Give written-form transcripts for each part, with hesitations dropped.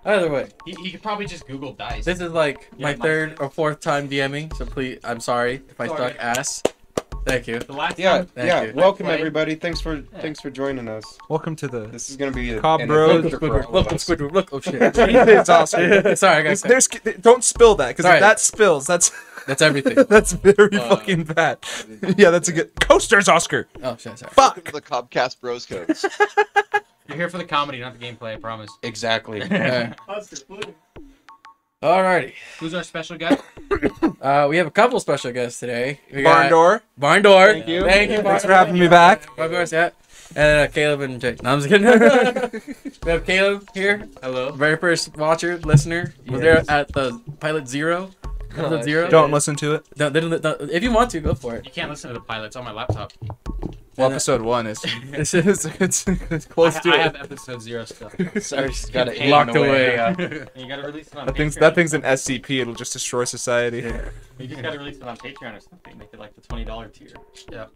Either way, he could probably just Google dice. this is like my third or fourth time DMing, so please, I'm sorry if I suck ass. Thank you. The last Yeah, time, Thank you. Welcome everybody. Thanks for joining us. Welcome to the. This is gonna be Cobb an Bros. adventure for all of Welcome, us. Squidward. Look, oh shit. It's awesome. Sorry, I got Don't spill that, because Sorry. if that spills, that's everything. that's very fucking bad. Yeah, that's a good coasters, Oscar. Oh shit, sorry. Fuck. The Cobcast Bros codes. you're here for the comedy, not the gameplay. I promise. Exactly. Alrighty. Who's our special guest? We have a couple special guests today. We Barn got door. Barn door. Thank you. Thank you. Thanks for having me back. Of course, yeah. And Caleb and Jake. No, I'm just kidding. We have Caleb here. Hello. Very first watcher, listener. Was there at the Pilot Zero. Episode 0. Don't listen to it. No, if you want to, go for it. You can't listen to the pilot. It's on my laptop. Well, episode 1 is it's close to I it. have episode 0 stuff. Cyrus got it Locked hidden away. And you gotta release it on That Patreon. thing's an SCP. It'll just destroy society. You just gotta release it on Patreon or something. Make it like the $20 tier. Yeah.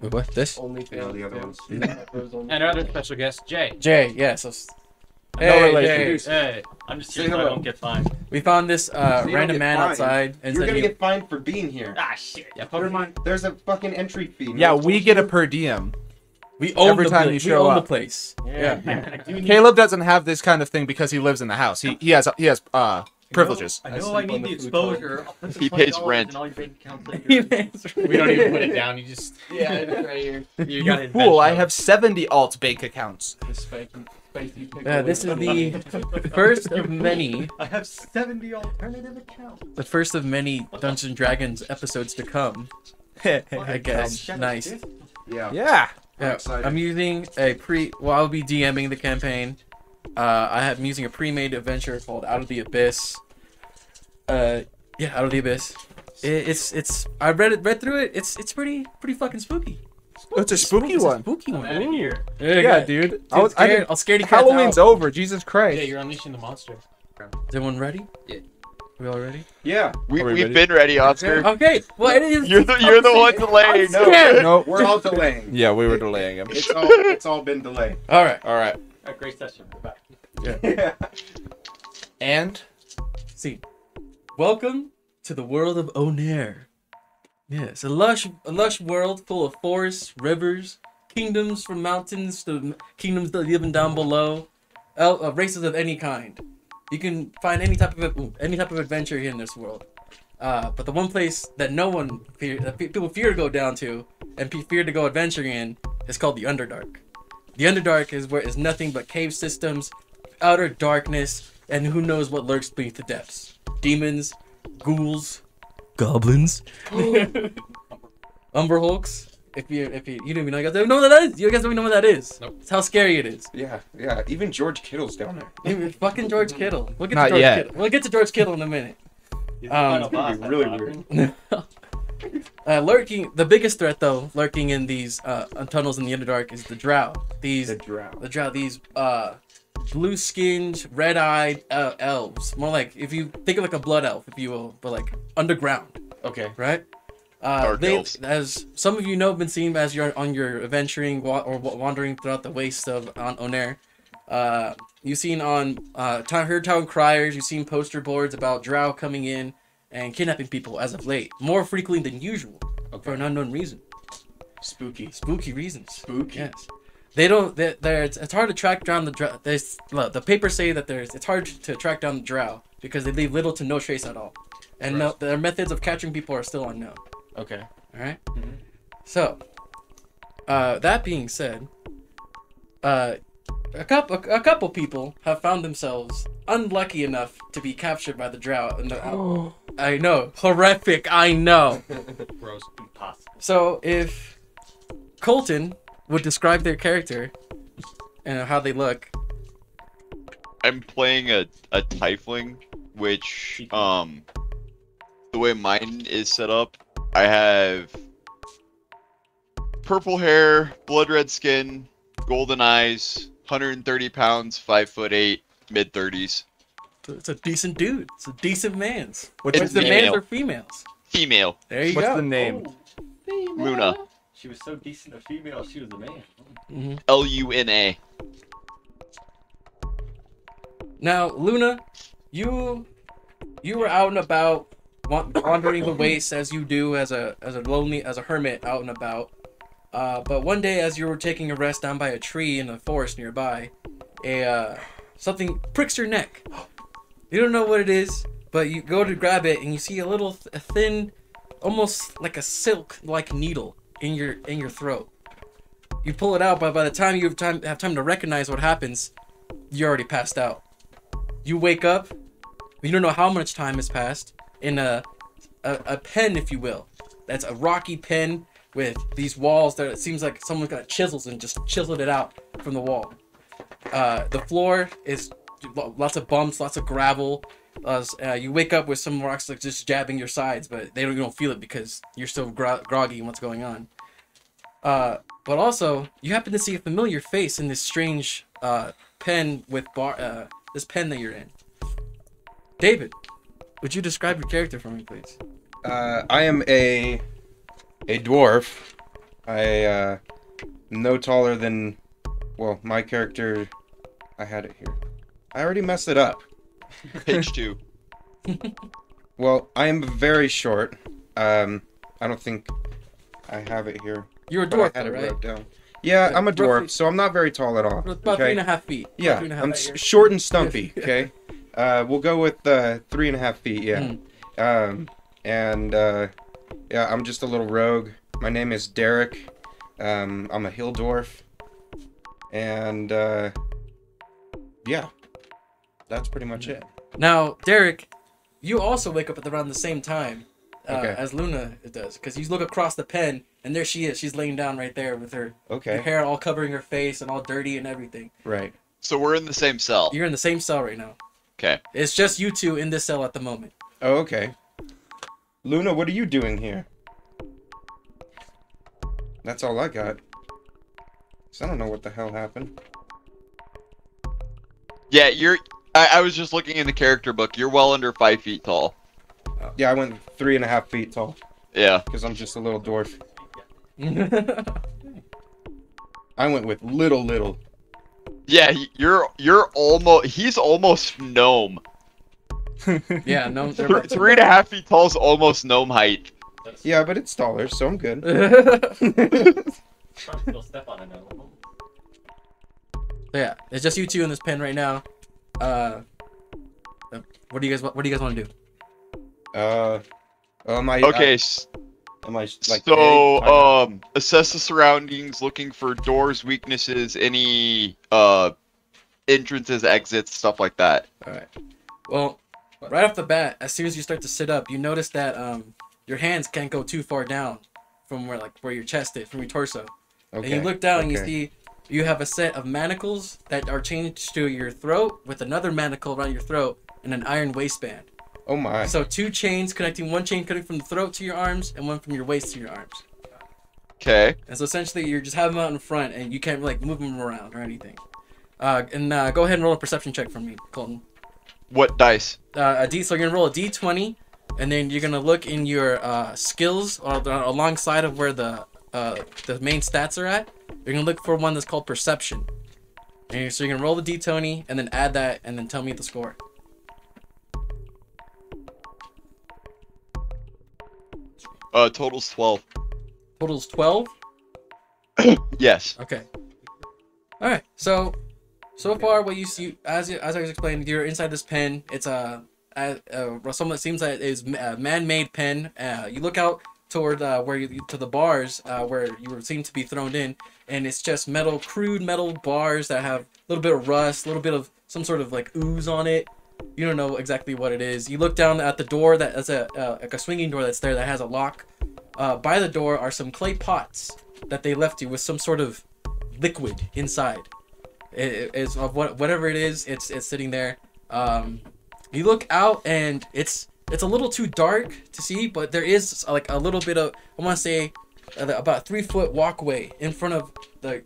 Wait, what? This? Only fail the other ones. And our other special guest, Jay. Jay, yeah, so... No Hey, relation. Jay. Hey, I'm just here Say so I hello. don't get fined. We found this you don't random get man fined. outside and You're said gonna he... get fined for being here. Ah, shit. Yeah, Pokemon. There's a fucking entry fee. Yeah, we get a per diem. We own every the time pla- you we show own up. the place. Yeah. I do need- Caleb doesn't have this kind of thing because he lives in the house. He has privileges. I I know I sleep on need the the futon. exposure. I'll put the He pays $20 rent. in all your bank accounts later. We don't even put it down. You just it's right here. You got it. Fool! I have 70 alt bank accounts. This is the first of many, I have 70 alternative accounts. the first of many Dungeons and Dragons episodes to come. I guess. Nice. Yeah. Yeah. Yeah, excited. I'm using I'll be DMing the campaign. I'm using a pre-made adventure called Out of the Abyss. Out of the Abyss. It's I read through it. It's pretty fucking spooky. Oh, it's a spooky It's a one. spooky one. Out of here. Yeah, dude. I'll scare you cats Halloween's out. over. Jesus Yeah, Christ. you're unleashing the monster. Is everyone ready? Yeah. We all ready? Yeah. Are we We've ready? been ready, Oscar. Okay. Well, it is. You're the one delaying. No, scared. No. we're all delaying. Yeah, we were delaying him. It's all been delayed. All right. All right. A great session. We're back. Yeah. And See, welcome to the world of Onair. Yes, a lush world full of forests, rivers, kingdoms from mountains to kingdoms that live down below, races of any kind. You can find any type of adventure here in this world. But the one place that people fear to go down to and fear to go adventuring in is called the Underdark. The Underdark is nothing but cave systems, outer darkness, and who knows what lurks beneath the depths. Demons, ghouls, goblins, Umber Hulks. If you don't even know, you guys don't know what that is. You guys don't even know what that is. Nope. It's how scary it is. Yeah. Even George Kittle's down there. Even fucking George Kittle. We'll get Not to George yet. Kittle. We'll get to George Kittle in a minute. It's gonna be really weird. The biggest threat though, lurking in these tunnels in the Underdark is the Drow. These blue-skinned, red-eyed elves. More like, if you think of like a blood elf, if you will, but like underground, Okay. right? Dark elves. As some of you know, have been seen as you're on your adventuring or wandering throughout the wastes of Onair. You've seen on heard town criers. You've seen poster boards about Drow coming in and kidnapping people as of late, more frequently than usual, for an unknown reason. Spooky. Spooky reasons. Spooky. Yes. They don't. It's hard to track down the Drow. The papers say that it's hard to track down the Drow because they leave little to no trace at all, and their methods of catching people are still unknown. Okay. All right. So, that being said, a couple people have found themselves unlucky enough to be captured by the Drow. I know, horrific. I know. Gross. Impossible. So if Colton would describe their character and how they look. I'm playing a tiefling, which the way mine is set up, I have purple hair, blood red skin, golden eyes, 130 pounds, 5'8", mid-30s. It's a decent dude. It's a decent man's. What's What's the the name? males or females? Female. There you What's go. the name? Luna. She was so decent a female, she was a man. Mhm. Luna. Now, Luna, you were out and about, wandering the wastes as you do as a hermit out and about. But one day, as you were taking a rest down by a tree in a forest nearby, something pricks your neck. You don't know what it is, but you go to grab it and you see a thin, almost like a silk-like needle in your throat. You pull it out, but by the time you have time to recognize what happens, you're already passed out. You wake up, you don't know how much time has passed, in a pen, if you will. That's a rocky pen with these walls that it seems like someone got chisels and just chiseled it out from the wall. The floor is lots of bumps, lots of gravel. You wake up with some rocks like just jabbing your sides, but you don't feel it because you're still groggy in what's going on. But also, you happen to see a familiar face in this strange pen with this pen that you're in. David, would you describe your character for me, please? I am a dwarf. I am no taller than, well, my character. I had it here. I already messed it up. Page 2. Well, I am very short. I don't think I have it here. You're a but dwarf, I had though, it right? wrote down. Yeah, I'm a roughly- dwarf, so I'm not very tall at all. About okay? 3.5 feet. Yeah, About 3.5 I'm feet. short and stumpy. Okay, we'll go with 3.5 feet. Yeah, yeah, I'm just a little rogue. My name is Derek. I'm a hill dwarf, and yeah, that's pretty much it. Now, Derek, you also wake up at around the same time Okay. as Luna does, because you look across the pen, and there she is. She's laying down right there with her Okay, hair all covering her face and all dirty and everything. right. So we're in the same cell. You're in the same cell right now. Okay. It's just you two in this cell at the moment. Oh, okay. Luna, what are you doing here? That's all I got. 'Cause I don't know what the hell happened. Yeah, I was just looking in the character book. You're well under 5 feet tall. Yeah, I went 3.5 feet tall Yeah. because I'm just a little dwarf. I went with little. Yeah, you're almost. He's almost gnome. Yeah, no. 3.5 feet tall is almost gnome height. Yeah, but it's taller, so I'm good. Yeah, it's just you two in this pen right now. What do you guys want to do? Am I Okay, am I like so assess the surroundings, looking for doors, weaknesses, any entrances, exits, stuff like that. All right. Well, right off the bat, as soon as you start to sit up, you notice that your hands can't go too far down from where your chest is, from your torso. Okay. And you look down and you okay. see you have a set of manacles that are changed to your throat with another manacle around your throat and an iron waistband. Oh my. So one chain connecting from the throat to your arms and one from your waist to your arms. Okay. And so essentially you just have them out in front and you can't like move them around or anything. Go ahead and roll a perception check for me, Colton. What dice? So you're gonna roll a d20, and then you're gonna look in your skills or alongside of where the main stats are at. You're gonna look for one that's called perception. And so you're gonna roll the d20 and then add that and then tell me the score. Total's 12. Total's 12. Yes. Okay. All right. So far, what you see, as I was explaining, you're inside this pen. It's something that seems like is a man-made pen. You look out toward to the bars where you seem to be thrown in, and it's just crude metal bars that have a little bit of rust, a little bit of some sort of like ooze on it. You don't know exactly what it is. You look down at the door that is like a swinging door that's there that has a lock. By the door are some clay pots that they left you with some sort of liquid inside. It's whatever it is. It's sitting there. You look out and it's a little too dark to see, but there is like a little bit of, I want to say about a 3-foot walkway in front of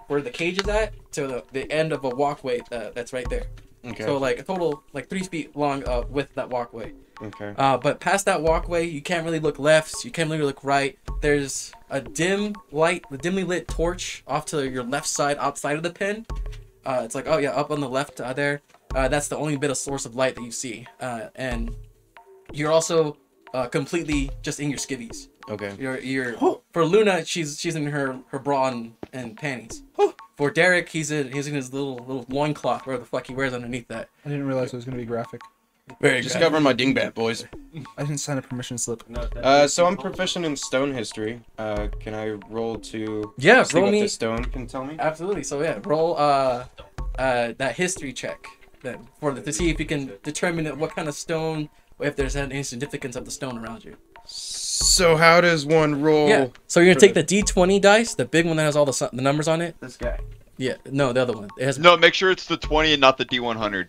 where the cage is at to the end of a walkway that's right there. Okay. So like a total like 3 feet long with that walkway. Okay. But past that walkway, you can't really look left. You can't really look right. There's a dimly lit torch off to your left side, outside of the pen. It's like, oh yeah, up on the left there. That's the only bit of source of light that you see. And you're also completely just in your skivvies. Okay. You're for Luna, she's in her bra and panties. For Derek, he's in his little loincloth, where the fuck he wears underneath that. I didn't realize it was gonna be graphic. Very Just good. covering my dingbat, boys. I didn't sign a permission slip. So I'm proficient in stone history. Can I roll to Yeah, see roll what me. the stone can tell me? Absolutely. So yeah, roll that history check then to see if you can determine what kind of stone, or if there's any significance of the stone around you. So how does one roll? Yeah. So you're gonna take the D20 dice, the big one that has all the numbers on it. This guy. Yeah. No, the other one. It has No, make sure it's the 20 and not the D100.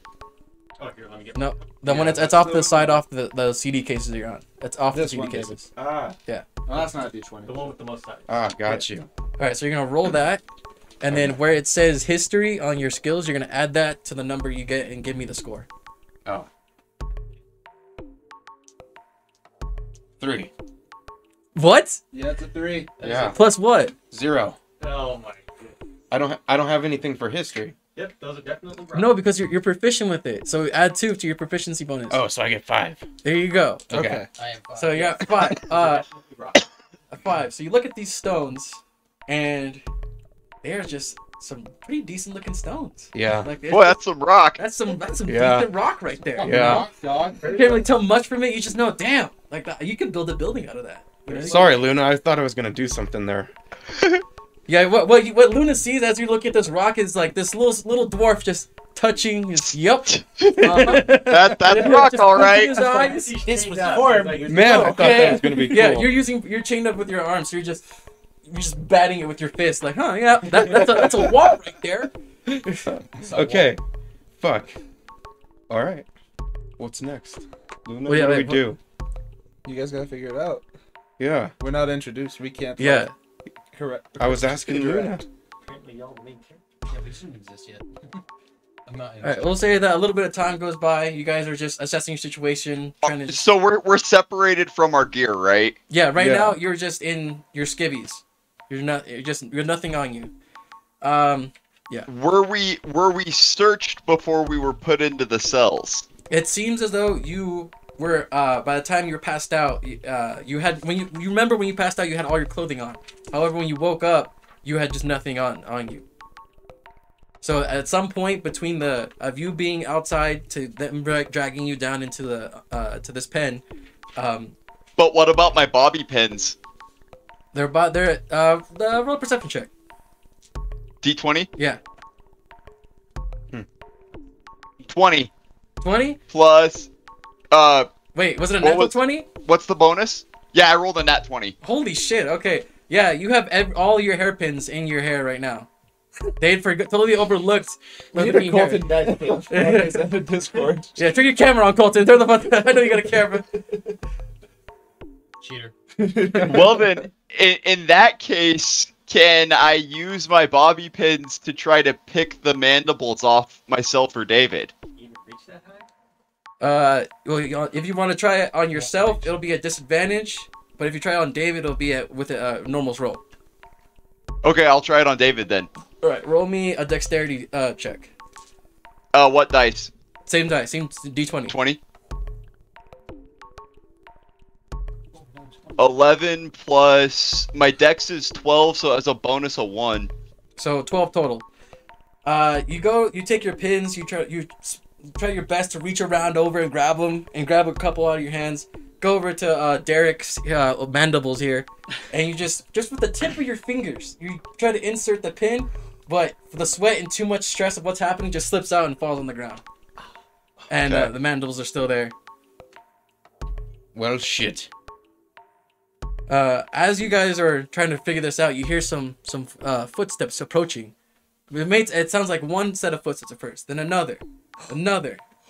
Oh, here, let me get. no. The one that's off the side, off the CD cases that you're on. It's off the This CD one, David. cases. Ah. No, that's not a D20. The one with the most size. Ah, got you. All right. So you're gonna roll that, and then where it says history on your skills, you're gonna add that to the number you get and give me the score. Oh. 3. What? Yeah, it's a 3. Yeah. Plus what? 0. Oh my god. I don't have anything for history. Yep, those are definitely right. No, because you're proficient with it. So add 2 to your proficiency bonus. Oh, so I get 5. There you go. Okay. I am fine. So you got 5. Definitely rock. A 5. So you look at these stones, and they're just some pretty decent looking stones. Yeah. Like Boy, that's some rock. that's some Yeah. decent rock right there. Yeah. Dog. You can't really tell much from it. You just know, damn, like that, you can build a building out of that. You know? Sorry, Luna. I thought I was gonna do something there. Yeah. What Luna sees as you look at this rock is like this little dwarf just touching his. Yup. That's rock, all right. His eyes. This was form. Man, I thought Okay. that was gonna be cool. Yeah, you're chained up with your arms, so you're just batting it with your fist, like, huh? Yeah, that's a wall right there. Okay. Fuck. All right. What's next? Luna, Well, yeah, what do we wait, do? You guys gotta figure it out. Yeah. We're not introduced. We can't. Yeah. Correct. I was asking Luna. Apparently y'all the main character. Yeah, we shouldn't exist yet. I'm not. All right, we'll say that a little bit of time goes by. You guys are just assessing your situation, trying to. So we're separated from our gear, right? Yeah, right Yeah. now you're just in your skivvies. You're nothing on you. Were we searched before we were put into the cells? It seems as though you were by the time you were passed out, you had you remember when you passed out you had all your clothing on. However, when you woke up, you had just nothing on you. So at some point between the of you being outside to them dragging you down into the to this pen, But what about my bobby pins? they're roll a perception check. D20? Yeah, 20 20. plus Wait, was it a What natural was- 20? what's the bonus? Yeah, I rolled a nat 20. Holy shit! Okay, yeah, you have all your hairpins in your hair right now. They'd totally overlooked. We need the a hair. Colton dice page in the Discord. Yeah, turn your camera on, Colton. Turn the fuck. I know you got a camera. Cheater. Well then, in that case, can I use my bobby pins to try to pick the mandibles off myself or David? You even reach that high? Well, if you want to try it on yourself, it'll be a disadvantage. But if you try it on David, it'll be with a normal's roll. Okay, I'll try it on David then. All right, roll me a dexterity check. What dice? Same die, same d20. 20? 11 plus my dex is 12, so as a bonus of 1. So 12 total. You take your pins. You try your best to reach around over and grab them, and grab a couple out of your hands. Go over to Derek's mandibles here, and you just with the tip of your fingers, you try to insert the pin, but for the sweat and too much stress of what's happening, just slips out and falls on the ground. And Okay. the mandibles are still there. Well, shit. As you guys are trying to figure this out, you hear some footsteps approaching. It sounds like one set of footsteps at first, then another.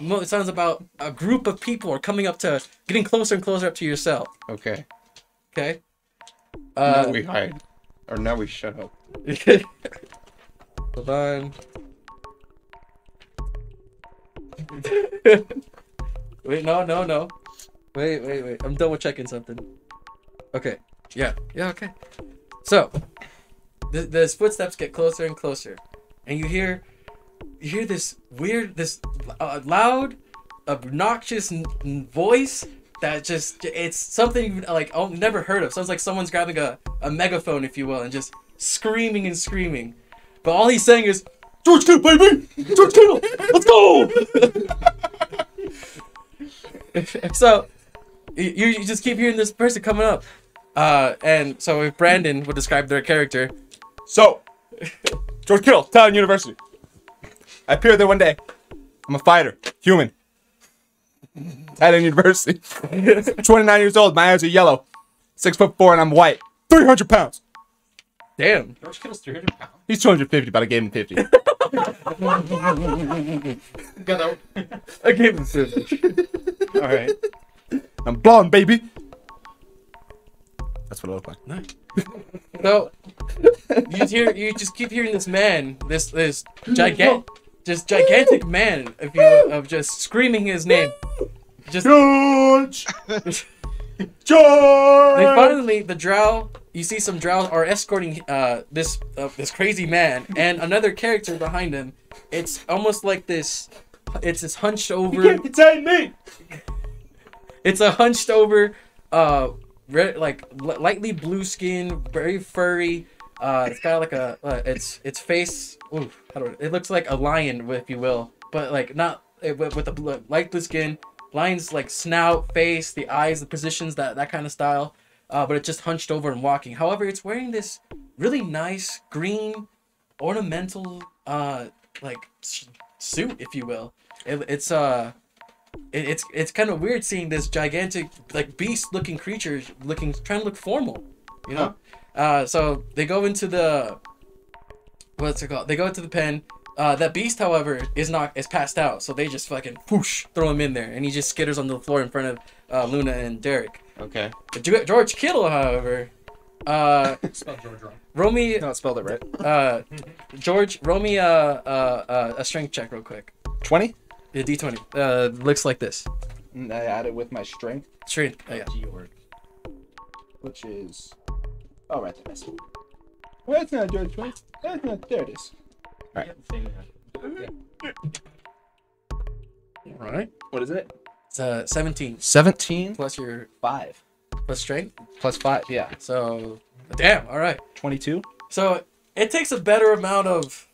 It sounds about a group of people are coming up to, getting closer and closer up to yourself. Okay. Okay. Now we hide. Or now we shut up. Hold on. Wait, no. Wait. I'm double checking something. Okay. Yeah, okay. So, the footsteps get closer and closer. And you hear you hear this weird, loud, obnoxious voice that just, it's something like I've never heard of. Sounds like someone's grabbing a megaphone, if you will, and just screaming and screaming. But all he's saying is, George Kittle, baby! George Kittle! Let's go! So, you just keep hearing this person coming up. And so if Brandon would describe their character. So, George Kittle, Talon University. I appeared there one day. I'm a fighter, human. Talon University. 29 years old, my eyes are yellow. 6'4" and I'm white. 300 pounds. Damn. George Kittle's 300 pounds. He's 250, but I gave him 50. I gave him 50. Alright. I'm blonde, baby. That's what I look like. Nice. So you just keep hearing this man, this gigantic man, if you will, of just screaming his name. Just George! George! They finally, the drow, you see some drow are escorting this crazy man and another character behind him. It's almost like this. It's this hunched over. You can't contain me! It's a hunched over, lightly blue skin, very furry. It's got like a its face. Ooh, it looks like a lion, if you will, but like not with the light blue skin. Lion's like snout, face, the eyes, the positions, that kind of style. But it's just hunched over and walking. However, it's wearing this really nice green ornamental suit, if you will. It's kind of weird seeing this gigantic like beast-looking creature trying to look formal, you know. So they go into the what's it called? They go into the pen. That beast, however, is passed out, so they just fucking whoosh, throw him in there, and he just skitters on the floor in front of Luna and Derek. Okay. George Kittle, however, Spelled George wrong. roll me, No, I spelled it right. George, roll me a strength check real quick. 20? The D20 looks like this. I added with my strength, Strength. Oh, yeah. George. which is... Oh, right there. Well, that's not George 20. That's not... There it is. All All right. What is it? It's 17 17 plus your 5 plus strength. plus 5. Yeah. So, damn. All right. 22. So it takes a better amount of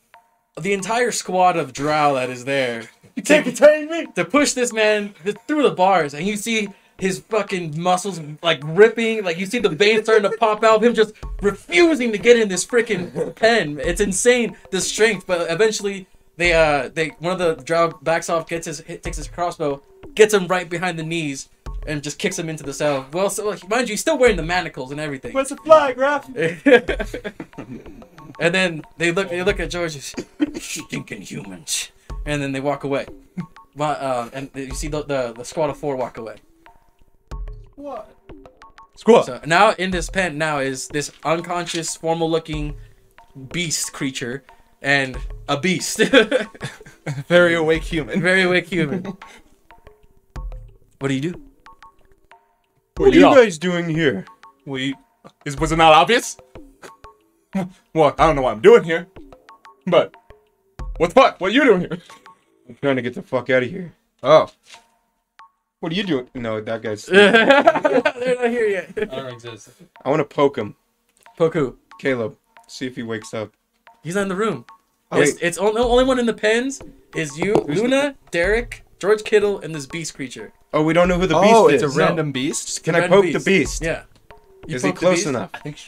the entire squad of drow that is there. You can't contain me. To push this man through the bars, and you see his fucking muscles like ripping, like you see the veins starting to pop out of him, just refusing to get in this freaking pen. It's insane, the strength. But eventually, they one of the drow backs off, takes his crossbow, gets him right behind the knees, and just kicks him into the cell. Well, so mind you, he's still wearing the manacles and everything. Where's the flag, Raph? And then they look at George, stinking humans, and then they walk away. And you see the squad of 4 walk away. What? Squad. So now in this pen now is this unconscious, formal-looking beast creature, and a beast, Very awake human. very awake human. What do you do? What are you guys doing here? Was it not obvious? Well, I don't know what I'm doing here, but what? What are you doing here? I'm trying to get the fuck out of here. Oh, What are you doing? No, that guy's... They're not here yet. I don't exist. I want to poke him. Poku. Caleb. See if he wakes up. He's not in the room. Oh, wait. It's only one in the pens is you, Luna, Derek, George Kittle, and this beast creature. Oh, we don't know who the beast is. it's a random beast. Can I Random poke the beast? Yeah. You Is he poke the close beast? enough? I think.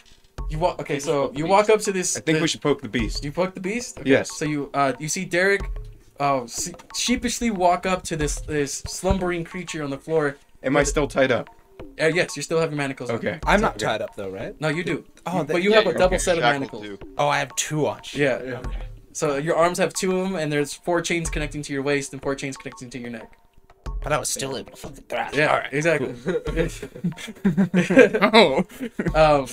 You walk. Okay, so you walk up to this. I think we should poke the beast. You poke the beast. Okay. Yes. So you see Derek, sheepishly walk up to this slumbering creature on the floor. Am I still tied up? Yes, you still have your manacles. on. Okay. I'm not tied up though, right? No, you do. Oh, But you have a you're double set of shackled manacles. too. Oh, I have 2 on. Yeah. So your arms have 2 of them, and there's 4 chains connecting to your waist and 4 chains connecting to your neck. But I was still able to fucking thrash. Yeah, All right. exactly. Oh.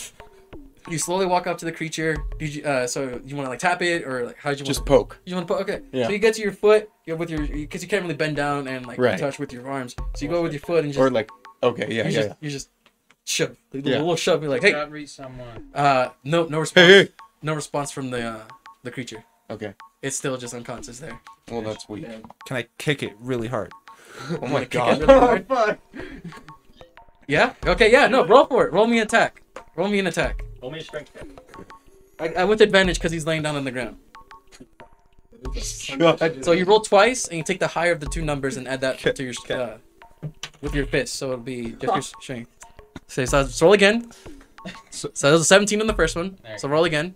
You slowly walk up to the creature. Did you? So you want to like tap it, or like how did you Just want? poke. You want to poke? Okay. Yeah. So you get to your foot. Because you can't really bend down and like Right. touch with your arms. So you go with your foot and just Or like, okay, yeah, yeah. you just shove. Like, a Yeah. little shove. You're like, hey. Gotta reach someone. No response. Hey, hey. No response from the creature. Okay. it's still just unconscious there. Well, that's weak. Can I kick it really hard? Oh my Kick it god. really hard. Yeah. Okay. Yeah. No. Roll for it. Roll me an attack. Roll me an attack. Roll me a strength check. I with advantage because he's laying down on the ground. God. So you roll twice, and you take the higher of the two numbers and add that to your with your fist. So it'll be just your strength. So roll again. So that was a 17 on the first one. So roll again.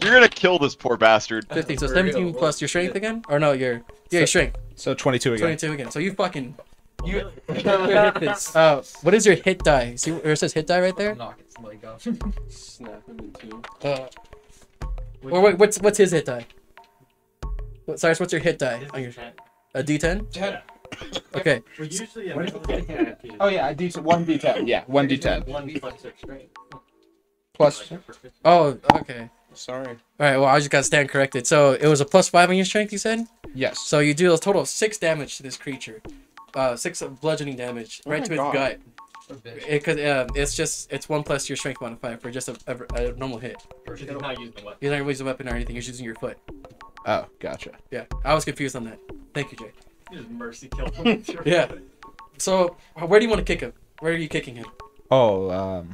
You're gonna kill this poor bastard. 15. So 17 plus your strength again, or no, your strength. So 22 again. 22 again. So you fucking you hit this. What is your hit die? See where it says hit die right there? Knock its leg off. Snap him in two. Or wait, what's his hit die? Cyrus, what's your hit die? This On your, is 10. a D10? Yeah. Okay. We're usually a Oh yeah, I do 1d10. Yeah, 1d10. 1 plus 6 strength. Plus. Oh, okay. Sorry. All right. Well, I just got stand corrected. So it was a +5 on your strength, you said? Yes. So you do a total of 6 damage to this creature. 6 of bludgeoning damage right my to its God. gut. It's 1 plus your strength modifier for just a normal hit. He's not using the weapon. You're not using a weapon or anything. You're just using your foot. Oh, gotcha. Yeah. I was confused on that. Thank you, Jay. You just mercy kill him. Yeah. So where do you want to kick him? Where are you kicking him? Oh,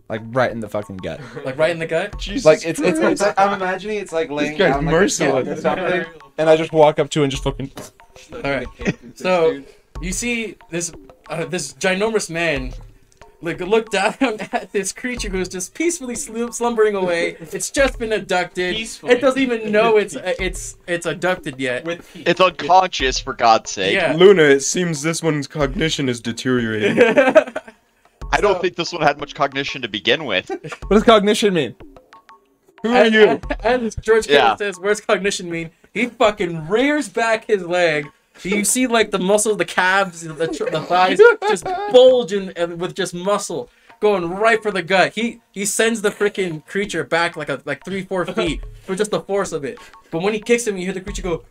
like right in the fucking gut. Like right in the gut? Jesus Like it's Christ. I'm imagining it's like laying guy's down merciless. like a dog or something, and I just walk up to it and just fucking. All right. So you see this ginormous man look down at this creature who's just peacefully slumbering away. It's just been abducted. Peacefully. It doesn't even know it's abducted yet. With peace. It's unconscious, for God's sake. Yeah. Luna, it seems this one's cognition is deteriorating. I don't think this one had much cognition to begin with. What does cognition mean? Who are you? And George Kittle Yeah. says, "Where's cognition mean?" He fucking rears back his leg. You see, like the muscles, the calves, the thighs, just bulging and with just muscle going right for the gut. He sends the freaking creature back like 3-4 feet for just the force of it. But when he kicks him, you hear the creature go.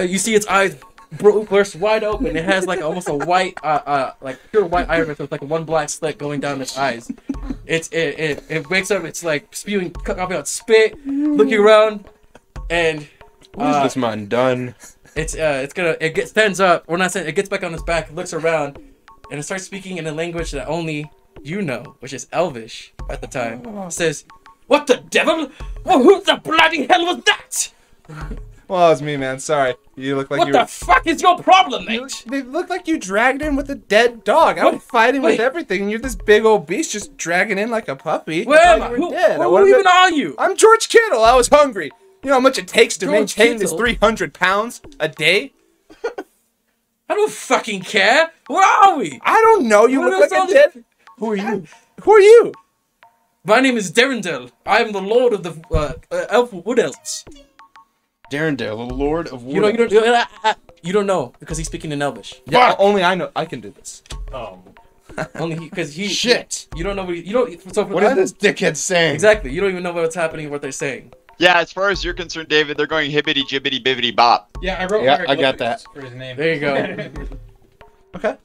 You see its eyes burst wide open. It has like almost a white, like pure white iris with like one black slit going down its eyes. It wakes up. It's like spewing, coming out spit, looking around, and. What is this man done? It stands up. We're not saying it gets back on its back, looks around, and it starts speaking in a language that only you know, which is Elvish at the time. It says, "What the devil? Well, who the bloody hell was that? Well, it's me, man. Sorry. You look like What the fuck is your problem, mate?" They look like you dragged in with a dead dog. I'm What? fighting Wait. with everything, and you're this big old beast just dragging in like a puppy. Where am I? thought you Who were dead. I who wanted even to- are you? I'm George Kittle. I was hungry. You know how much it takes to George maintain this Kittle? 300 pounds a day? I don't fucking care. Where are we? I don't know. You What look is like all a this- dead. Who are you? Who are you? My name is Derendel. I am the lord of the elf wood elves. Darendale, the Lord of You Wood. you don't know because he's speaking in Elvish. Yeah, only I know. I can do this. Oh. Only because he. Shit. You don't know what you don't. So for What is this dickhead saying? Exactly. You don't even know what's happening, what they're saying. Yeah, as far as you're concerned, David, they're going hibbity jibbity bibbity bop. Yeah, I wrote Yeah, I got that. for his name. There you go. Okay.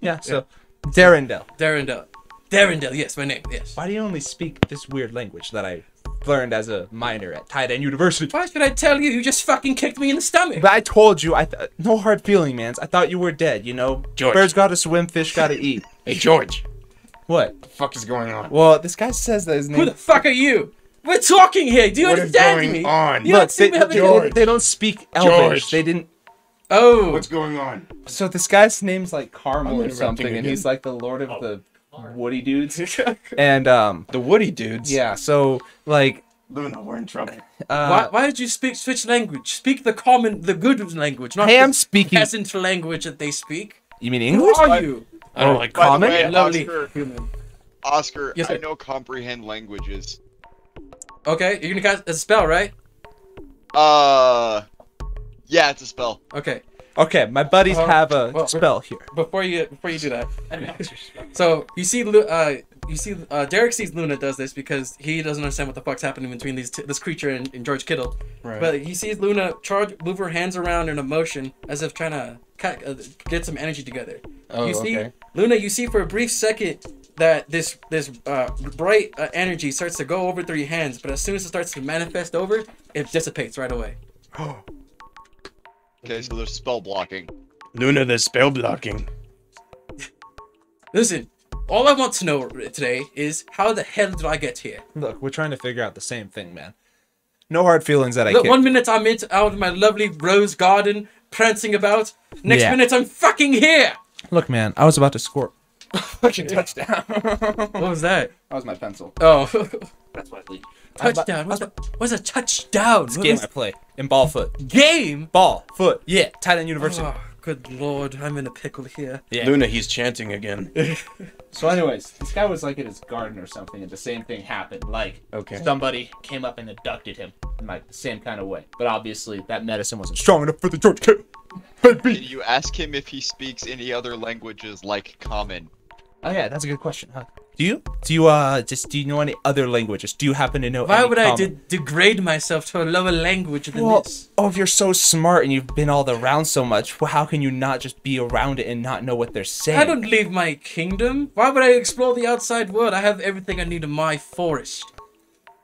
Yeah. So, Darendel. Derendel. Derendel, yes, my name, yes. Why do you only speak this weird language that I learned as a minor at Titan University? Why should I tell you? You just fucking kicked me in the stomach. But I told you, no hard feeling, man. I thought you were dead. You know, George. birds gotta swim, fish gotta eat. Hey, George. What? What the fuck is going on? Well, this guy says that his Who name. the fuck are you? We're talking here. Do you What is understand going me? on? You don't Look, see me having George. they don't speak Elvish. George. They didn't. Oh. What's going on? So this guy's name's like I'm Carmel or interrupting something, and again. he's like the lord of the Woody dudes. And The Woody dudes. yeah. So like, Luna, we're in trouble. Why did you switch language? Speak the good language, not I am the speaking. peasant language that they speak. You mean Who English? are you? I don't like By the Common? way, Lovely Oscar, human. Oscar, Yes, I sir. know comprehend languages. Okay, you're gonna cast a spell, right? Yeah, it's a spell. Okay. Okay, my buddies have a well, spell here. Before you do that, so you see, Derek sees Luna does this because he doesn't understand what the fuck's happening between this creature and George Kittle. Right. But he sees Luna move her hands around in a motion as if trying to get some energy together. Oh, you see, okay. Luna, you see for a brief second that this bright energy starts to go over through your hands, but as soon as it starts to manifest over, it dissipates right away. Okay, so there's spell blocking. Luna, the spell blocking. Listen, all I want to know today is how the hell did I get here? Look, we're trying to figure out the same thing, man. No hard feelings that I Look, can't. 1 minute I'm out in my lovely rose garden, prancing about. Next Yeah. minute I'm fucking here. Look, man, I was about to score a fucking touchdown. What was that? That was my pencil. Oh, That's why I leave. touchdown. What's a touchdown? It's a game I play in ball foot. Game? Ball foot. Yeah, tight end university. Oh, good lord, I'm in a pickle here. Yeah. Luna, he's chanting again. So anyways, this guy was like in his garden or something, and the same thing happened. Like, Okay. somebody came up and abducted him in like the same kind of way. But obviously, that Medicine wasn't strong enough for the George Kittle. Can you ask him if he speaks any other languages like Common? Oh yeah, that's a good question. Huh? Do you know any other languages? Do you happen to know? Why any would I common? degrade myself to a lower language than Well, this? if you're so smart and you've been all around so much, well, how can you not just be around it and not know what they're saying? I don't leave my kingdom. Why would I explore the outside world? I have everything I need in my forest.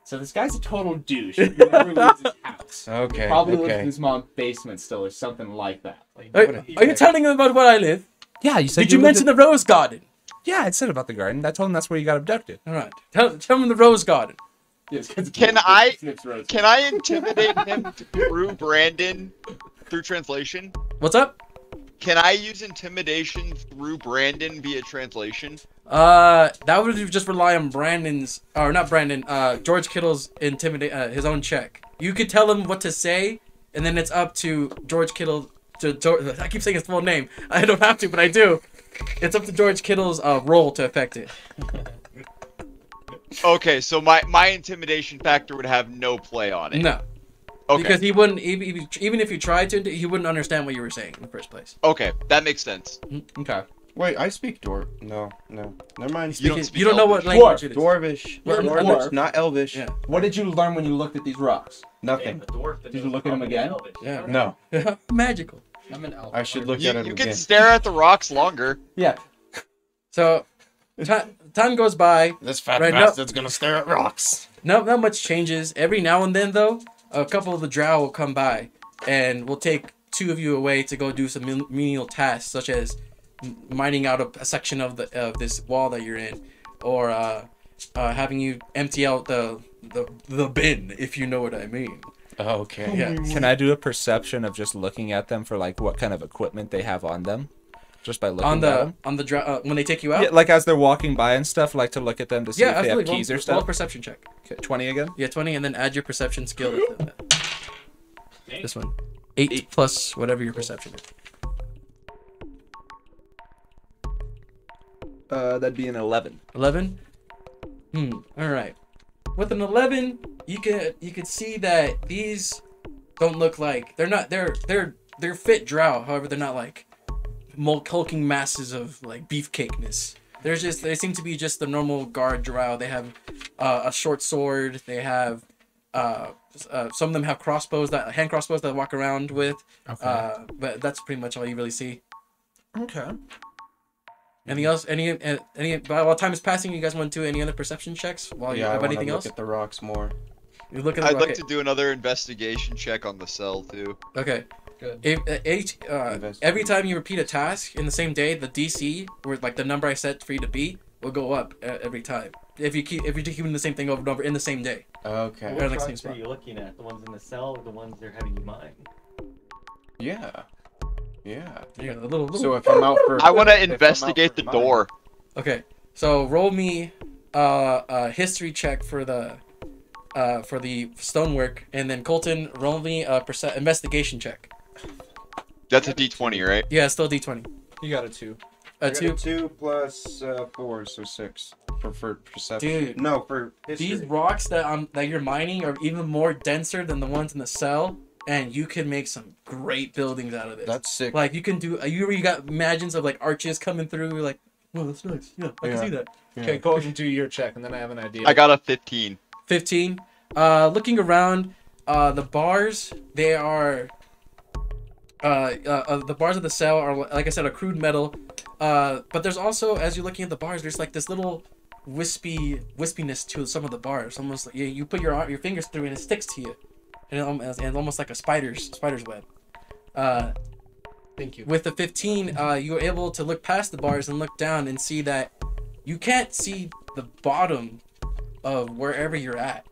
So this guy's a total douche. He never leaves his house. Okay. Probably lives in Okay. his mom's basement still, or something like that. Like, Are you telling him about where I live? Yeah, you said. Did you mention the rose garden? Yeah, I said about the garden. I told him that's where you got abducted. All right. Tell him the rose garden. Can I intimidate him through Brandon through translation? What's up? Can I use intimidation through Brandon via translation? That would just rely on Brandon's, or not Brandon, George Kittle's his own check. You could tell him what to say, and then it's up to George Kittle. I keep saying his full name. I don't have to, but I do. It's up to George Kittle's roll to affect it. Okay, so my intimidation factor would have no play on it. No, Okay. because he wouldn't even if you tried to, he wouldn't understand what you were saying in the first place. Okay, that makes sense. Okay. Wait, I speak No. Never mind. You don't speak You don't know what Elvish. language it is. Dwarvish. Well, Dwarvish, not Elvish. Yeah. What did you learn when you looked at these rocks? Nothing. Did you look at them again? Yeah. No. Magical. I'm an elf. I should look at it You again. can stare at the rocks longer. Yeah. So, time goes by. This fat Right, no. bastard's gonna stare at rocks. Not much changes. Every now and then, though, a couple of the drow will come by, and we'll take two of you away to go do some menial tasks, such as mining out a section of this wall that you're in, or having you empty out the bin, if you know what I mean. Okay. Yeah. Can I do a perception of just looking at them for like what kind of equipment they have on them, just by looking On at the them? when they take you out. Yeah, like as they're walking by and stuff, like to look at them to see Yeah, if they have absolutely. keys or Roll a stuff. perception check. Okay, 20 again. Yeah, 20, and then add your perception skill. To this one. 8 plus whatever your perception is. That'd be an 11. 11. All right. With an 11, you could see that these don't look like they're fit drow. However, they're not like hulking masses of like beefcakeness. They seem to be just the normal guard drow. They have a short sword. They have some of them have hand crossbows that walk around with. Okay. But that's pretty much all you really see. Okay. Anything else? Any while time is passing, you guys want to do any other perception checks while you Yeah, I have want to anything look else? at the rocks more. You look at I'd the like to do another investigation check on the cell too. Okay. Good. Every time you repeat a task in the same day, the DC, or like the number I set for you to beat, will go up every time. If you're keeping the same thing over and over in the same day. Okay. Or like What same rocks are spot. you looking at? The ones in the cell or the ones they're having you mine? Yeah. Yeah. Yeah, the little. So if I'm out for, I want if to I'm out investigate for the mine- door. Okay, so roll me a history check for the stonework, and then Colton, roll me a investigation check. That's a D20, right? Yeah, it's still D20. You got a 2. I got a 2. 2 plus 4, so 6 for perception. Dude, No, for history. These rocks that you're mining are even more denser than the ones in the cell, and you can make some great buildings out of this. That's sick. Like you can do. You got imagines of like arches coming through. You're like, oh, that's nice. Yeah, I can Yeah. see that. Yeah. Okay, go ahead and do your check, and then I have an idea. I got a 15. 15. Looking around, the bars they are. The bars of the cell are, like I said, a crude metal. But there's also, as you're looking at the bars, there's like this little wispiness to some of the bars. Almost like you put your fingers through and it sticks to you, and almost like a spider's web. Thank you. With the 15, you were able to look past the bars and look down and see that you can't see the bottom of wherever you're at.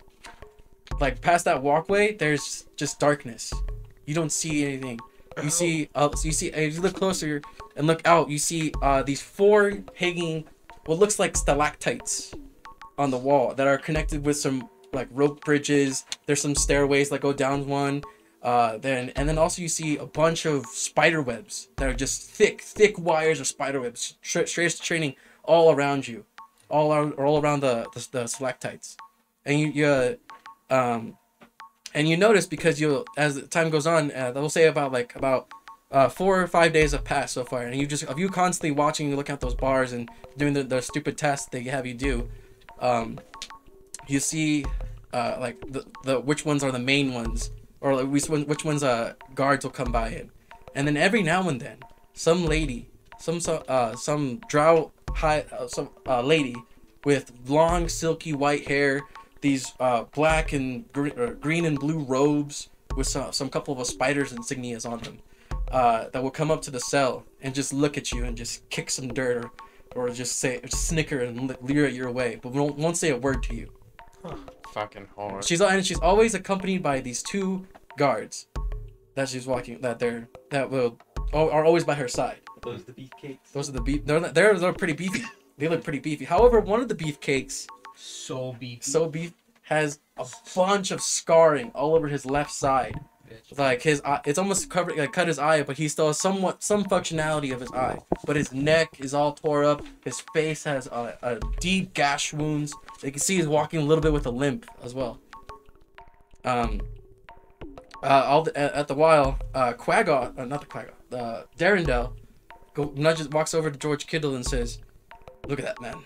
Like past that walkway, there's just darkness. You don't see anything. You see, if you look closer and look out, you see these 4 hanging, what looks like stalactites on the wall that are connected with some like rope bridges. There's some stairways that go down one. Then also you see a bunch of spider webs that are just thick wires of spider webs straining all around you, all around the stalactites, and you notice, because as the time goes on, they'll say about 4 or 5 days have passed so far, and you constantly watching, looking at those bars and doing the stupid tasks they have you do. You see like the which ones are the main ones, or like which ones guards will come by in, and then every now and then some lady, some drow lady with long silky white hair, these black and green and blue robes with some couple of spiders insignias on them, that will come up to the cell and just look at you and just kick some dirt or just snicker and leer at your way, but won't say a word to you. Fucking hard. She's always accompanied by these 2 guards that she's walking, are always by her side. Those are the beefcakes. Those are the beef. They're pretty beefy. They look pretty beefy. However, one of the beefcakes, So beefy. has a bunch of scarring all over his left side. Like it's almost cut his eye, but he still has some functionality of his eye. But his neck is all tore up. His face has a deep gash wounds. You can see he's walking a little bit with a limp as well. At the while, Darendelle walks over to George Kittle and says, "Look at that man,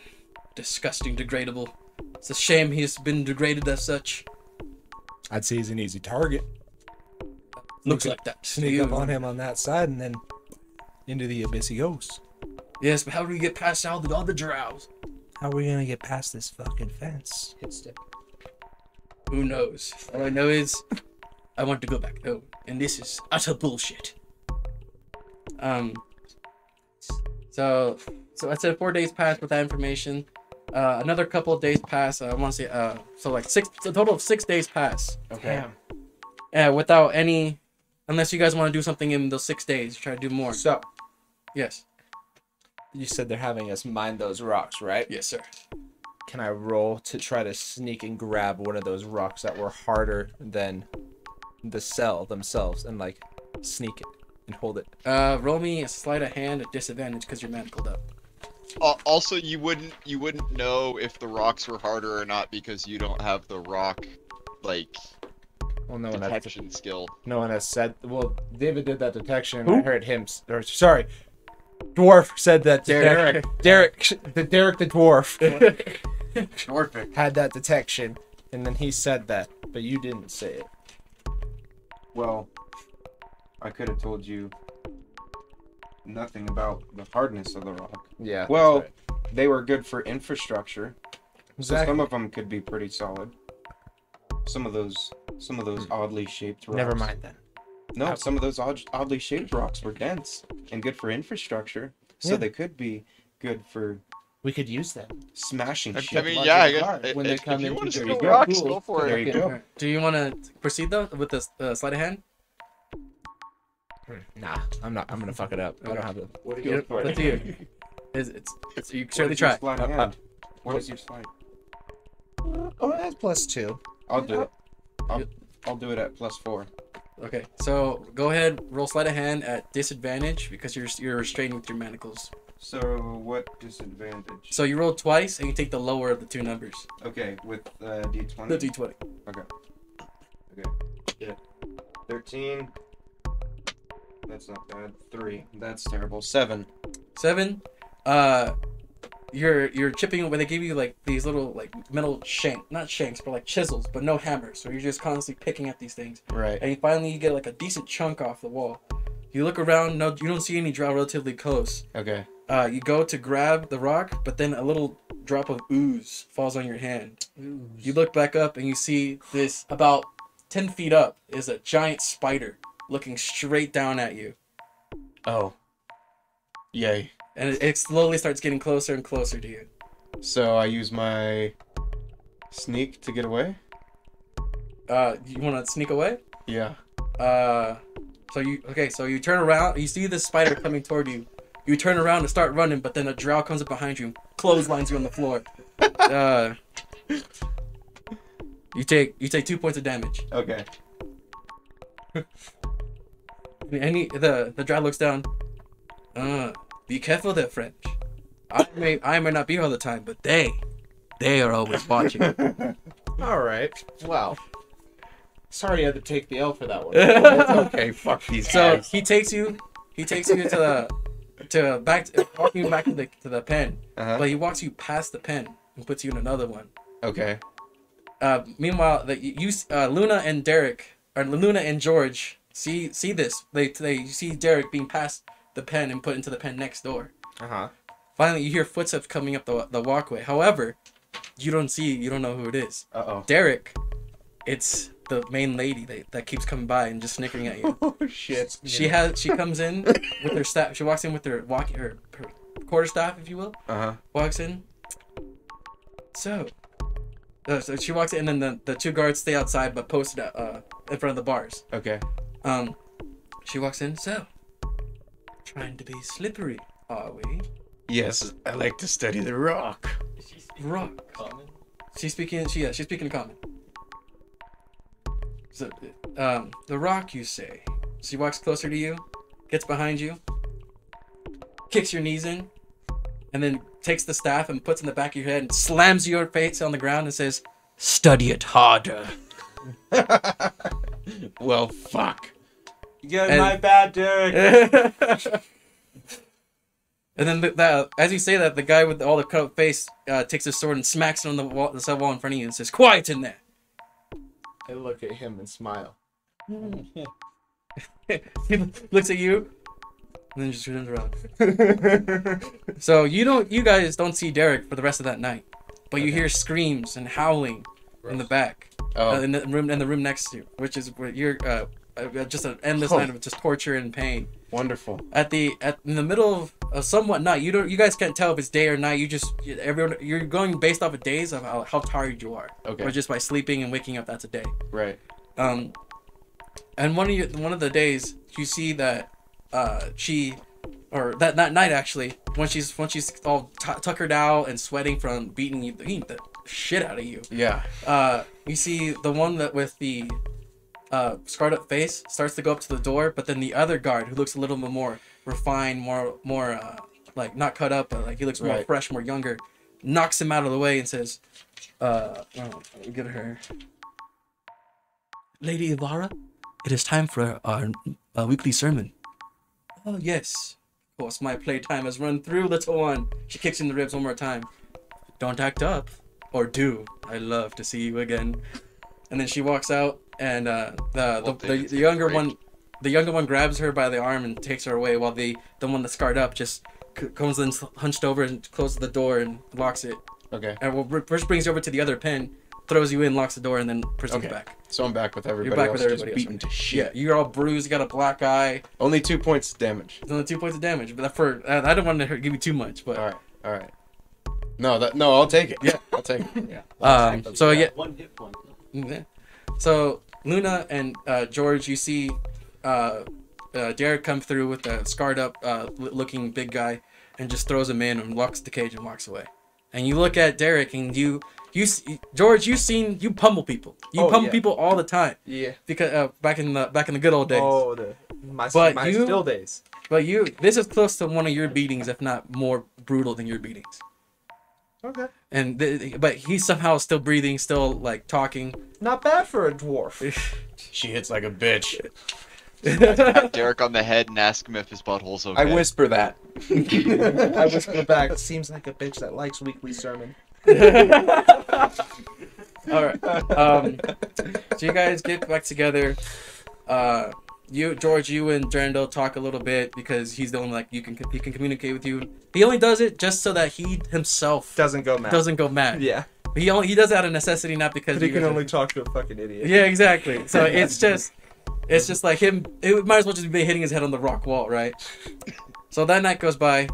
disgusting, degradable. It's a shame he's been degraded as such." I'd say he's an easy target. Looks like that. Sneak up on him on that side and then into the abyss he goes. Yes, but how do we get past all the drows? How are we gonna get past this fucking fence? Hit stick. Who knows? All I know is I want to go back home, and this is utter bullshit. So I said 4 days passed with that information. Another couple of days pass. I want to say a total of 6 days pass. Okay. Without any, unless you guys want to do something in those 6 days, try to do more. So, Yes. you said they're having us mine those rocks, right? Yes, sir. Can I roll to try to sneak and grab one of those rocks that were harder than the cell themselves and like sneak it and hold it? Roll me a sleight of hand at disadvantage because you're manacled up. Also, you wouldn't know if the rocks were harder or not because you don't have the rock, like, Well, no one detection skill. No one has said. Well, David did that detection. I heard him. Sorry, Dwarf said that. Derek the dwarf Perfect. had that detection, and then he said that, but you didn't say it. Well, I could have told you nothing about the hardness of the rock. Yeah. Well, that's they were good for infrastructure. right. So some of them could be pretty solid. Some of those oddly shaped rocks. Never mind then. No, some of those oddly shaped rocks were dense and good for infrastructure. So Yeah. they could be good for We could use them. smashing I shit. mean, yeah, I guess When they if come you in, want to there steal you go. rocks, Cool. go for There it. you go. Do you want to proceed though with this sleight of hand? Nah, I'm not. I'm gonna fuck it up. I don't have the. What do Yeah, you for it. Let's see. It's you What certainly is your try. sleight of hand? What is your sleight? Oh, that's +2. I'll do it. I'll do it at +4. Okay, so go ahead, roll sleight of hand at disadvantage because you're restrained with your manacles. So what disadvantage? So you roll twice and you take the lower of the 2 numbers. Okay, with D20. The D20. Yeah. 13. That's not bad. 3. That's terrible. 7. 7. You're chipping when they give you like these little like metal not shanks, but like chisels, but no hammers. So you're just constantly picking at these things, Right. and you get like a decent chunk off the wall. You look around, no, you don't see any drow relatively close. Okay. You go to grab the rock, but then a little drop of ooze falls on your hand. You look back up and you see this about 10 feet up is a giant spider looking straight down at you. Oh. Yay. And it slowly starts getting closer and closer to you. So I use my sneak to get away? You want to sneak away? Yeah. So you turn around, you see this spider coming toward you. You turn around to start running, but then a drow comes up behind you, clotheslines you on the floor. You take 2 points of damage. Okay. And the drow looks down. Be careful there, French. I may not be here all the time, but they are always watching. All right. Wow. Sorry, I had to take the L for that one. It's okay. Fuck these So guys. he takes you walking you back to the pen. Uh-huh. But he walks you past the pen and puts you in another one. Okay. Meanwhile, Luna and Derek, or Luna and George, see this. They see Derek being passed the pen and put into the pen next door. Uh-huh. Finally, you hear footsteps coming up the walkway. However, you don't know who it is. Uh-oh. Derek, it's the main lady that keeps coming by and just snickering at you. Oh, shit. She comes in with her staff. She walks in with her quarterstaff, if you will. Uh-huh. Walks in. So she walks in, and then the two guards stay outside, but posted in front of the bars. Okay. She walks in. So, trying to be slippery, are we? Yes, I like to study the rock. Is she speaking Rock. common? She's speaking in common. So, the rock, you say. She walks closer to you, gets behind you, kicks your knees in, and then takes the staff and puts it in the back of your head and slams your face on the ground and says, "Study it harder." Well, fuck. Yeah, my bad, Derek. And then as you say that, the guy with all the cut up face takes his sword and smacks it on the cell wall in front of you and says, "Quiet in there." I look at him and smile. He looks at you and then just turns around. So you guys don't see Derek for the rest of that night, but you hear screams and howling in the back, in the room next to you, which is where you're just an endless night of just torture and pain. Wonderful. In the middle of somewhat night, you guys can't tell if it's day or night. You're going based off of days of how tired you are. Okay. Or just by sleeping and waking up, that's a day. Right. And one of the days you see that that night actually, when she's all tuckered out and sweating from beating the shit out of you. Yeah. You see the one that with the scarred up face starts to go up to the door, but then the other guard, who looks a little bit more refined, more like not cut up, but like he looks more fresh, more younger, knocks him out of the way and says, get her, "Lady Ivara, it is time for our weekly sermon." "Oh yes, of course, my playtime has run through, little one." She kicks you in the ribs one more time. "Don't act up, or do. I love to see you again." And then she walks out, and the younger one grabs her by the arm and takes her away, while the one that's scarred up just comes in hunched over and closes the door and locks it. Okay. And first brings you over to the other pen, throws you in, locks the door, and then proceeds back. So I'm back with everybody You're back else, with everybody just else. beaten to shit. Yeah, you're all bruised. You got a black eye. Only 2 points damage. There's only 2 points of damage, but I don't want to give you too much. But All right. No, I'll take it. Yeah. I'll take it. Yeah. So yeah. 1 hit point. Yeah. So Luna and George, you see Derek come through with a scarred up looking big guy and just throws him in and locks the cage and walks away. And you look at Derek and George, you pummel people. You pummel people all the time. Yeah. Because back in the good old days. Oh, my still days. But this is close to one of your beatings, if not more brutal than your beatings. Okay. And but he's somehow still breathing, still like talking. Not bad for a dwarf. She hits like a bitch. Pat Derek on the head and ask him if his butthole's okay. I whisper that. I whisper back. Seems like a bitch that likes weekly sermon. All right. So you guys get back together. George, you and Durandal talk a little bit because he's the only like he can communicate with you. He only does it just so that he himself Doesn't go mad. Yeah. He does it out of necessity, not because But he can only talk to a fucking idiot. Yeah, exactly. So it's just like him. It might as well just be hitting his head on the rock wall, right? So that night goes by,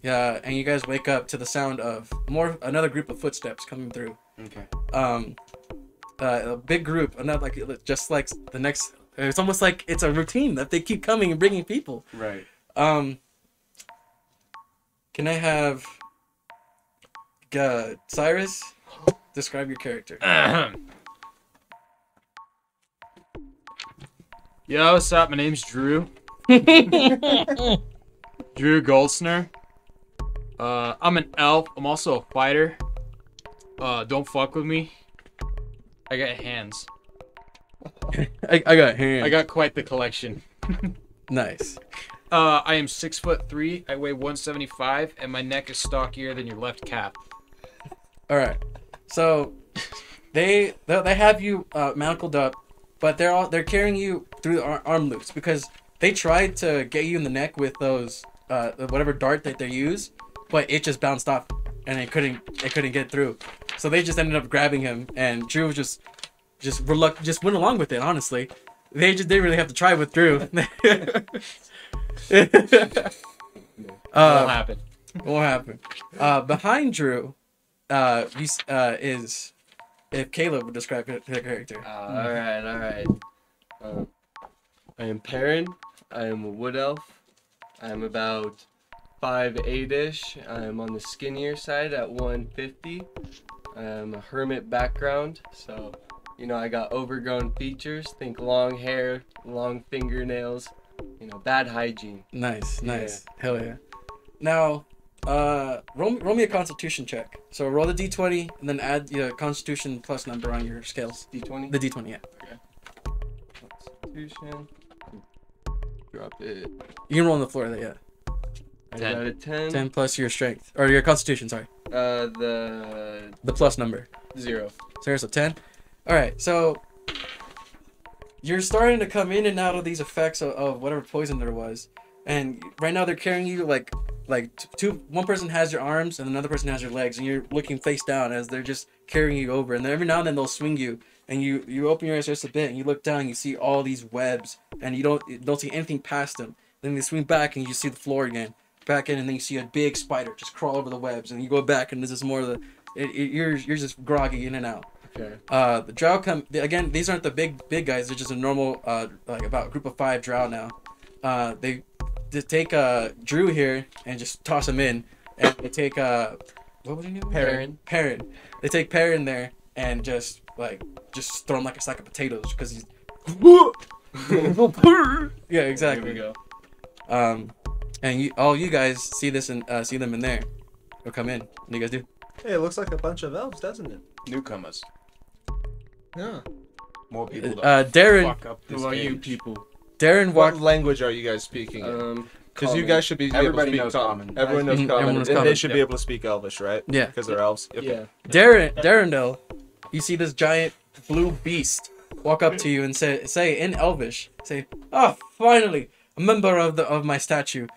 and you guys wake up to the sound of another group of footsteps coming through. Okay. A big group, another just like the next. It's almost like it's a routine that they keep coming and bringing people. Right. Can I have Cyrus describe your character? Yo, what's up? My name's Drew. Drew Goldsner. I'm an elf. I'm also a fighter. Don't fuck with me. I got hands. I got hands. I got quite the collection. Nice. I am 6'3". I weigh 175, and my neck is stockier than your left calf. All right. So they have you manacled up, but they're carrying you through the arm loops because they tried to get you in the neck with those whatever dart that they use, but it just bounced off and it couldn't get through. So they just ended up grabbing him, and Drew just went along with it. Honestly, they didn't really have to try with Drew. Won't happen. Won't happen. Behind Drew, is if Caleb would describe her character. All right. I am Perrin. I am a wood elf. I am about 5'8"-ish. I am on the skinnier side at 150. I am a hermit background, so I got overgrown features. Think long hair, long fingernails. Bad hygiene. Nice. Hell yeah. Now, roll me a Constitution check. So roll the D20 and then add your Constitution plus number on your scales. D20? The D20, yeah. Okay. Constitution. Drop it. You can roll on the floor, yeah. I got a 10. 10 plus your strength. Or your Constitution, sorry. The plus number. 0. So 10? Alright, so you're starting to come in and out of these effects of whatever poison there was. And right now they're carrying you like one person has your arms and another person has your legs, and you're looking face down as they're just carrying you over. And then every now and then they'll swing you, and you open your eyes just a bit and you look down and you see all these webs, and you don't see anything past them. Then they swing back and you see the floor again. Back in, and then you see a big spider just crawl over the webs, and you go back and this is more of you're just groggy in and out. Okay. The drow again. These aren't the big guys. They're just a normal about group of 5 drow now. They take Drew here and just toss him in, and they take what was your name? Perrin. They take Perrin there and just throw him like a sack of potatoes because he's yeah, exactly. Here we go. And you guys see this and see them in there. They'll come in. What do you guys do? Hey, it looks like a bunch of elves, doesn't it? Newcomers. Yeah. More people. Darren. Fuck up this Who are you game. people? Darren What walked. language are you guys speaking in? Because you Common. guys should be Everybody able to knows speak common. Everyone knows Mhm, common. everyone knows And common. they should be able to speak Elvish, right? Yeah. Because they're elves. Okay. Yeah. Darrendale, you see this giant blue beast walk up to you and say in Elvish, "Oh, finally, a member of my statue.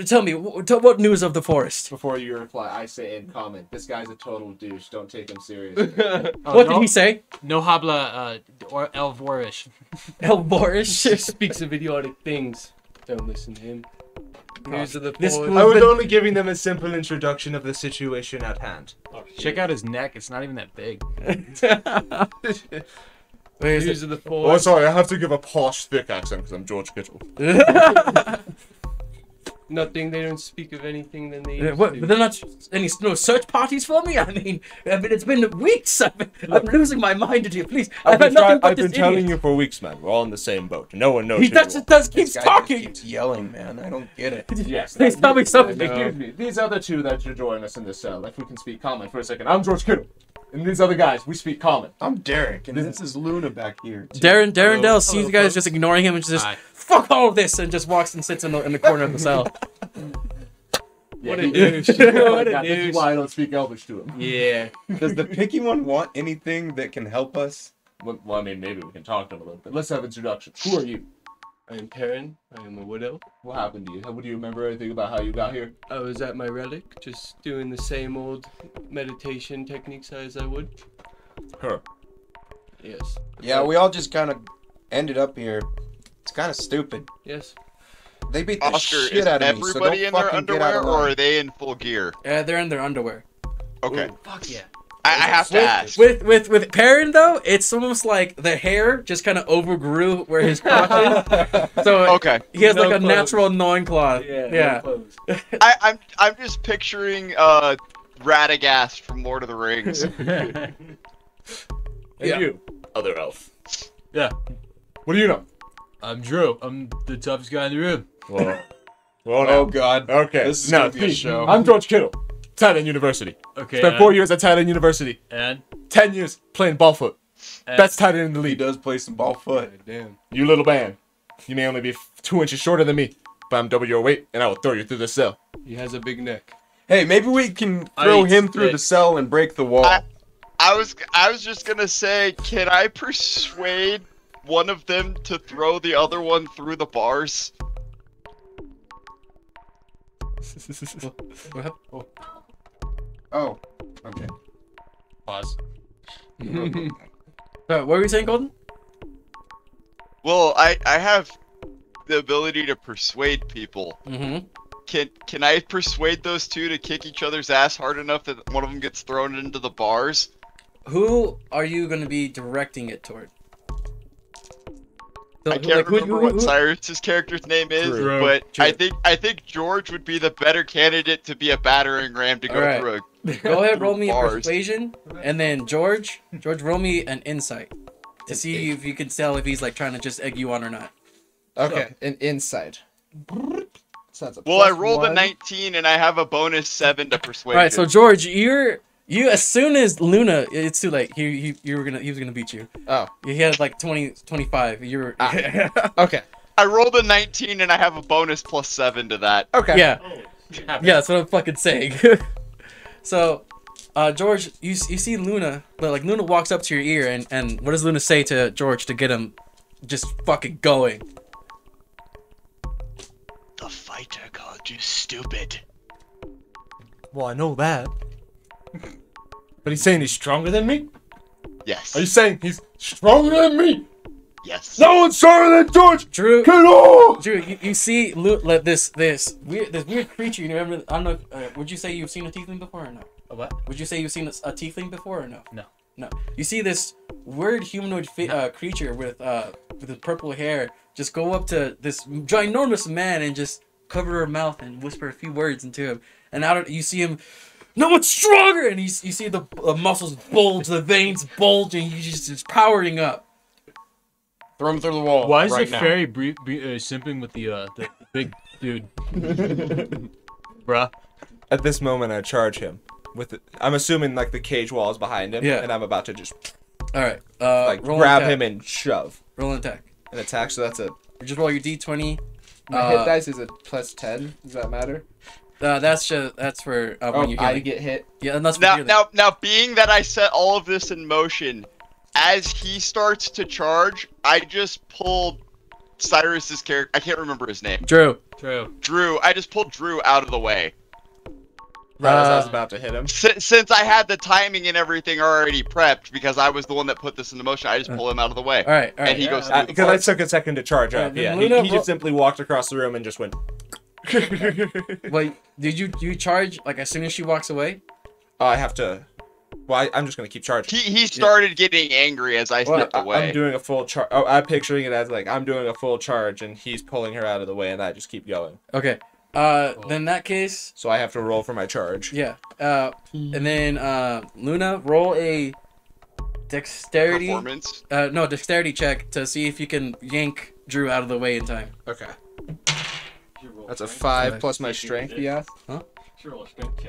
Tell me, what news of the forest?" Before you reply, I say in comment, this guy's a total douche. Don't take him serious. What did he say? No habla or Elvorish. Elborish. Speaks of idiotic things. Don't listen to him. News of the This forest. fool- I was only giving them a simple introduction of the situation at hand. Check out his neck. It's not even that big. Wait, is News of the Oh, forest. sorry, I have to give a posh, thick accent because I'm George Kittle. Nothing. They don't speak of anything than they Yeah, used what? to. But they're not any search parties for me. I mean, it's been weeks. I'm losing my mind to you. Please, I've had nothing but I've this been telling idiot. you for weeks, man. We're all in the same boat. No one knows. He who you are. keeps This guy talking. just keeps yelling, man. I don't get it. Yes. Please tell me something. Excuse me. These other two that you're joining us in this cell, if we can speak common for a second. I'm George Kittle. And these other guys, we speak common. I'm Derek, and this is Luna back here. too. Darrendale sees you guys folks. just ignoring him and just Hi. fuck all of this and just walks and sits in the corner of the cell. What a douche. What What This a is douche. why I don't speak Elvish to him. Yeah. Does the picky one want anything that can help us? Well, I mean, maybe we can talk to him a little bit. Let's have introductions. Who are you? I am Perrin. I am a wood elf. What happened to you? What do you remember anything about how you got here? I was at my relic, just doing the same old meditation techniques as I would. Her. Yes. Yeah, we all just kind of ended up here. It's kind of stupid. Yes. They beat the Oscar, is shit out of me, so everybody don't in their fucking get out underwear, of or line. are they in full gear? They're in their underwear. Okay. Fuck yeah. I have to ask. With Perrin though, it's almost like the hair just kind of overgrew where his crotch is. So Okay. he has No like a clothes. natural loincloth. Yeah. No clothes. I'm just picturing Radagast from Lord of the Rings. And Yeah. you, other elf. Yeah. What do you know? I'm Drew. I'm the toughest guy in the room. Well, Oh god. Okay. This is now, gonna be a show. I'm George Kittle, Thailand University. Okay. Spent 4 years at Thailand University. And 10 years playing ball foot. Best tight end in the He league. does play some ball foot. Damn. You little man. You may only be 2 inches shorter than me, but I'm double your weight, and I will throw you through the cell. He has a big neck. Hey, maybe we can throw him through the cell and break the wall. I was just gonna say, can I persuade one of them to throw the other one through the bars? What happened? Oh, okay. pause. What were you saying, Golden? Well, I have the ability to persuade people. Mm-hmm. Can I persuade those two to kick each other's ass hard enough that one of them gets thrown into the bars? Who are you going to be directing it toward? So, I can't remember what Cyrus's character's name is, Drew. but Drew. I think George would be the better candidate to be a battering ram to go Alright. through a Go ahead, roll me a Bars. persuasion, and then George, roll me an insight to see if you can tell if he's like trying to just egg you on or not. Okay, an insight. So that's a Well, I plus rolled a 1. 19 and I have a bonus 7 to persuasion. All right, so George, you as soon as Luna, it's too late. He was gonna beat you. Oh. He had like 25. You were Okay. I rolled a 19 and I have a bonus plus 7 to that. Okay. yeah. Oh, Yeah, that's what I'm fucking saying. So, George, you see Luna, but like Luna walks up to your ear, and what does Luna say to George to get him just fucking going? The fighter called you stupid. Well, I know that. But he's saying he's stronger than me? Yes. Are you saying he's stronger than me? Yes. No one's stronger than George! Drew, Get off! Drew, you see like this weird creature. You remember? I don't know. Would you say you've seen a tiefling before or no? A what? Would you say you've seen a tiefling before or no? No. No. You see this weird humanoid creature with the purple hair just go up to this ginormous man and just cover her mouth and whisper a few words into him. And out of, you see him, no one's stronger! And you see the muscles bulge, the veins bulging. He's just powering up. Throw him through the wall. Why is right the now. fairy simping with the big dude? Bruh. At this moment, I charge him. I'm assuming like the cage wall is behind him, Yeah. and I'm about to just All right. like roll grab an attack. him and shove. Roll an attack. An attack, so that's a... Just roll your d20. My hit dice is a plus 10. Does that matter? That's for when you I hit. get hit. Yeah, and that's for Now, healing. now, being that I set all of this in motion, as he starts to charge, I just pulled Cyrus's character. I can't remember his name. Drew. True. Drew. I just pulled Drew out of the way. Right as I was about to hit him. Since I had the timing and everything already prepped, because I was the one that put this into motion, I just pull him out of the way. All right. And he goes. Because I took a second to charge up. then Yeah, Luna he just simply walked across the room and just went... Wait, did you charge like as soon as she walks away? I have to... Well, I'm just going to keep charging. He started getting angry as I stepped away. I'm doing a full charge. Oh, I'm picturing it as like I'm doing a full charge and he's pulling her out of the way and I just keep going. Okay. Then in that case, So I have to roll for my charge. yeah. And then Luna, roll a dexterity. Performance. No, dexterity check to see if you can yank Drew out of the way in time. Okay. That's a 5 Five. plus my strength, yeah.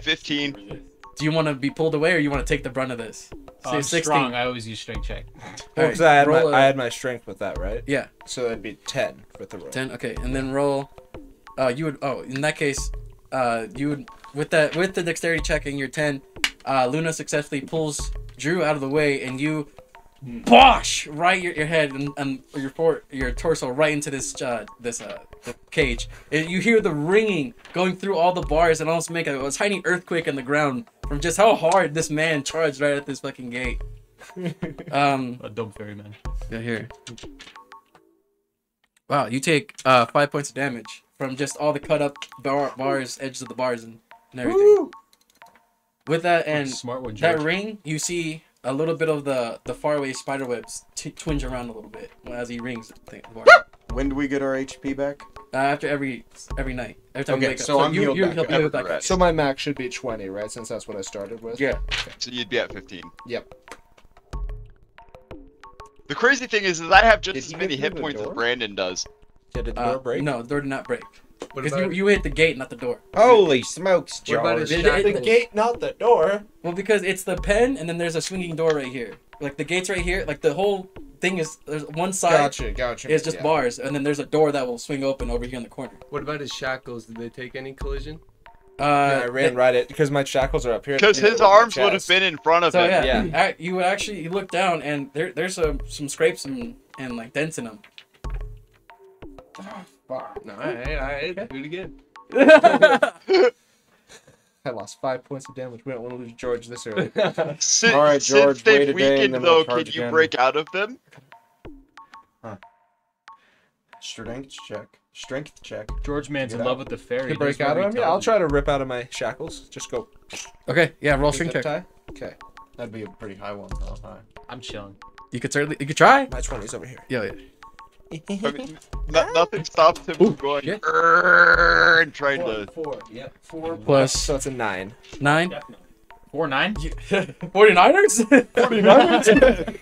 15. Do you want to be pulled away or you want to take the brunt of this? I'm 16. strong. I always use strength check. Well, Alright, 'cause I roll a- had my strength with that, right? Yeah, So that'd be 10 with the roll. 10. Okay, and then roll. You would. Oh, in that case, you would with the dexterity check and your 10. Luna successfully pulls Drew out of the way, and you bosh, right your head and your torso right into this the cage. You hear the ringing going through all the bars and almost make a tiny earthquake in the ground from just how hard this man charged right at this fucking gate. A dumb ferryman. Yeah, here. Wow, you take 5 points of damage from just all the cut up bars, edges of the bars, and everything. Woo! With that and Smart one, that George. ring, you see a little bit of the faraway spider webs twinge around a little bit as he rings. When do we get our HP back? After every night. Every time you Okay, wake up. so I'm healed back up. healed back up. So my max should be 20, right? Since that's what I started with. Yeah. So you'd be at 15. Yep. The crazy thing is I have just Did as you many get hit through the points as door? Brandon does. Did the door break? No, the door did not break. What Because about, you hit the gate, not the door. Holy smokes, What about his George. It- the shackles? gate, not the door. Well, because it's the pen, and then there's a swinging door right here. Like the gate's right here. Like the whole thing is there's one side Gotcha. is just Yeah. bars, and then there's a door that will swing open over here in the corner. What about his shackles? Did they take any collision? Yeah, I ran right at because my shackles are up here. Because his Yeah, arms my would have chest. been in front of So him. yeah, you would actually you look down and there's some scrapes and like dents in them. Fuck. No, alright. Do it again. I lost 5 points of damage. We don't want to lose George this early. Since, All right, George, since wait they've a day and weakened then though, we'll can charge you again. break out of them? Strength check. George man's in Get love out. with the fairy. To break out of him? Yeah, I'll try to rip out of my shackles. Just go. Okay, yeah, roll string zip check. tie. Okay. That'd be a pretty high one, though. Huh? I'm chilling. You could try. My 20's over here. Yeah. I mean, nothing stops him from going shit. "Urgh," and trying to. 4. Yep. 4. Plus So it's a 9. 9. Definitely. 4-9. 49ers? 49ers?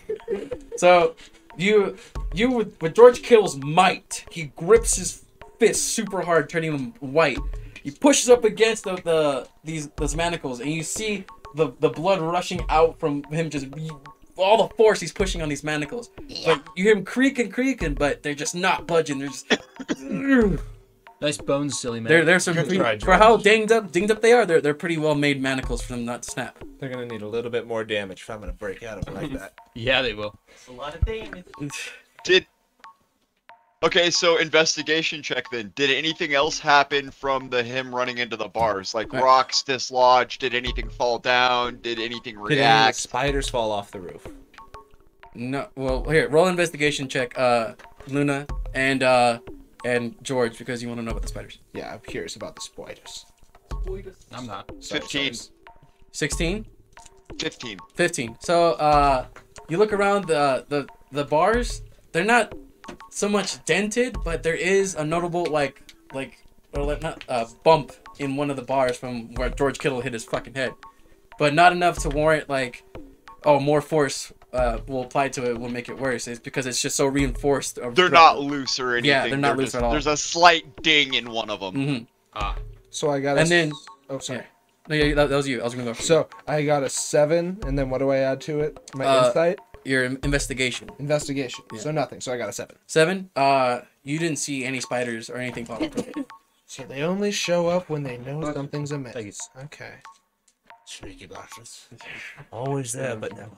So, you with George Kittle's might, he grips his fist super hard, turning them white. He pushes up against those manacles, and you see the blood rushing out from him, just all the force he's pushing on these manacles. But you hear him creaking, but they're just not budging. They're just Nice bones, silly man. there's some Good try, for how George. dinged up they are. They're pretty well made manacles for them not to snap. They're gonna need a little bit more damage if I'm gonna break out of it like that. Yeah, they will. It's a lot of damage. Did. Okay, so investigation check then. Did anything else happen from him running into the bars? Like Right. rocks dislodged? Did anything fall down? Did anything Did any of the react? spiders fall off the roof? No, well, here, roll investigation check, Luna and George, because you want to know about the spiders. Yeah, I'm curious about the spiders. I'm not. Sorry, 15. 16, 15. 15. So, you look around the bars. They're not so much dented, but there is a notable bump in one of the bars from where George Kittle hit his fucking head, but not enough to warrant more force will apply to it will make it worse. It's because it's just so reinforced. They're not loose or anything. Yeah, they're not loose just- at all. There's a slight ding in one of them. Mm-hmm. Ah. So I got And then- Oh, sorry. Yeah. No, yeah, that was you. I was gonna go for So I got a 7, and then what do I add to it? My insight? your investigation. Investigation. Yeah. So nothing. So I got a 7. 7. You didn't see any spiders or anything falling from it. So they only show up when they know something's amiss. Thank you. Okay. Sneaky bastards. Always there, but never.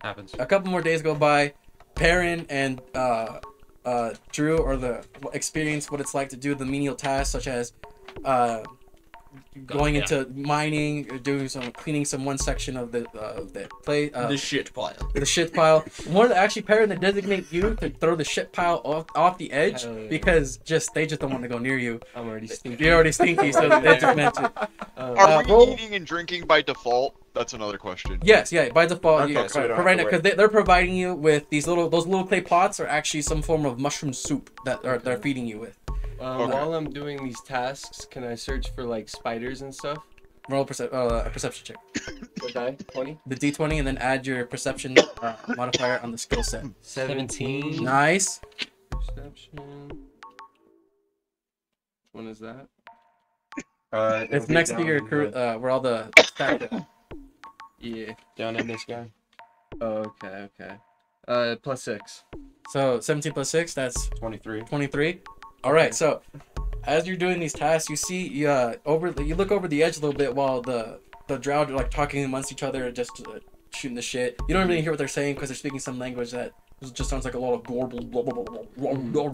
Happens. A couple more days go by. Perrin and Drew experience what it's like to do the menial tasks, such as going yeah. into mining, or doing cleaning one section of the play. The shit pile. The shit pile. One actually, Perrin, to designate you to throw the shit pile off the edge, Hell yeah. because they just don't want to go near you. I'm already stinky. You're already stinky, so they just mentioned. Are we roll- eating and drinking by default? That's another question. Yes, yeah, by default. Okay, so we don't for right now, have to because they're providing you with those little clay pots are actually some form of mushroom soup that they're feeding you with. Okay. While I'm doing these tasks, can I search for like spiders and stuff? Roll a perception check. What die? 20? The D20 and then add your perception modifier on the skill set. 17. Nice. Perception. When is that? It's next to your where all the stats are. Yeah. Down in this guy. Oh, okay. Plus 6. So 17 plus 6, that's 23. 23. All right. So as you're doing these tasks, you see you look over the edge a little bit while the drow are like talking amongst each other, just shooting the shit. You don't really hear what they're saying because they're speaking some language that just sounds like a lot of gorble. Blah, blah, blah, blah, blah,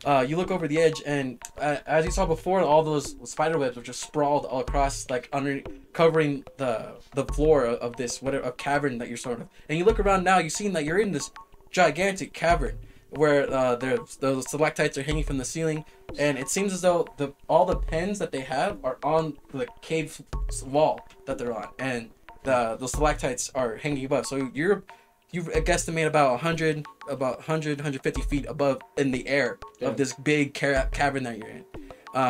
blah. You look over the edge, and as you saw before, all those spider webs were just sprawled all across, like under covering the floor of this whatever cavern that you're sort of. And you look around now, you see that you're in this gigantic cavern where those stalactites are hanging from the ceiling, and it seems as though all the pens that they have are on the cave wall that they're on, and the stalactites are hanging above. So you guesstimate about 150 feet above in the air of this big cavern that you're in.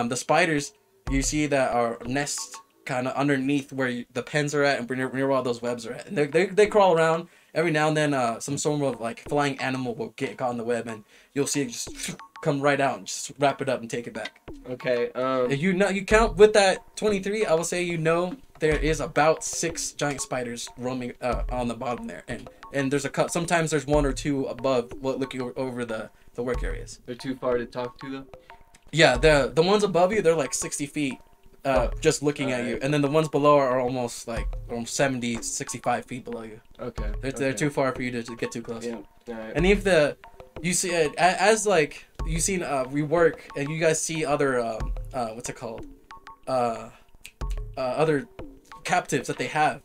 The spiders you see that are nest kind of underneath where the pens are at and near where all those webs are at, and they crawl around. Every now and then, some sort of like flying animal will get caught in the web, and you'll see it just come right out and just wrap it up and take it back. Okay. If you count with that 23, I will say there is about 6 giant spiders roaming on the bottom there, and there's sometimes there's 1 or 2 above looking over the work areas. They're too far to talk to them. Yeah, the ones above you, they're like 60 feet. Just looking at you, and then the ones below are almost 70, 65 feet below you. Okay. They're too far for you to get too close. Yeah. Alright. And if you see it as like you seen we work and you guys see other what's it called other captives that they have.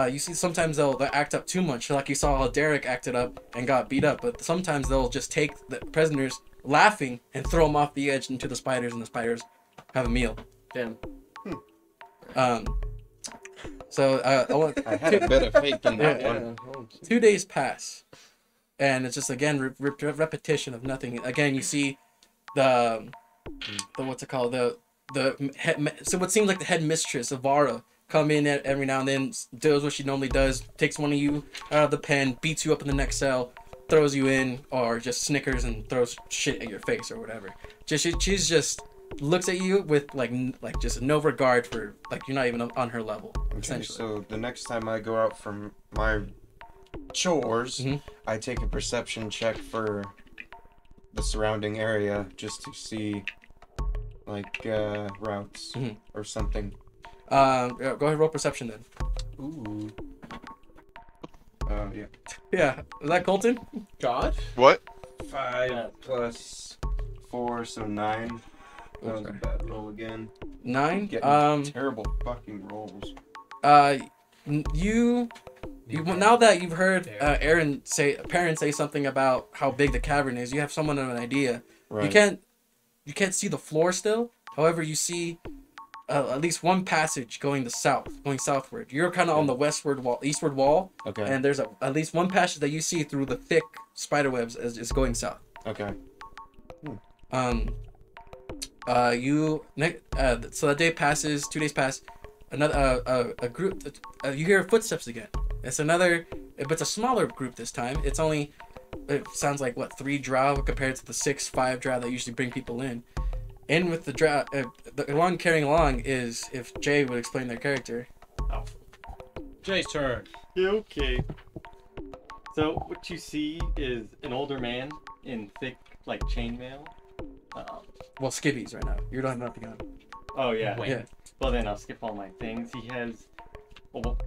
You see sometimes they'll act up too much, like you saw how Derek acted up and got beat up, but sometimes they'll just take the prisoners laughing and throw them off the edge into the spiders, and the spiders have a meal. Damn. So I had a bit of faith in that one. 2 days pass, and it's just again repetition of nothing. Again, you see the what's it called so what seems like the head mistress of Vara come in every now and then, does what she normally does, takes one of you out of the pen, beats you up in the next cell, throws you in, or just snickers and throws shit at your face or whatever. She's just looks at you with like just no regard for, like, you're not even on her level. Okay, essentially. so the next time I go out from my chores, I take a perception check for the surrounding area just to see like routes or something. Yeah, go ahead, roll perception then. Ooh. Yeah. Yeah, is that Colton? God? What? 5 plus 4, so 9. That was a bad roll again. 9. Getting terrible fucking rolls. You now that you've heard Perrin say something about how big the cavern is, you have somewhat of an idea. Right. You can't see the floor still. However, you see at least one passage going southward. You're kind of on the eastward wall. Okay. And there's at least one passage that you see through the thick spider webs is going south. Okay. So that day passes, 2 days pass. Another a group. You hear footsteps again. It's a smaller group this time. It sounds like 3 drow compared to the 6-5 drow that usually bring people in. And with the drow, carrying along is, if Jay would explain their character. Oh. Jay's turn. Yeah, okay. So what you see is an older man in thick chainmail. Well, skivvies right now. You don't have nothing on. Oh yeah. Yeah. Well then I'll skip all my things. He has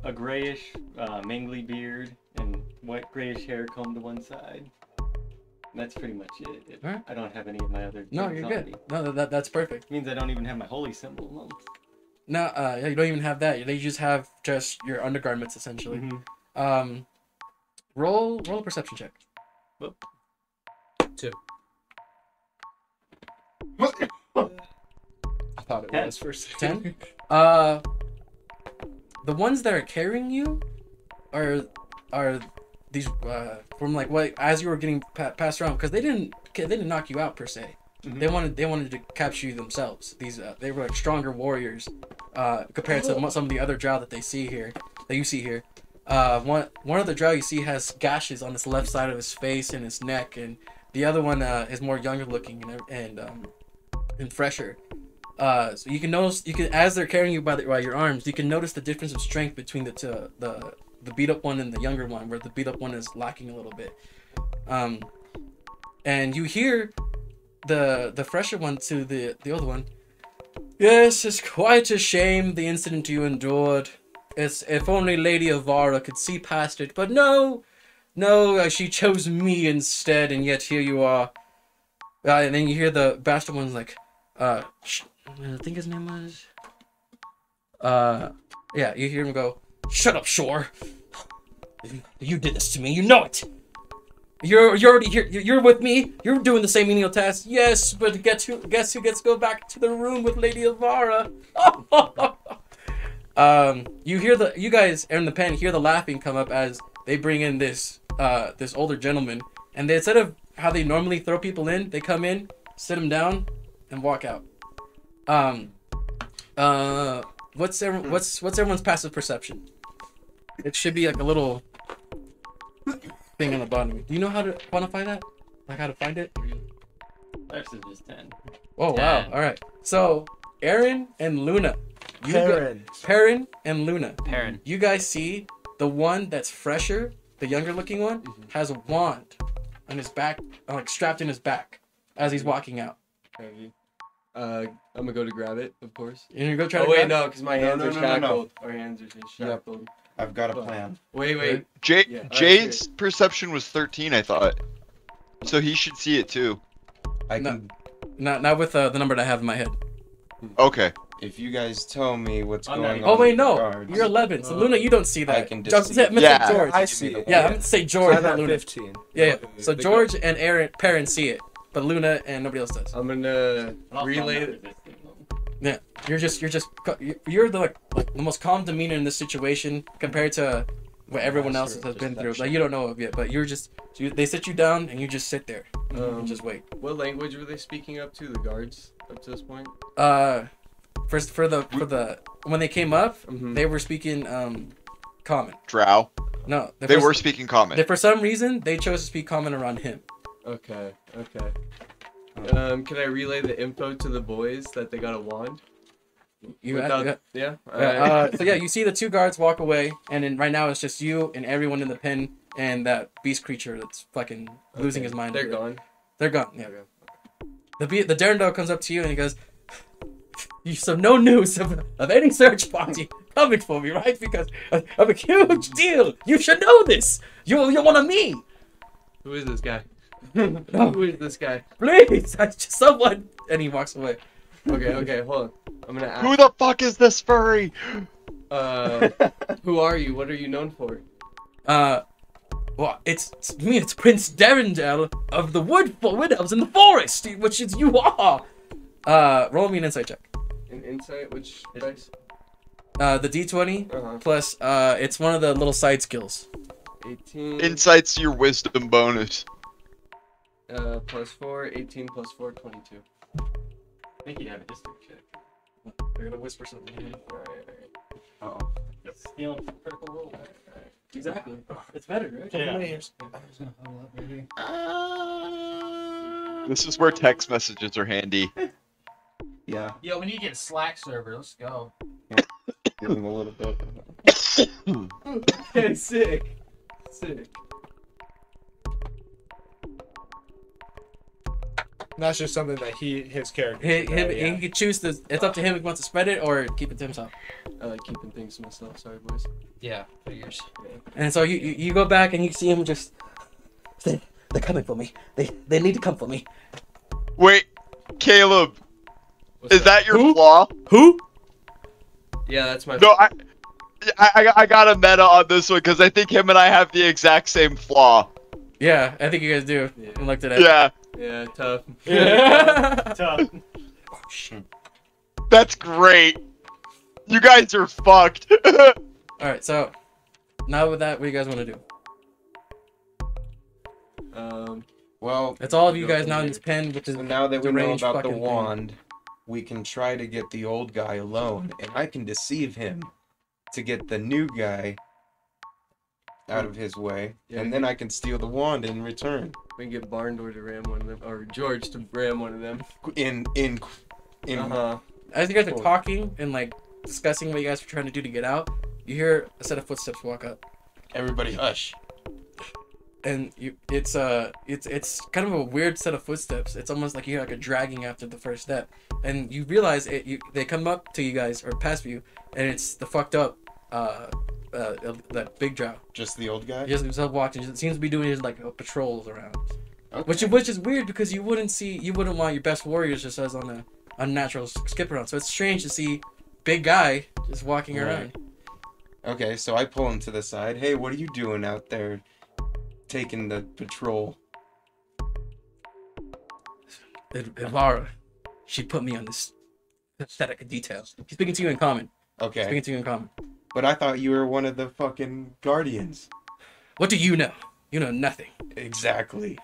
a grayish, mangly beard and white grayish hair combed to one side. And that's pretty much it. Right. I don't have any of my other. No, you're good. No, that's perfect. It means I don't even have my holy symbol. No, you don't even have that. They just have your undergarments essentially. Mm-hmm. Roll a perception check. Whoop. 2. I thought it was first. 10. The ones that are carrying you are these from what as you were getting passed around, because they didn't knock you out per se. Mm-hmm. They wanted to capture you themselves. These they were stronger warriors compared to some of the other drow that you see here. One of the drow you see has gashes on his left side of his face and his neck, and the other one is more younger looking and fresher. So you can notice, as they're carrying you by your arms, you can notice the difference of strength between the beat up one and the younger one, where the beat up one is lacking a little bit. And you hear the fresher one to the older one. Yes, it's quite a shame the incident you endured. It's if only Lady Avara could see past it, but no, she chose me instead, and yet here you are. And then you hear the bastard one's like, I think his name was. Yeah, you hear him go, "Shut up, Shore. You did this to me. You know it. You're already here. You're with me. You're doing the same menial tasks. Yes, but guess who gets to go back to the room with Lady Avara?" You guys in the pen hear the laughing come up as they bring in this older gentleman, and they, instead of how they normally throw people in, they come in, sit them down, and walk out. What's everyone's passive perception? It should be like a little thing on the bottom. Do you know how to quantify that? Like how to find it? Ours is just 10. Oh wow! 10. All right. So Aaron and Luna. Perrin and Luna. Perrin. You guys see the one that's fresher, the younger looking one, has a wand on his back, like strapped in his back as he's walking out. Heavy. I'm gonna go to grab it, of course. And you go try to Oh wait, grab it? no, because my hands are no. shackled. Our hands are just shackled. I've got a plan. Wait. Yeah. Jade's perception was 13, I thought. So he should see it too. I can. Not with the number that I have in my head. Okay. If you guys tell me what's Oh, no. going on. Oh wait, with the no, guards, you're 11. So Luna, you don't see that. I can I'm just gonna see. say Yeah. George. I see it. Yeah, I'm gonna say George, I'm not at Luna. 15. Yeah. So George and Perrin see it, but Luna and nobody else does. I'm gonna relay it. Yeah, you're the the most calm demeanor in this situation compared to what everyone else has been through. Like you don't know of yet, but they sit you down and you just sit there and just wait. What language were they speaking up to, the guards, up to this point? First for the when they came up, Mhm. they were speaking common. Drow. No, They were speaking common. For some reason they chose to speak common around him. Okay. Can I relay the info to the boys that they got a wand? Yeah. So yeah, you see the two guards walk away, and then right now it's just you and everyone in the pen and that beast creature that's fucking losing his mind. They're gone. They're gone. Yeah. Okay. The Darendal comes up to you and he goes, "You have no news of any search party coming for me, right? Because of a huge deal. You should know this. You're one of me. Who is this guy? Who is this guy? Please, someone." And he walks away. Okay, hold on. I'm gonna ask. Who the fuck is this furry? Who are you? What are you known for? Well, it's me. It's Prince Darendal of the Wood Elves in the Forest, which is you are. Roll me an insight check. An insight? Which dice? The D20 plus it's one of the little side skills. 18. Insights to your wisdom bonus. Plus 4, 18 plus 4, 22. I think you have a history check. They're gonna whisper something. Uh-oh. Stealing some critical roll. Exactly. It's better, right? Yeah. This is where text messages are handy. Yeah. Yo, we need to get a Slack server. Let's go. Give him a little bit. Okay, sick. That's just something that his character. He should know, yeah. can choose to. It's up to him if he wants to spread it or keep it to himself. I like keeping things to myself. Sorry, boys. Yeah, figures. And so you go back and you see him just. They're coming for me. They need to come for me. Wait, Caleb, What's is that your flaw? Who? Yeah, that's my. No, I got a meta on this one because I think him and I have the exact same flaw. Yeah, I think you guys do. Yeah. I looked at it. Yeah, Yeah, tough. Tough. that's great. You guys are fucked. All right, so now with that, what do you guys want to do? Well, It's all of you guys now in this pen, which is so now that we know deranged about the fucking thing. wand, we can try to get the old guy alone, and I can deceive him to get the new guy out of his way, Yeah. and then I can steal the wand in return. We can get Barndor to ram one of them, or George to ram one of them. In As you guys are Cool. talking and like discussing what you guys are trying to do to get out, you hear a set of footsteps walk up, everybody hush. and it's kind of a weird set of footsteps. It's almost like you hear like a dragging after the first step, and you realize they come up to you guys or past you, and it's the fucked up that big drow. Just the old guy? He just himself watching. It seems to be doing his like patrols around, Okay. which is weird because you wouldn't want your best warriors just as on a unnatural skip around. So it's strange to see big guy just walking around. Okay, so I pull him to the side. Hey, what are you doing out there taking the patrol? Ivara, she put me on this pathetic detail. She's speaking to you in common. Okay. Speaking to you in common. But I thought you were one of the fucking guardians. What do you know? You know nothing. Exactly.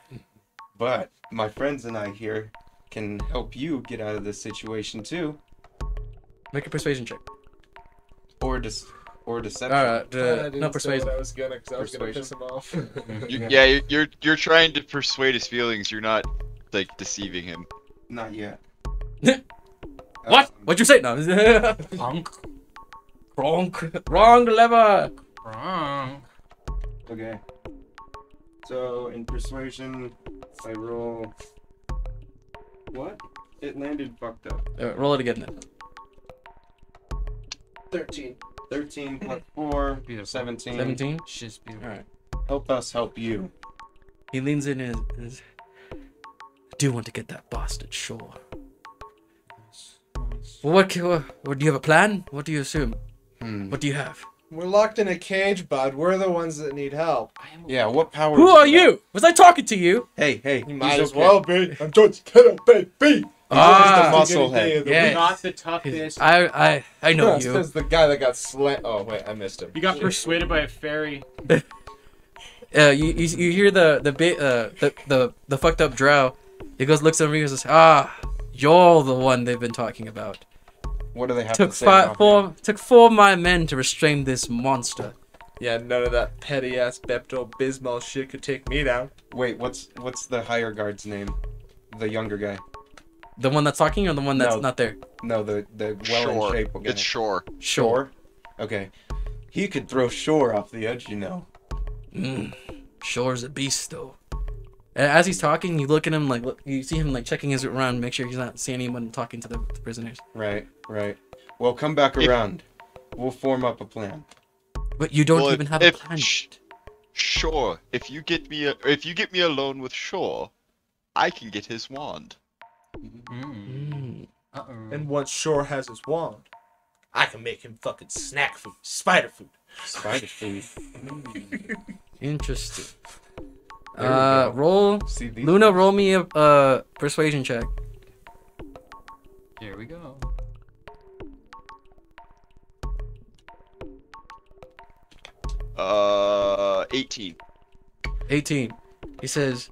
But my friends and I here can help you get out of this situation too. Make a persuasion check. Or deception. I didn't No say persuasion. what I was gonna, because I was gonna Persuasion? piss him off. Yeah, you're trying to persuade his feelings. You're not like deceiving him. Not yet. What? What'd you say? No. Punk. Wrong lever. Wrong. Okay. So in persuasion, I roll. What? It landed fucked up. Roll it again then. 13. 13 plus 4, Beautiful. 17. 17. Shit's All beautiful. right. Help us help you. He leans in and is, I do want to get that bastard sure. Well, what do you have a plan? What do you assume? What do you have? We're locked in a cage, bud. We're the ones that need help. Yeah, what power? Who are you? Was I talking to you? Hey, You might he's as okay. well be. I'm George Kittle, baby. Ah, He's the muscle head. yes. Not the toughest. I know you. Says the guy that got slammed. Oh wait, I missed him. You got persuaded by a fairy. You hear the fucked up drow. He goes looks at me and says, "Ah, you're the one they've been talking about. What do they have Took to say about you? took 4 of my men to restrain this monster." Yeah, none of that petty ass Pepto Bismol shit could take me down. Wait, what's the higher guard's name? The younger guy. The one that's talking or the one that's No. not there? No, the well Shore. in shape guy. It's Shore. Sure. Okay. He could throw Shore off the edge, you know. Shore's a beast though. As he's talking, you look at him you see him like checking his around, make sure he's not seeing anyone talking to the prisoners. Right. Well, come back around. We'll form up a plan. But you don't Well, even have a if- plan. Shore. If you get me alone with Shore, I can get his wand. Uh-oh. And once Shore has his wand, I can make him fucking snack food, spider food. Spider food. Interesting. There we go. Roll. See these? Luna, roll me a persuasion check. Here we go. Uh, 18. 18. He says,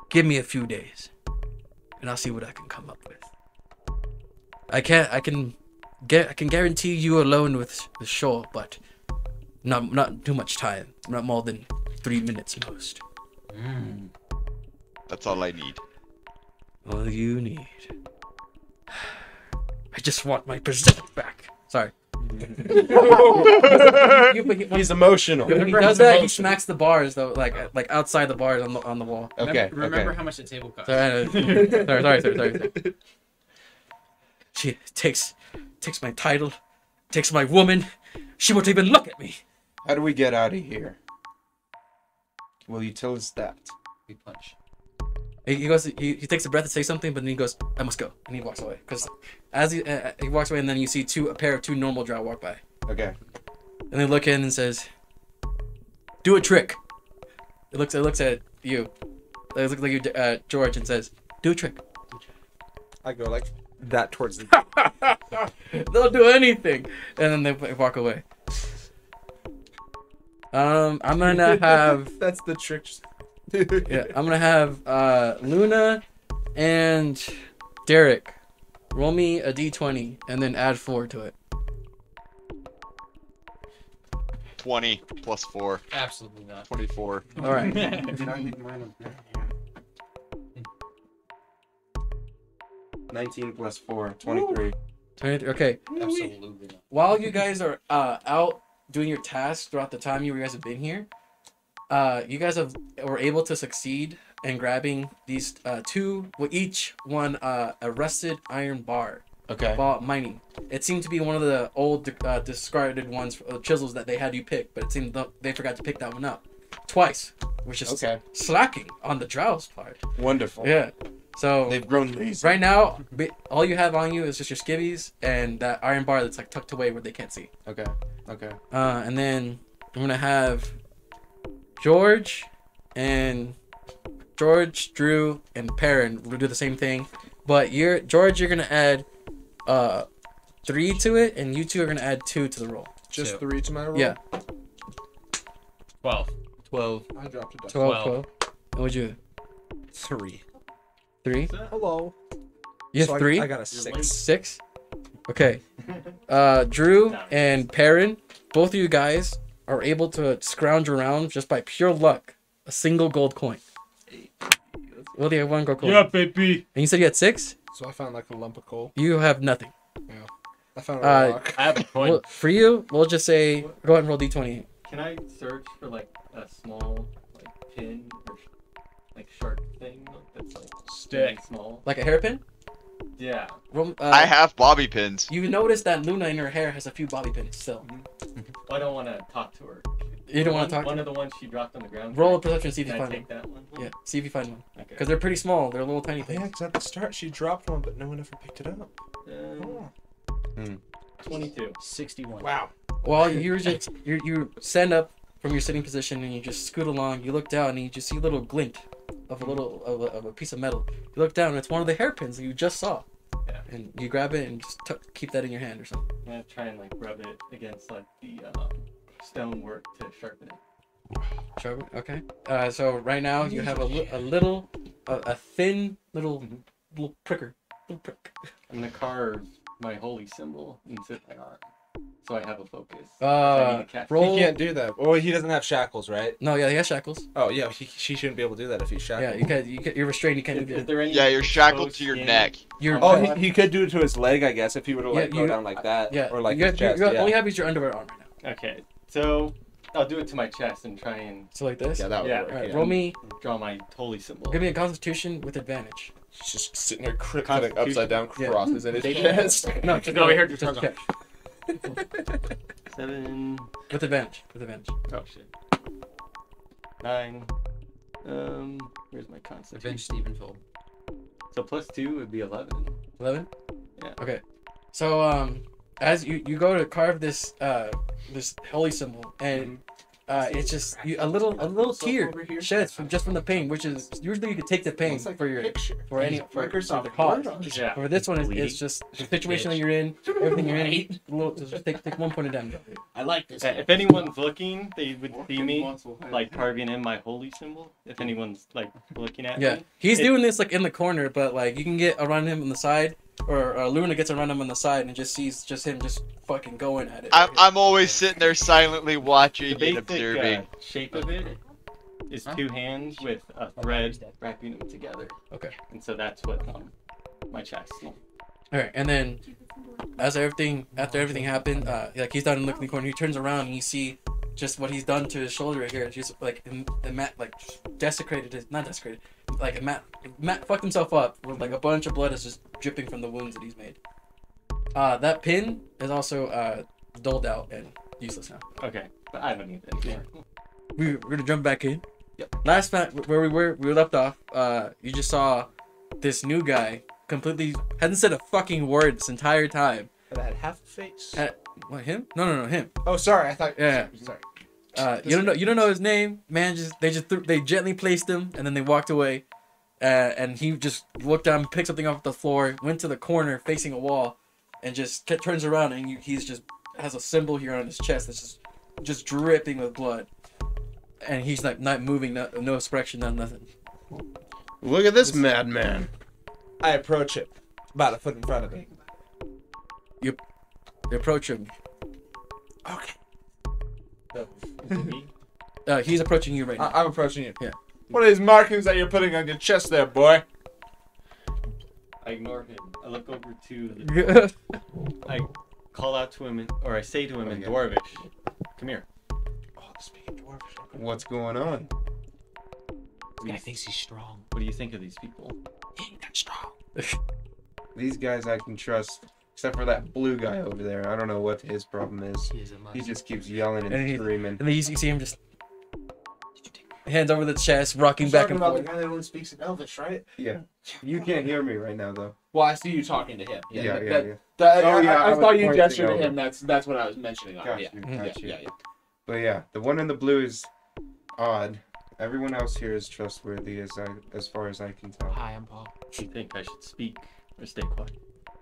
"Give me a few days, and I'll see what I can come up with. I can guarantee you alone with Shaw, but not too much time. Not more than 3 minutes most. That's all I need. All you need. I just want my possessions back." Sorry. He's emotional. When he does that, he smacks the bars though, like outside the bars on the wall. Okay. Remember okay. how much the table cost. Sorry. She takes my title, takes my woman. She won't even look at me. How do we get out of here? Will you tell us that? We punch. He goes. He takes a breath to say something, but then he goes, "I must go," and he walks away. Because as he walks away, and then you see a pair of two normal drow walk by, Okay. and they look in and says, "Do a trick." It looks at you. It looks like you, George, and says, "Do a trick." I go like that towards the. They'll do anything, and then they walk away. I'm gonna have That's the trick. yeah, I'm gonna have Luna and Derek roll me a d20 and then add 4 to it. 20 plus 4. Absolutely not. 24. All right. Did I need mine up there? Yeah. 19 plus 4, 23. 23. Okay. Absolutely not. While you guys are out doing your tasks throughout the time you guys have been here, you guys were able to succeed in grabbing these 2, each one a rusted iron bar Okay. while mining. It seemed to be one of the old discarded ones, chisels that they had you pick, but it seemed they forgot to pick that one up twice, which is Okay. slacking on the Drow's part. Wonderful. Yeah. So They've grown lazy. right now, all you have on you is just your skivvies and that iron bar that's like tucked away where they can't see. Okay. Okay. And then I'm gonna have George, Drew, and Perrin. We'll do the same thing, but George, you're gonna add 3 to it, and you two are gonna add 2 to the roll. Just So- 3 to my roll? Yeah. 12. 12. I dropped a die. 12. And what'd you? 3. 3. Hello. You have So 3. I got a 6. 6. Okay. Drew and Perrin, both of you guys are able to scrounge around just by pure luck a single gold coin. Well, you have 1 gold coin. Yeah, baby. And you said you had 6. So I found like a lump of coal. You have nothing. I found a rock. I have a coin. Well, for you, we'll just say go ahead and roll d20. Can I search for like a small like pin or like shark thing that's like Stick. really small? Like a hairpin? Yeah. I have bobby pins. You notice that Luna in her hair has a few bobby pins still. I don't want to talk to her. You don't want to talk to One her? of the ones she dropped on the ground. Roll a perception, see if you Can I find take one. that one? Yeah, see if you find one. Okay. Because they're pretty small. They're little tiny Yeah, things. because at the start she dropped one, but no one ever picked it up. Um, Hmm. 22. 61. Wow. Well, you stand up from your sitting position and you just scoot along. You look down and you just see a little glint of a piece of metal. You look down and it's one of the hairpins that you just saw. Yeah. And you grab it and just keep that in your hand or something. I'm gonna try and like rub it against like the stonework to sharpen it. Sharp. Okay. So right now you have a thin little pricker. Little prick. I'm gonna carve my holy symbol into my arm, so I have a focus. I need to catch Roll. He can't do that. Well, he doesn't have shackles, right? No, yeah, he has shackles. Oh, yeah, she shouldn't be able to do that if he's shackled. Yeah, you're restrained. You can't do Is that. there any? Yeah, you're shackled exposed to your skin? neck. You're Oh, he could do it to his leg, I guess, if he were to like Yeah, go down like that. yeah. Or like you his chest. Yeah. all you have is your underwear on right now. Okay, so I'll do it to my chest and try and So like this. Yeah, that would Yeah. work. All right, yeah. roll me. draw my holy symbol. Give me a Constitution with advantage. He's just sitting there cutting upside down Yeah. crosses in his They- chest. No, Just over here. Just check. 7. With advantage. With advantage. Oh shit. 9. Where's my constitution? Avenge Stephenfold. So plus 2 would be 11. 11. Yeah. Okay. So as you go to carve this this holy symbol, and it's just a little tear sheds from the pain, which is usually you could take the pain for your for the cause. Yeah. For this one, it's just the situation that you're in, everything you're in. Just take 1 point of damage. I like this. If anyone's looking, they would see me like carving in my holy symbol. If anyone's like looking at Yeah, me. he's doing this like in the corner, but like you can get around him on the side, or Luna gets around him on the side and just sees him just fucking going at it. I'm always sitting there silently watching The and basic observing. shape of it is 2 hands with a thread wrapping them together. Okay. And so that's what my chest. All right, and then after everything happened, like he's down in the corner, he turns around and you see just what he's done to his shoulder right here. Just like the mat, like not desecrated, like Matt fucked himself up with like a bunch of blood is just dripping from the wounds that he's made. That pin is also dulled out and useless now. Okay, but I don't need that anymore. We're gonna jump back in. Yep. Last time where we were left off, you just saw this new guy completely hadn't said a fucking word this entire time. But I had half a face. What, him? No, him. Oh, sorry. I thought. Yeah. Sorry. You don't know his name, man. They gently placed him and then they walked away, and he just looked down, picked something off the floor, went to the corner facing a wall, and just turns around and he's just has a symbol here on his chest that's just dripping with blood, and he's like not moving, no expression, nothing. Look at this madman. I approach it. About a foot in front of me. You approach him. Okay. He's approaching you right now. I'm approaching you. Yeah. What are these markings that you're putting on your chest there, boy? I ignore him. I look over to the. I call out to him, or I say to him in Dwarvish, "Come here." Oh, speaking dwarvish. What's going on? This guy thinks he's strong. What do you think of these people? He ain't that strong. These guys I can trust Except for that blue guy over there. I don't know what his problem is. He just keeps yelling and screaming. And then you see him just hands over the chest, rocking back and about forth. the guy that only speaks in Elvish, right? Yeah. You can't hear me right now, though. Well, I see you talking to him. Yeah. I was saw you pointing gesture to over. him. That's what I was mentioning. Got Yeah. you, Yeah, got you. yeah. But yeah, the one in the blue is odd. Everyone else here is trustworthy as far as I can tell. Hi, I'm Paul. Do you think I should speak or stay quiet?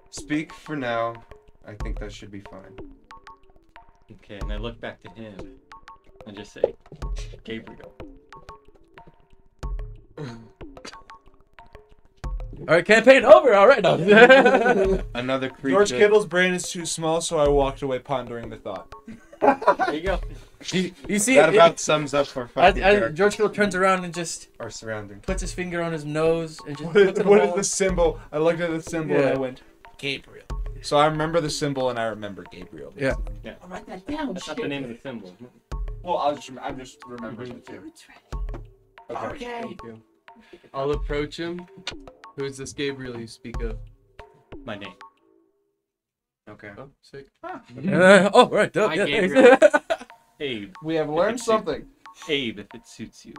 Speak for now. I think that should be fine. Okay, and I look back to him and just say, Gabriel. All right, campaign over. All right, now. Another creature. George Kittle's brain is too small, so I walked away pondering the thought. There you go. you see That it, about sums up our fucking character, George Kittle turns around and just our surroundings. puts his finger on his nose and just What puts it is on the symbol? I looked at the symbol and I Yeah. went, Gabriel. So I remember the symbol and I remember Gabriel. Yeah. I'll write that down. That's not the name of the symbol. Well, I'm just remembering it too. Okay. I'll approach him. Who's this Gabriel you speak of? My name. Okay. Oh, sick. oh, right. Hi, Yeah, Gabriel. Abe. We have learned something. Abe, if it suits you.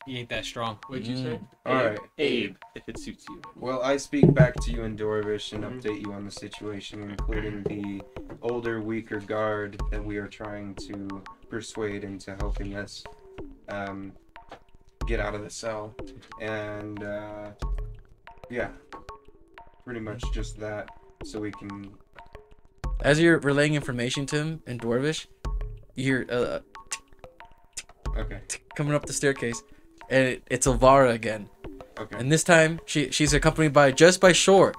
He ain't that strong. What'd you say? All right. Abe, if it suits you. Well, I speak back to you in Dorvish and update you on the situation, including the older, weaker guard that we are trying to persuade into helping us get out of the cell. And, yeah, pretty much just that, so we can... As you're relaying information to him in Dwarvish, you hear Okay, coming up the staircase, and it's Elvira again. okay. And this time, she's accompanied by Shore,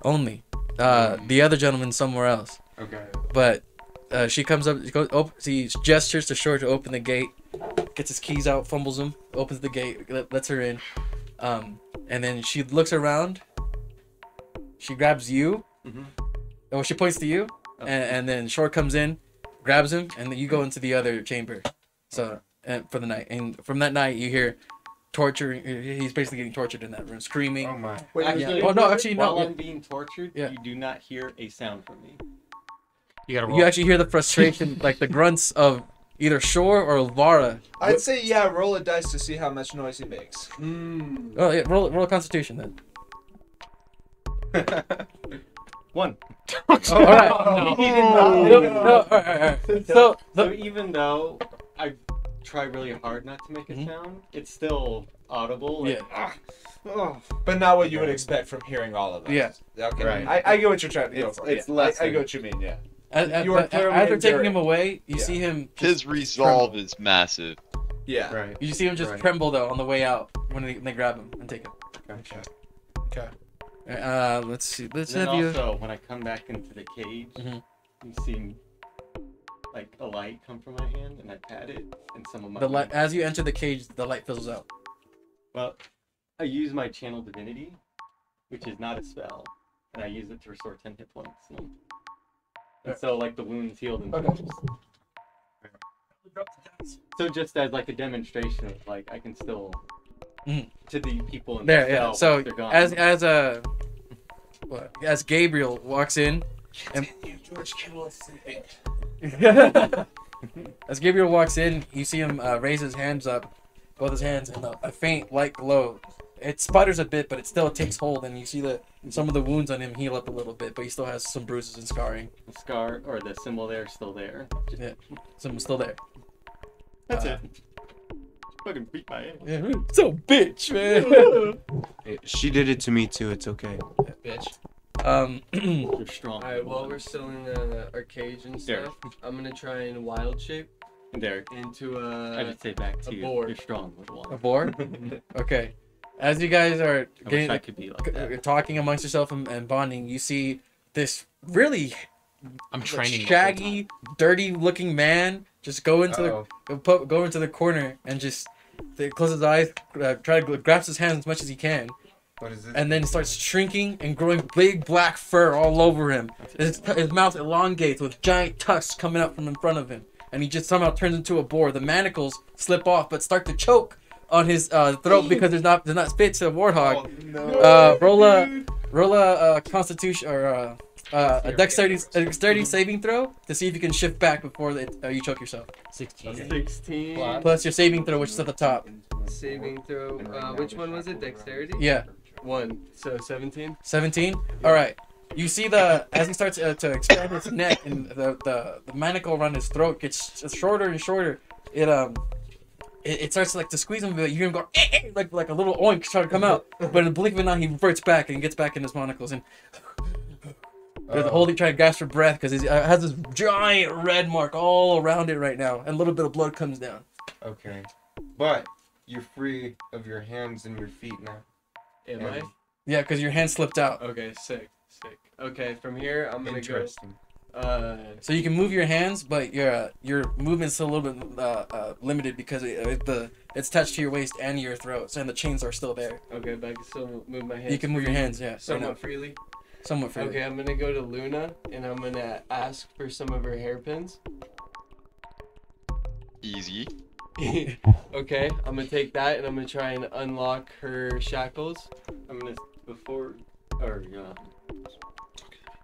only. The other gentleman somewhere else. Okay. But she comes up, he gestures to Shore to open the gate, gets his keys out, fumbles them, opens the gate, lets her in. And then she looks around, she grabs you, well, she points to you, and then Shore comes in, grabs him, and then you go into the other chamber. So, for the night. And from that night, you hear torture. He's basically getting tortured in that room, screaming. Oh my. Wait, Actually, Well, no, actually, no. while I'm being tortured, Yeah. you do not hear a sound from me. You gotta roll. You actually hear the frustration, like the grunts of either Shore or Elvira. I'd say, yeah, roll a dice to see how much noise he makes. Oh, yeah, roll a Constitution then. 1. All right. He did not. All right. So So, even though I try really hard not to make a sound, it's still audible. Like, yeah. But not what you would expect from hearing all of us. Yeah. Okay. Right. I get what you're trying to go for. It's Yeah. less I get than- what you mean, yeah. As You are clearly they're taking enduring. him away, you Yeah. see him. His resolve is massive. Yeah. Right. You see him just Right. tremble though on the way out when they grab him and take him. Gotcha. Okay. Let's see. Let's and then have you. also, when I come back into the cage, Mhm. you see like a light come from my hand, and I pat it, and some of my The light as you enter the cage, the light fizzles out. Well, I use my channel divinity, which is not a spell, and I use it to restore 10 hit points. And so, like, the wounds heal themselves. So just as like a demonstration of like I can still Mhm. to the people in There, the yeah. cell, So they're gone. as Gabriel walks in, and George Kittle is sleeping. as Gabriel walks in, you see him raise his hands up, both his hands, and a faint light glow. It sputters a bit, but it still takes hold, and you see some of the wounds on him heal up a little bit, but he still has some bruises and scarring. the scar or the symbol there is still there. Just, Yeah, some still there. That's it. Fucking beat my ass. Yeah, so bitch, man. She did it to me too. It's okay. Bitch. You're strong. Alright, while we're still in our cage and There. stuff, I'm gonna try and wild shape There. into I a. just say back to a you. boar. You're strong, little A one. boar? Okay. As you guys are I wish getting I could be like that. talking amongst yourself and bonding, you see this really I'm training. shaggy, dirty-looking man just go into Uh-oh. go into the corner and just close his eyes, try to grasp his hands as much as he can, What is this? and then starts shrinking and growing big black fur all over him. His mouth elongates with giant tusks coming out from in front of him, and he just somehow turns into a boar. The manacles slip off but start to choke on his throat because there's not spit to a warthog. Oh, no. Roll a constitution or a dexterity saving throw to see if you can shift back before you choke yourself. 16. 16. Plus your saving throw, which is at the top. Saving throw. Which one was it? Dexterity? Yeah, 1. So 17. 17. All right. You see as he starts to expand his neck and the manacle around his throat gets shorter and shorter. It starts like to squeeze him a bit. You hear him go like a little oink trying to come out, but in the blink of an eye he reverts back and gets back in his monocles and trying to gasp for breath because he has this giant red mark all around it right now, and a little bit of blood comes down. Okay. But you're free of your hands and your feet now. Am I? Yeah, because your hand slipped out. Okay, sick. Okay, from here I'm gonna go. So you can move your hands, but your movement's a little bit limited because it's attached to your waist and your throat, and the chains are still there. Okay, but I can still move my hands. You can move your hands, yeah. Somewhat freely. Somewhat freely. Okay, I'm gonna go to Luna and I'm gonna ask for some of her hairpins. Easy. Okay, I'm gonna take that and I'm gonna try and unlock her shackles. I'm gonna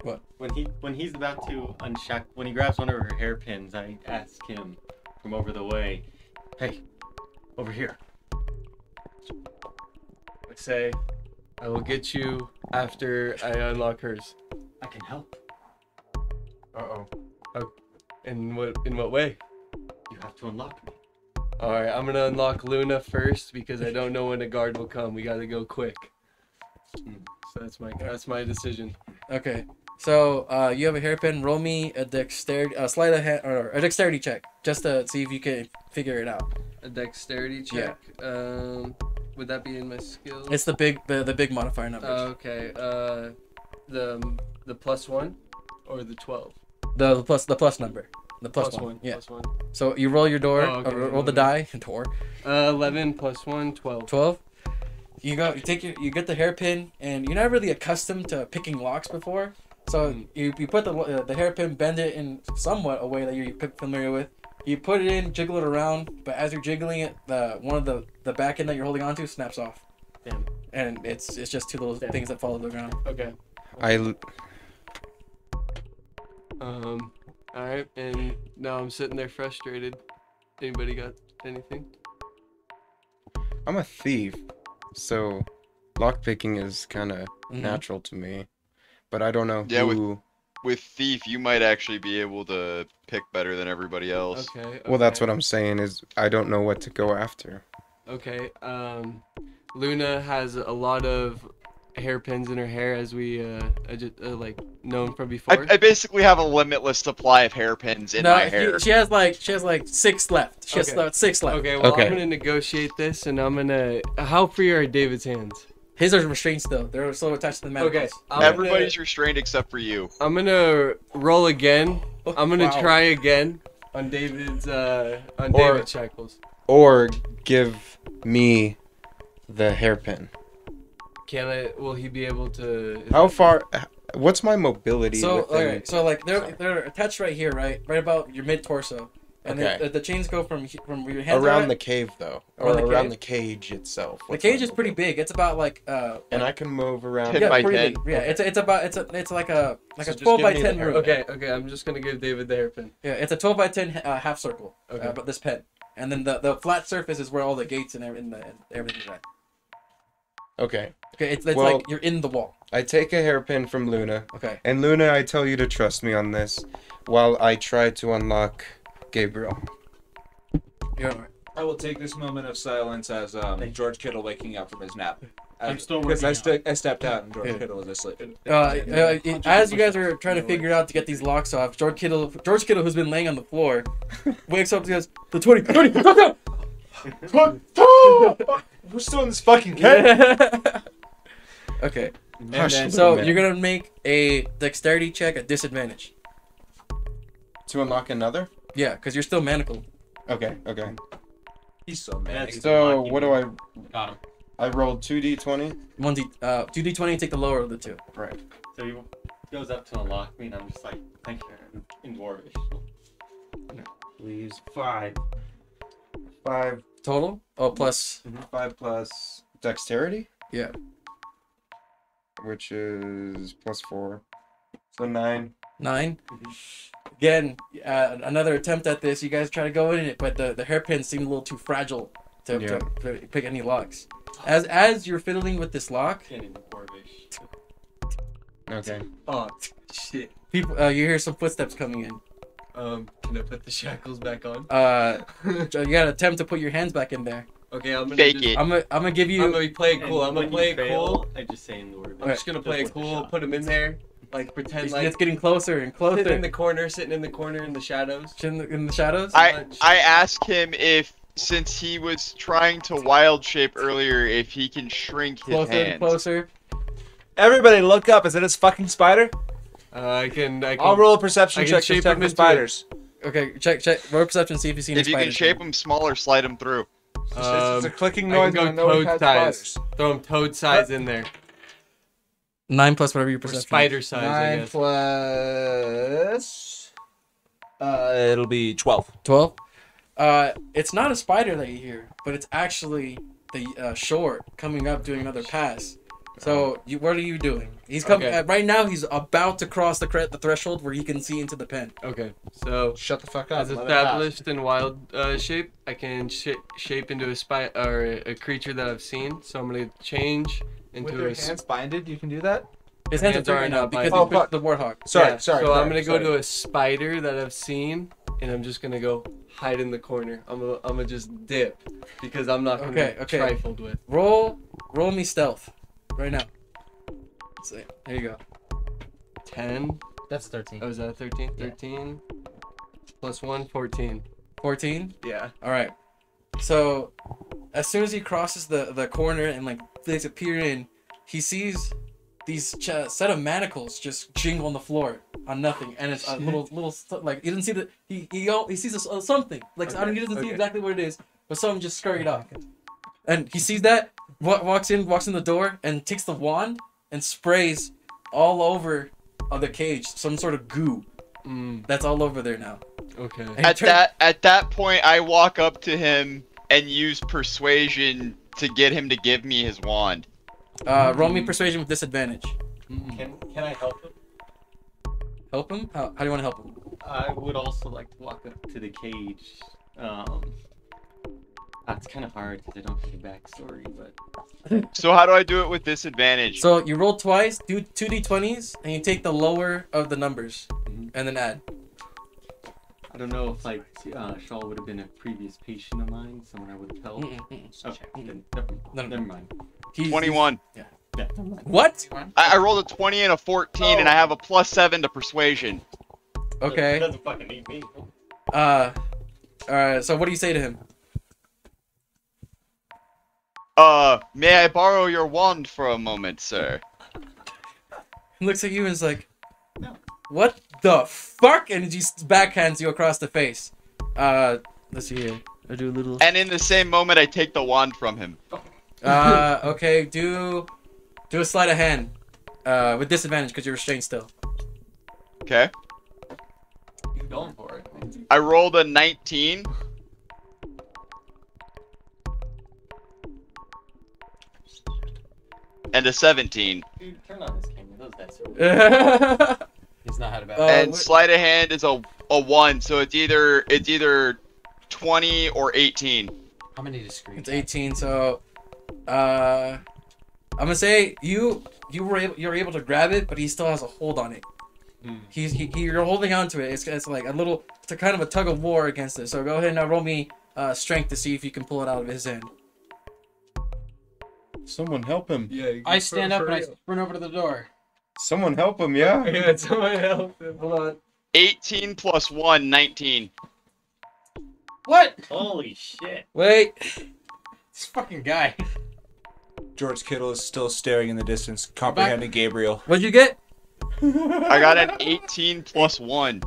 What? When he's about to when he grabs one of her hairpins, I ask him from over the way, "Hey, over here." I say, I will get you after I unlock hers. I can help. Uh-oh. In what way? You have to unlock me. Alright, I'm gonna unlock Luna first because I don't know when a guard will come. We gotta go quick. So that's my decision. Okay. So you have a hairpin. Roll me a dexterity, a dexterity check, just to see if you can figure it out. A dexterity check. Would that be in my skills? It's the big modifier number. Okay. The +1 or the 12? The plus number. The plus one. Yeah. Plus 1. So you roll your door. Oh, okay. Roll the die. Door. 11 + 1, 12. 12. You get the hairpin, and you're not really accustomed to picking locks before. So you put the hairpin, bend it in somewhat a way that you're familiar with. You put it in, jiggle it around, but as you're jiggling it, one of the back end that you're holding onto snaps off. Damn. And it's just two little things that fall to the ground. Okay. Alright, and now I'm sitting there frustrated. Anybody got anything? I'm a thief, so lockpicking is kind of natural to me. But I don't know who... With thief, you might actually be able to pick better than everybody else. Okay. Well, that's what I'm saying is I don't know what to go after. Okay. Luna has a lot of hairpins in her hair, as we like known from before. I basically have a limitless supply of hairpins in my hair. She has like 6 left. She has 6 left. Okay. Well, I'm gonna negotiate this, and I'm gonna. How free are David's hands? His are restrained still. They're still attached to the manacles. Okay. Everybody's restrained except for you. I'm gonna roll again. I'm gonna Wow. try again on David's shackles. Or give me the hairpin. Can I? Will he be able to? How far? What's my mobility? So within... okay, so like they're attached right here, right about your mid torso, and then the chains go from your hands around the cave though, or around the cage. cage itself. The cage is pretty big. It's about like and I can move around. 10 by 10. big. Yeah, it's like a So 12 by give me 10 the room. Okay. I'm just gonna give David the hairpin. Yeah, it's a 12 by 10 half circle. Okay. But this pen, and then the flat surface is where all the gates and everything's at. Okay. Okay, it's Well, like you're in the wall. I take a hairpin from Luna. Okay. And Luna, I tell you to trust me on this, while I try to unlock Gabriel. You're alright. I will take this moment of silence as George Kittle waking up from his nap. I'm still Because working I stepped out and George Kittle was asleep. As you guys are trying to figure out to get these locks off, George Kittle, who's been laying on the floor, wakes up and goes, "The 20, go down!" We're still in this fucking cave. Okay. Hush, So man. you're gonna make a dexterity check at disadvantage. To unlock another? Yeah, because you're still manacled. Okay. He's so mad. So what do I? Got him. I rolled 2d20. 2d20 and take the lower of the two. Right. So he goes up to unlock me, and I'm just like, "Thank you," in Dwarvish. Please, 5. 5. Total? Oh, plus. 5 plus dexterity, Yeah. which is plus 4. So 9. 9. Again, another attempt at this. You guys try to go in it, but the hairpins seem a little too fragile to pick any locks. As you're fiddling with this lock, Okay. Oh, shit. people you hear some footsteps coming in. Can I put the shackles back on? You gotta attempt to put your hands back in there. Okay, I'm gonna Fake just, it. I'm gonna give you. I'm gonna play it cool. I'm gonna when you play it fail, cool. I just say in the word. I'm just gonna play it cool. Put him in there, like pretend like It's getting closer and sitting closer. in the corner, in the shadows. In the shadows. I asked him if, since he was trying to wild shape earlier, if he can shrink his Closer and hands. closer. Everybody look up. Is it a fucking spider? I can. I'll roll a perception I can check to shape check him for into spiders. Okay, check. Roll perception. See if you see any If you can spiders. shape them smaller, slide them through. It's a clicking I noise. can and go I know it toad has size. spiders. Throw him toad size in there. 9 plus whatever your Or perception. spider size, I 9 guess. plus. It'll be 12. 12. It's not a spider that you hear, but it's actually the short coming up doing another pass. So what are you doing? He's coming Okay. right now. He's about to cross the threshold where he can see into the pen. Okay, so Shut the fuck up. as let it pass. established in wild shape, I can shape into a creature that I've seen. So I'm gonna change into With your a. hands binded, you can do that? His hands Hands are are right now not because binding. he picked the warthog. Sorry, Yeah, sorry. So I'm gonna go to a spider that I've seen, and I'm just gonna go hide in the corner. I'm gonna just dip because I'm not gonna be Okay. trifled with. Roll me stealth, right now. So, there you go. 10. That's 13. Oh, is that 13? 13 plus 1, 14. 14. Yeah. All right. So, as soon as he crosses the corner and like disappear in, he sees these set of manacles just jingle on the floor on nothing, and it's a little like he doesn't see the he sees something like I don't he doesn't see exactly what it is, but something just scurried off, and he sees that walks in the door and takes the wand and sprays all over the cage some sort of goo that's all over there now. Okay. And he At that point, I walk up to him and use persuasion to get him to give me his wand. roll me persuasion with disadvantage. Can I help him? Help him? How do you want to help him? I would also like to walk up to the cage. It's kind of hard because I don't have a backstory, but So how do I do it with disadvantage? So you roll twice, do 2d20s, and you take the lower of the numbers, and then add. I don't know if like Shaw would have been a previous patient of mine, someone I would have helped. Okay, then never mind. He's- 21. Yeah, never mind. What? I rolled a 20 and a 14, and I have a +7 to persuasion. Okay. Doesn't fucking need me. Alright, so what do you say to him? May I borrow your wand for a moment, sir? He looks at you and is like, No. what the fuck? And he just backhands you across the face. Let's see here. I do a little. And in the same moment, I take the wand from him. Okay, do a sleight of hand. With disadvantage because you're restrained still. Okay. He's going for it. I rolled a 19. And a 17. Dude, turn on this camera. Those dice are He's not had a bad And what- sleight of hand is a 1, so it's either 20 or 18. How many discreet? It's 18, so I'm gonna say you're able to grab it, but he still has a hold on it. You're holding on to it. It's like it's a kind of a tug of war against it. So go ahead and now roll me strength to see if you can pull it out of his hand. Someone help him. Yeah. I stand up and I sprint over to the door. Someone help him, yeah? Yeah, someone help him. Hold on. 18 plus 1, 19. What? Holy shit. Wait. This fucking guy. George Kittle is still staring in the distance, comprehending Gabriel. What'd you get? I got an 18 plus 1.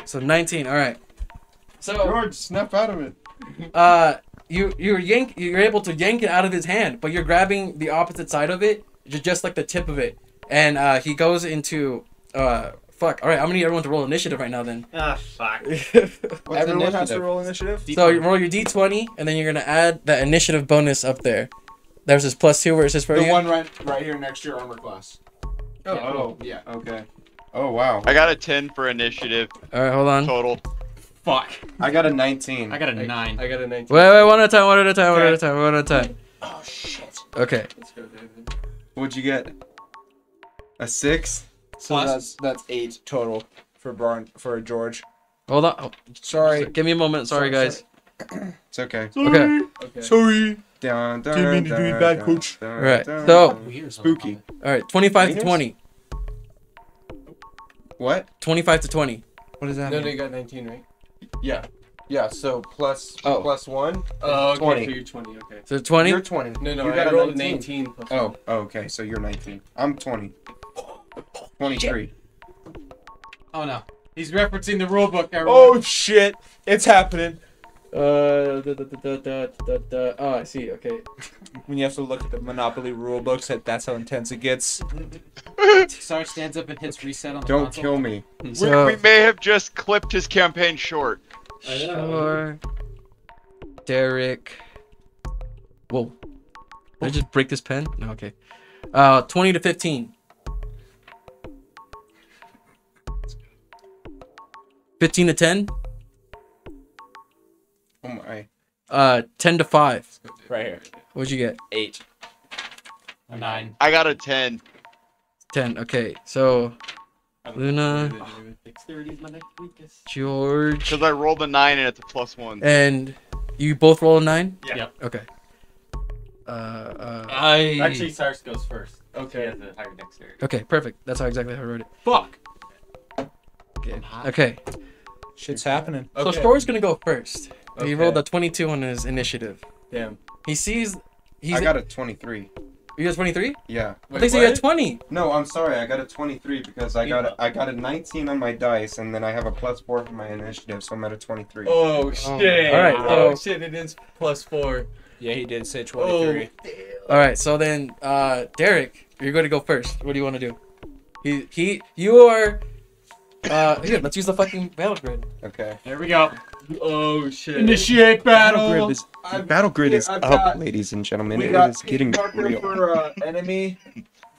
So 19. All right. So George, snap out of it. you're able to yank it out of his hand, but you're grabbing the opposite side of it, just like the tip of it, and he goes into fuck. All right, I'm gonna need everyone to roll initiative right now then. Fuck. Everyone has to roll initiative? So you roll your d20, and then you're gonna add the initiative bonus up there. There's this +2 where it says for The you. one right here next to your armor class. Oh, Yeah. okay. Oh wow. I got a 10 for initiative All right, hold on. total. Fuck. I got a 19. I got a 9. I got a 19. Wait, one at a time, one at a time, one at a time, one at a time. Oh shit. Okay. Let's go, David. What'd you get? A 6? So that's 8 total for George. Hold on. Oh, Sorry. give me a moment. Sorry, guys. It's okay. Okay. Okay. Sorry. Dun, dun, Didn't mean to do it bad, coach. dun, Right, dun, so- dun. Weird. Spooky. All right. 25 to Meters? 20. What? 25 to 20. What does that No, mean? you got 19, right? Yeah, so plus Oh. plus 1. Oh, okay. 20. So you're 20. Okay. So 20. You're 20. No, You I got a rolled 19. 19 plus Oh, okay, so you're 19. I'm 20. 23. Oh no. He's referencing the rule book. Everyone. Oh shit! It's happening. Oh, I see. Okay. When you have to look at the Monopoly rule books, that's how intense it gets. Sar stands up and hits reset on the Don't console. kill me. So, we may have just clipped his campaign short. sure. Derek. Whoa. Did I just break this pen? No, okay. 20 to 15. 15 to 10. Oh my. 10 to 5. Right here. What'd you get? 8. A 9. I got a 10. 10. Okay, so Luna, Dexterity is my next weakest. George, Because I rolled a 9 and it's a +1. and you both roll a 9? Yeah. Yep. Okay. Actually, Cyrus goes first. Okay. He has a higher dexterity. Okay, perfect. That's exactly how I wrote it. Fuck. Okay. Okay. Shit's happening. So Okay. Shor's gonna go first. He Okay. rolled a 22 on his initiative. Damn. He sees. I got a 23. You got 23? Yeah. I think you got 20. No, I'm sorry. I got a 23 because I got a 19 on my dice and then I have a +4 for my initiative, so I'm at a 23. Oh shit. All right, Oh so- shit, it is +4. Yeah, he did say 23. All right. So then, Derek, you're going to go first. What do you want to do? You are. Here, let's use the fucking battle grid. Okay. There we go. Oh shit. Initiate battle. Battle grid is I've up, got- ladies and gentlemen. We It got is getting pink marker real. for enemy,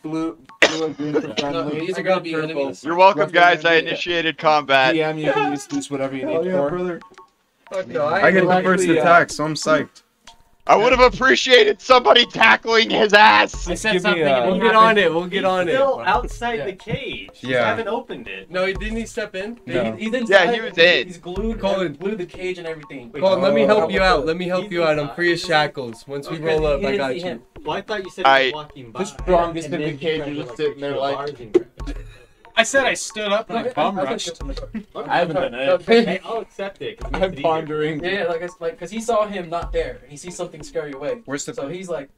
blue and green for friendly. These are I gonna got be purple. enemies. You're welcome, Roughly guys. I 90. initiated combat. DM, you can use whatever you need for. brother. Fuck no, I get the will first actually, attack, so I'm psyched. I would have appreciated somebody tackling his ass. I said Give me, something. uh, and it We'll get happened. on it. We'll get on it. Still outside Yeah. the cage. You Yeah. haven't opened it. No, didn't he step in? No. He's inside. Yeah, he was in. He's glued. Colin. Glued the cage and everything. Colin, let me help Oh, you out. Let me help He's you out. I'm inside. free of shackles. Once we Okay, roll up, he I didn't got see you. him. Well, I thought you said he I- was walking by. The strongest and in the then cage tried is to, just sitting there push like- your bars and grab it. I said I stood up and I bum rushed. I haven't done it. Hey, I'll accept it. 'cause it makes I'm it easier. pondering. Yeah, because he saw him not there, and he sees something scary away. Where's the? So he's like,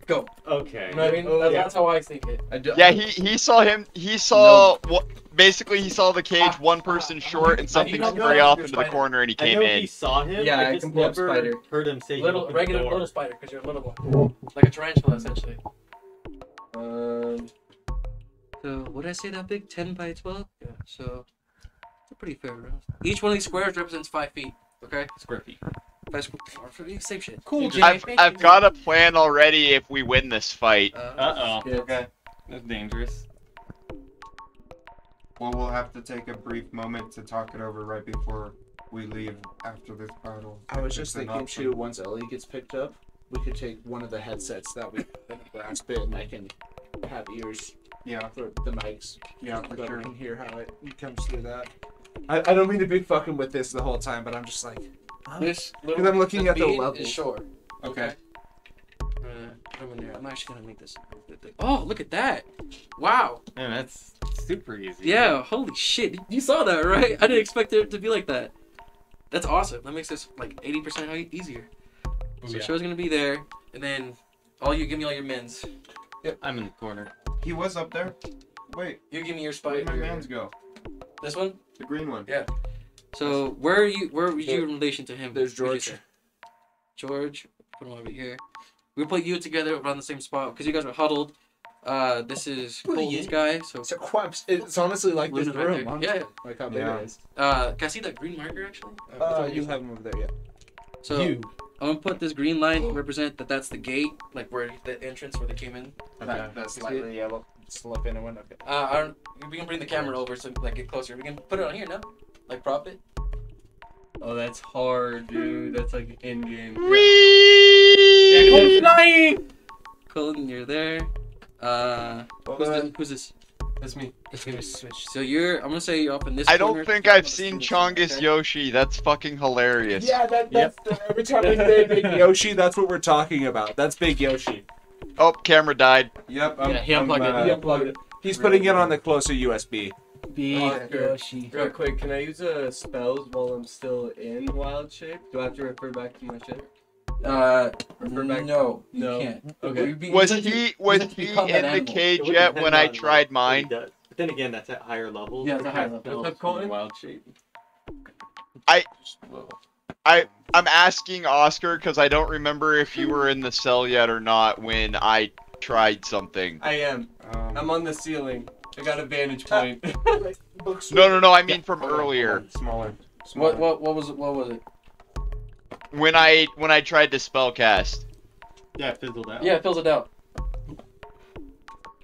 go. Okay. You know what I mean? Oh, That's how I think it. Yeah, he saw him. He saw what? Basically, he saw the cage one person short and something know scurry off you're into the spider. corner, and he I came know in. he saw him. Yeah, I I just can pull up never spider. heard him say he Little opened regular the door. little spider, because you're a little one, like a tarantula essentially. So what did I say that big? 10 by 12? Yeah. So it's a pretty fair round. Each one of these squares represents 5 feet. Okay. Square feet. 5 squares. Same shit. Cool. I've got a plan already if we win this fight. Uh oh. Okay. That's dangerous. Well, we'll have to take a brief moment to talk it over right before we leave after this battle. I was If just it's an thinking option. too, once Ellie gets picked up, we could take one of the headsets that we brass bit and I can have ears Yeah, for the mics. yeah, for So I sure. can hear how it comes through that. I don't mean to be fucking with this the whole time, but I'm just like, This because I'm looking this at the bead levels. is short. Okay. Over there. I'm actually gonna make this. Oh, look at that! Wow. Man, that's super easy. Yeah. Holy shit! You saw that, right? I didn't expect it to be like that. That's awesome. That makes this like 80% easier. So yeah. show's gonna be there, and then give me all your mins. I'm in the corner. He was up there. Wait, You give me your where spider. did my mans go? This one. The green one. Yeah. So where are you? Where were you in relation to him? There's Where'd you George. say? George. Put him over here. We put you together around the same spot because you guys are huddled. This is Colin's guy. So It's honestly like this Luna right room. there. Honestly. Yeah. Like how big Yeah. it is. Can I see that green marker actually? You have them over there, yeah. So I'm gonna put this green line to represent that's the gate, like where the entrance where they came in. Okay. That's slightly yellow. slip in a window. I don't. We can bring the camera over so like get closer. We can put it on here, no? Like prop it. Oh, that's hard, dude. That's like in game. Yeah, Cole's lying. Colton, you're there. Who's this? That's me. Let's give it a switch. So you're. I'm gonna say you're up in this. I corner. don't think I've seen Chongus Yoshi. That's fucking hilarious. Yeah, that's every time we say Big Yoshi, that's what we're talking about. That's Big Yoshi. Oh, camera died. Yep. He unplugged it. He unplugged it. He's putting it on the closer USB. Big Yoshi. Real quick, can I use spells while I'm still in wild shape? Do I have to refer back to my shit? Refer back? No, you No. can't. Okay. Was he in the cage yet when I tried mine? But then again, that's at higher levels. Yeah, it's a higher level. What's up, Colton? Wild shape. I'm asking Oscar because I don't remember if you were in the cell yet or not when I tried something. I am. I'm on the ceiling. I got a vantage point. No. I mean from earlier Smaller. What was it? What was it? when I tried to spell cast. Yeah, it fizzled out. Yeah, it fills it out.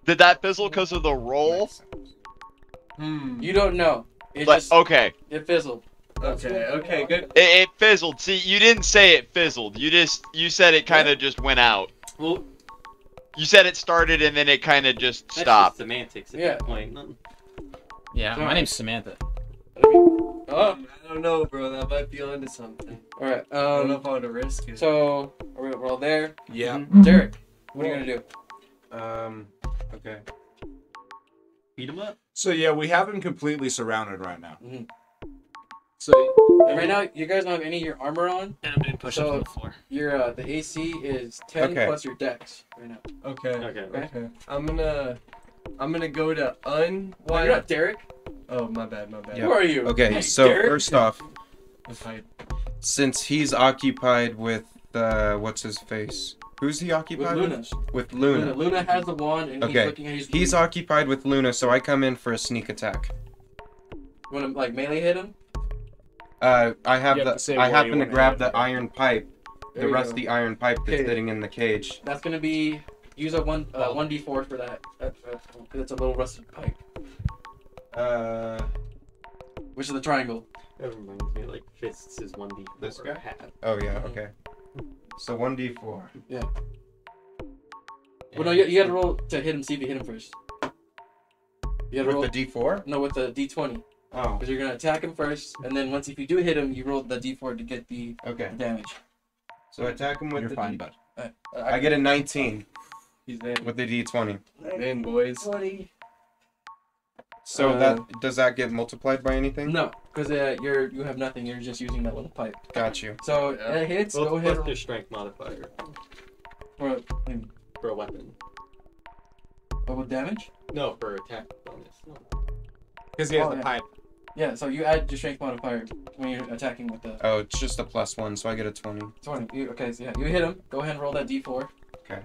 Did that fizzle because of the roll? You don't know. It But just okay, it fizzled. Okay, good. it fizzled. See, you didn't say it fizzled. You said it kind of just went out. Well, You said it started and then it kind of just That's stopped. just semantics at Yeah. that point. Yeah, my name's Samantha. oh, I don't know, bro. That might be onto something. all right. I don't know if I want to risk it. So we're all there. Yeah. Derek, what are you gonna do? Okay. Beat him up. So yeah, we have him completely surrounded right now. Mhm. So And right now, you guys don't have any of your armor on. And I'm doing push-ups on the floor. Your the AC is 10 Okay. plus your dex right now. Okay. Okay. I'm gonna go to Why you're not Derek? Oh, my bad. Yeah. Who are you? Okay, Hey, so Derek? first off, Okay. since he's occupied with what's his face? Who's he With occupied Luna. with? Luna. Luna. Luna has the wand and Okay. he's looking at his. He's occupied with Luna, so I come in for a sneak attack. You wanna like melee hit him? I have You have the to say I where happen you to wanna grab hit. the iron pipe, There the you go. rusty iron pipe that's Okay. sitting in the cage. That's gonna be use a 1d4 for that. Because it's a little rusted pipe, which is the triangle. That reminds me, like, fists is 1d4. This guy? Hat. Oh yeah, okay. So 1d4. Well, no, you gotta roll to hit him. See if you hit him first. You gotta roll. With the d4? No, with the d20. Oh, Because you're gonna attack him first, and then once if you do hit him, you roll the d4 to get the okay. damage. So attack him with you're the fine, D- bud. I get a 19 He's in. with the d20. In, boys. 20. So does that get multiplied by anything? No, because you have nothing. You're just using that little pipe. Got you. So Yeah. it hits. Well, Go ahead. what's your strength modifier For for a weapon? with damage. No, for attack bonus. No. Because he has Oh, the yeah. pipe. Yeah. So you add your strength modifier when you're attacking with the Oh, it's just a +1, so I get a 20. 20. Okay. So yeah, you hit him. Go ahead and roll that d4. Okay.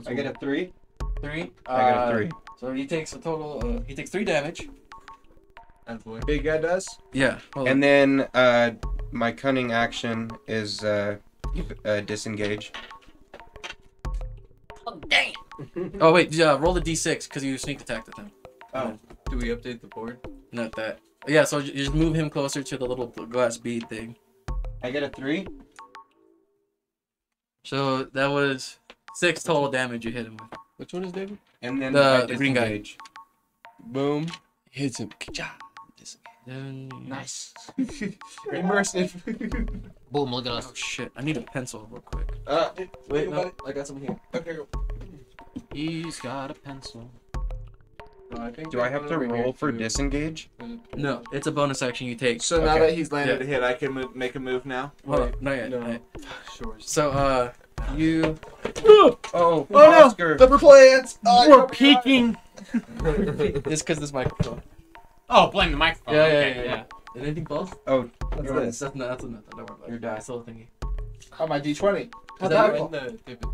I get a 3. 3. I got a 3. So he takes a total. He takes 3 damage. That boy. Big guy does. Yeah. And then my cunning action is disengage. Oh wait. Yeah. Roll the d6 because you sneak attacked at him. Oh. Do we update the board? Not that. Yeah. So you just move him closer to the little glass bead thing. I get a 3. So that was 6 total damage you hit him with. Which one is David? And then The I green guy. disengage. Boom. Hits him. Nice. Immersive. Boom, look at us. Oh shit! I need a pencil real quick. Wait, No, I got some here. Okay. He's got a pencil. Do I have to roll for disengage? No, it's a bonus action you take. So now Okay. that he's landed a hit, I can make a move now. Hold on, not yet. No. Not yet. Sure. So you. Oh, Oh Oscar. no! The plants. We're peeking. It's because this microphone. Oh, blame the microphone. Yeah, Okay, yeah. Did anything fall? Oh, What's yours. this? That's nothing. Don't worry about it. Your die. It's a little thingy. Oh, my D20. Is How'd that that your- fall?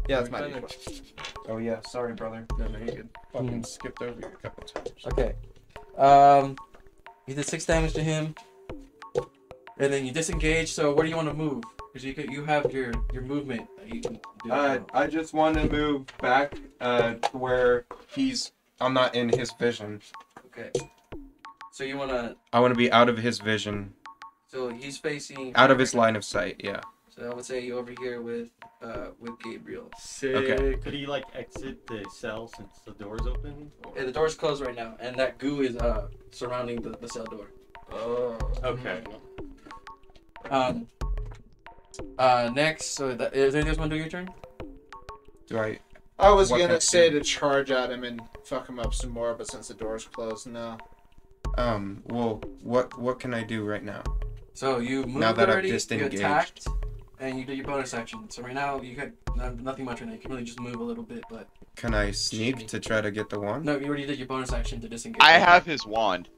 Yeah, that's my D20. Oh yeah, sorry, brother. No, no, you're good. Fucking skipped over you a couple times. Okay. You did 6 damage to him, and then you disengage. So where do you want to move? Because you have your movement that you can do. I just want to move back where I'm not in his vision. Okay. So you wanna? I want to be out of his vision, So he's facing. out of his line of sight. Yeah. So I would say you over here with Gabriel. Sick. Okay. Could he like exit the cell since the door's open? Or... Yeah, the door's closed right now, and that goo is surrounding the cell door. Oh. Okay. Next, so is there anything else want to do your turn? Do I? I was What can I gonna say do? to charge at him and fuck him up some more, but since the door's closed, no. Well, what can I do right now? So you moved Now that I've already, you disengaged. attacked, and you did your bonus action. So right now you got nothing much right now. You can really just move a little bit, but Can I sneak to try to get the wand? no, you already did your bonus action to disengage. I have his wand.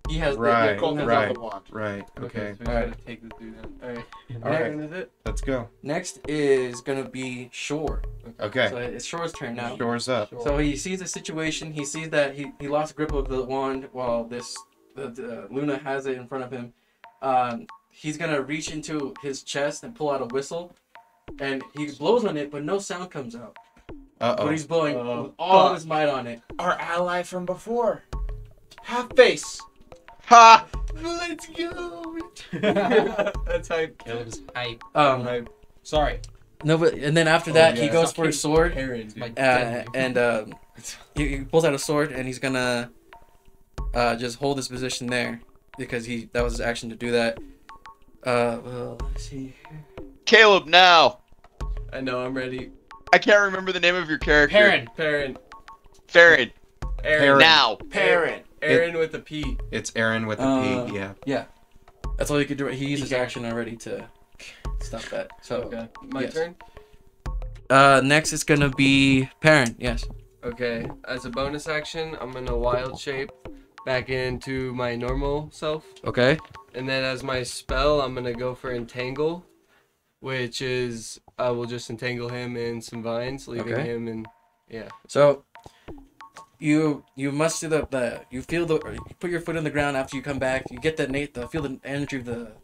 He has Right, the, Colt has right. the wand. Right. Okay. So we gotta take this dude down. Alright. All right. Is it? Let's go. Next is gonna be Shore. Okay. So it's Shore's turn now. Doors up. So he sees the situation. He sees that he lost grip of the wand while Luna has it in front of him. He's gonna reach into his chest and pull out a whistle, and he blows on it, but no sound comes out. But he's blowing with all his might on it. Our ally from before. Half face. Ha! Let's go! That's hype. Caleb's hype. Sorry. No, but and then after that yeah. he goes for his sword, Aaron, My and he pulls out a sword and he's gonna just hold his position there because that was his action to do that. Well, let's see. Caleb, now. I know, I'm ready. I can't remember the name of your character. Parent. Farron. Aaron. Now. Parent. Aaron with a P. It's Aaron with a P. Yeah. Yeah, that's all you could do. He used his action already to stop that. So Okay. My yes. turn? Next is gonna be Parent. Yes. Okay. As a bonus action, I'm gonna wild shape back into my normal self. Okay. And then as my spell, I'm gonna go for Entangle, which is I will just entangle him in some vines, leaving Okay. him in. Yeah. So you must do you put your foot in the ground after you come back. You get feel the energy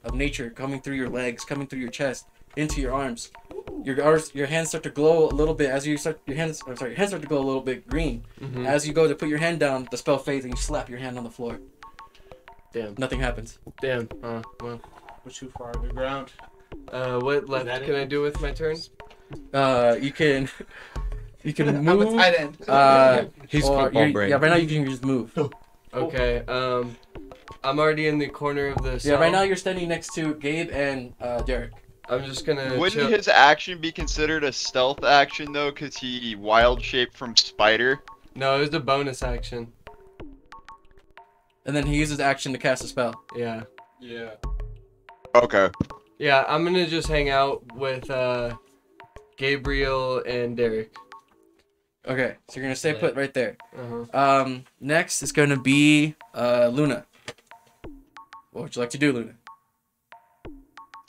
of nature coming through your legs, coming through your chest, into your arms. Your hands start to glow a little bit as your hands start to glow a little bit green. Mm-hmm. As you go to put your hand down, the spell fades and you slap your hand on the floor. Damn. Nothing happens. Damn. Well. We're too far to the ground. What left that can it? I do with my turn? You can I'm a move. tight end. He's Or football you're- brain. yeah, right now you can just move. Okay. I'm already in the corner of the Yeah, cell. right now you're standing next to Gabe and Derek. I'm just gonna. Wouldn't chill. his action be considered a stealth action though, because he wild shaped from spider? No, it was a bonus action. And then he uses action to cast a spell. Yeah. Yeah. Okay. Yeah, I'm gonna just hang out with Gabriel and Derek. Okay, so you're gonna stay put right there. Uh-huh. Next is gonna be Luna. What would you like to do, Luna?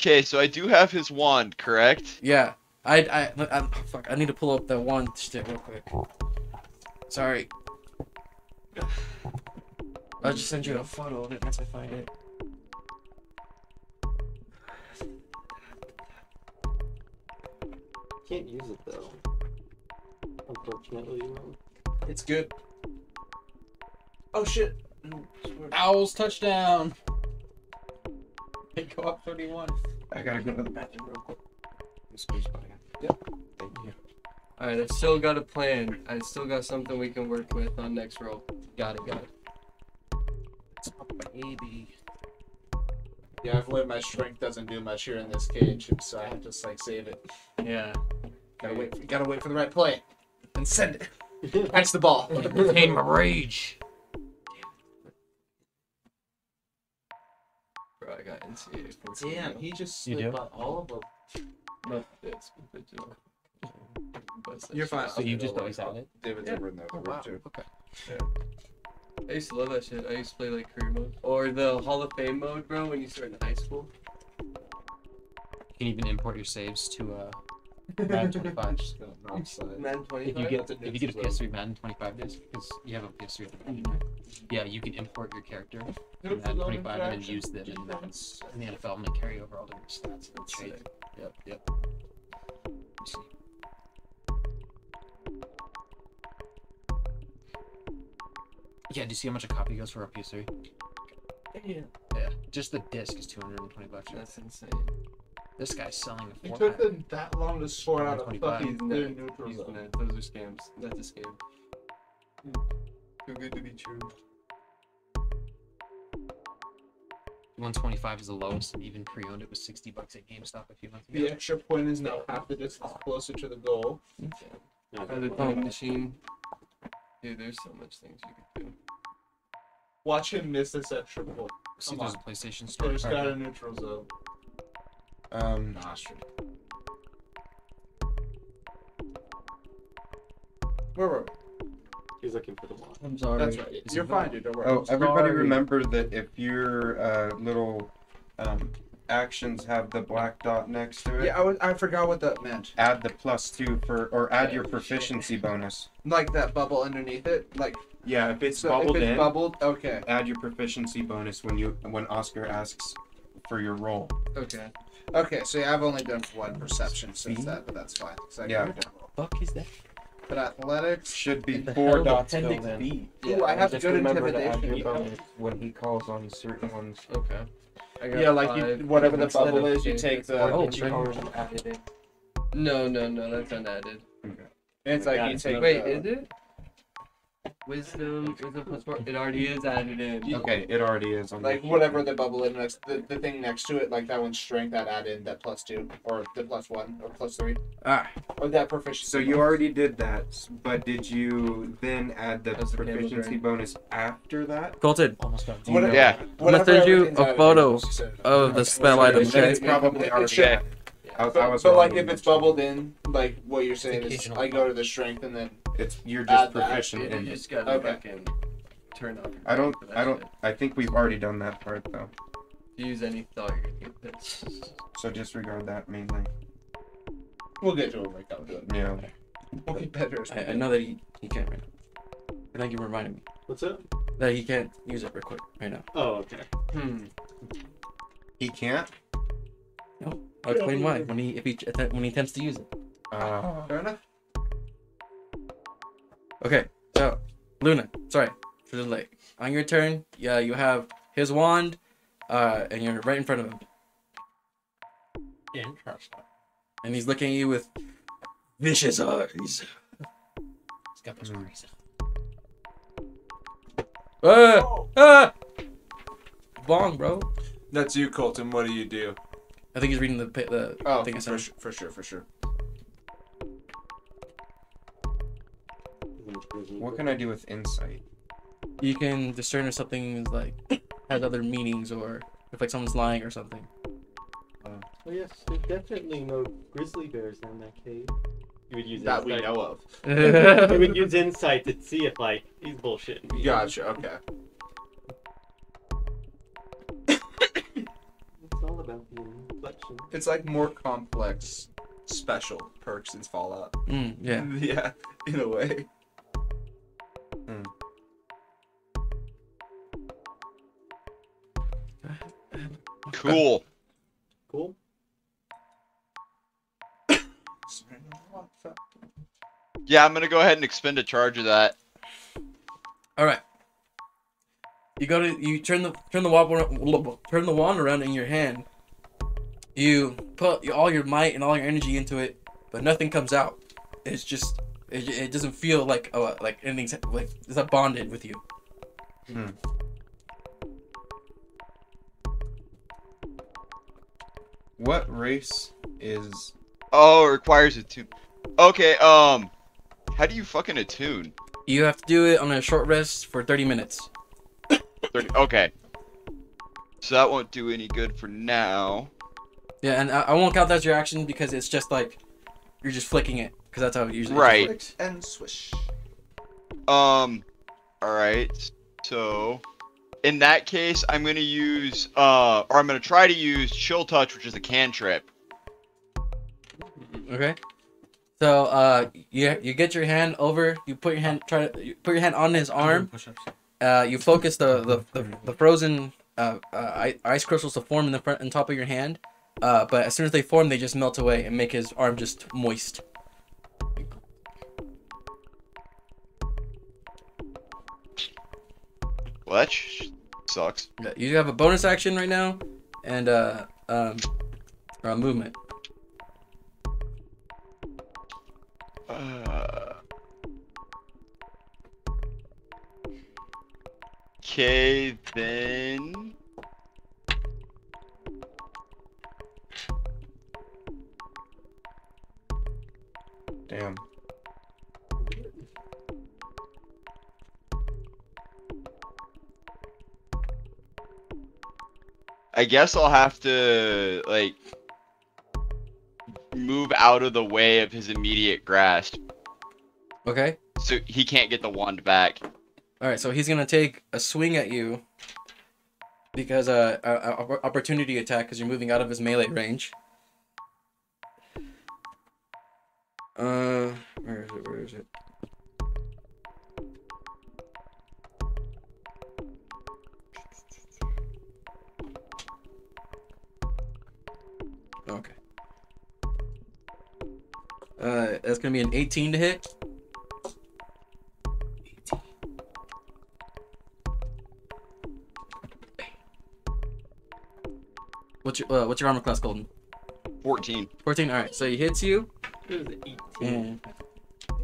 Okay, so I do have his wand, correct? Yeah, fuck. I need to pull up the wand shit real quick. Sorry. I'll just send you a photo of it once I find it. Can't use it though. Unfortunately. It's good. Oh shit. Owls touchdown. They go up 31. I gotta go to the bathroom real quick. Thank you. Alright, I still got a plan. I still got something we can work with on next roll. Got it. Baby. Yeah, I've learned my strength doesn't do much here in this cage, so I have to just like save it. Yeah. Gotta wait for the right play. And send it. Catch the ball. Contain my rage. Bro, I got NCAA 14. Damn, he just You slipped do? on all of them. Not this, but you know. But You're fine. So you just always had it? David's Yeah. over in that Oh, group too. Okay. I used to love that shit. I used to play like career mode. Or the Hall of Fame mode, bro, when you start in high school. You can even import your saves to Madden 25. Madden 25. If you get a PS3 Madden 25 disc, because you have a PS3 at the moment, right? Yeah, you can import your character from Madden 25 and then use them in Madden in the NFL and then carry over all their stats. That's Yep. Let's see. Yeah, do you see how much a copy goes for a PS3? Yeah. Yeah. Just the disc is $220. That's insane. This guy's selling a It 4 took pack. them that long to sort out a 125. fucking clear neutral He's zone. not. Those are scams. That's a scam. Too good to be true. 125 is the lowest, and even pre-owned it was $60 at GameStop a few months ago. The extra point is now half the distance closer to the goal. As a time machine, dude, there's so much things you could do. Watch him miss this extra point. See, Come there's on. a PlayStation Store. There's card got now. a neutral zone. Um, Where were we? He's looking for the wall. I'm sorry. That's right. You're fine, dude. Don't worry. oh, everybody sorry. remember that if your little actions have the black dot next to it, Yeah, I forgot what that meant. add the +2 or add your proficiency bonus. Like that bubble underneath it. Like Yeah, if it's so bubbled if it's in, bubbled, okay. add your proficiency bonus when Oscar asks for your roll. Okay. Okay, so yeah, I've only done one perception since that, but that's fine. 'cause I Yeah. can do it. Fuck is that? But athletics. Should be The 4 hell dots appendix filled in. B? Ooh, I have just good remember to add intimidation. your bonus. When he calls on certain ones. Okay. I got Yeah, like five. you, whatever the Instead bubble of is, you eight, take it's the. Oh, did you already added it? No, that's unadded. It's like Yeah, you it's take. Wait, the, is it? Wisdom plus 4. It already is added in. Okay, it already is on like the- whatever the bubble is next, the thing next to it, like that one's strength, that add in that +2 or the +1 or +3 Ah, or that proficiency. So you already did that, but did you then add the That's the camel proficiency drain. bonus after that? Colton, Almost done. Do you know? Yeah. I'm gonna send you everything's a added, photo you said it. of the spell item, It's, okay? it's probably It already should. added. I But was like wrong. if it's bubbled in, like what you're saying is, occasional I go to the strength and then You're add just that. proficient You in it. just gotta Okay. fucking turn off. your I don't. brain for that I don't. shit. I think we've already done that part though. Use any thought you're gonna get this. So disregard that mainly. we'll get to it right now. Yeah. We'll get better. as we I go. know that he can't right now. I think you reminded me What's up? that he can't use it real quick right now. Oh, okay. He can't. I'll explain why when he attempts to use it. Fair enough. Okay, so Luna, sorry for the delay. On your turn, yeah, you have his wand, and you're right in front of him, Interesting. and he's looking at you with vicious eyes. He's got those crazy. Bong, bro. That's you, Colton. What do you do? I think he's reading the Oh, thing I for, sent. for sure. What can I do with insight? You can discern if something is like has other meanings, or if like someone's lying or something. Well, yes, there's definitely no grizzly bears in that cave. You would use That we insight. know of. You would use insight to see if like he's bullshitting. me. Gotcha. Okay. It's all about the inflection. It's like more complex special perks in Fallout. Yeah. Yeah, in a way. Cool. Cool. Yeah, I'm gonna go ahead and expend a charge of that. All right. You turn the wand around in your hand. You put all your might and all your energy into it, but nothing comes out. It's just it doesn't feel like anything's like it's not bonded with you. What race is? Oh, it requires a tune. Okay, how do you fucking attune? You have to do it on a short rest for 30 minutes. 30, okay. So that won't do any good for now. Yeah, and I won't count that as your action because it's just like you're just flicking it because that's how it usually. Right. Flick and swish. Alright. So, in that case, I'm gonna use, or I'm gonna try to use Chill Touch, which is a cantrip. Okay. So you get your hand over. You put your hand on his arm. You focus the frozen ice crystals to form in the front and top of your hand. But as soon as they form, they just melt away and make his arm just moist. Well, that sucks. Yeah, you have a bonus action right now, and movement. Okay, then. Damn. I guess I'll have to, like, move out of the way of his immediate grasp. Okay. So he can't get the wand back. All right. So he's gonna take a swing at you because opportunity attack because you're moving out of his melee range. Where is it? Where is it? Okay. That's gonna be an 18 to hit. 18. What's your armor class, Golden? 14. 14. All right. So he hits you. It was 18. And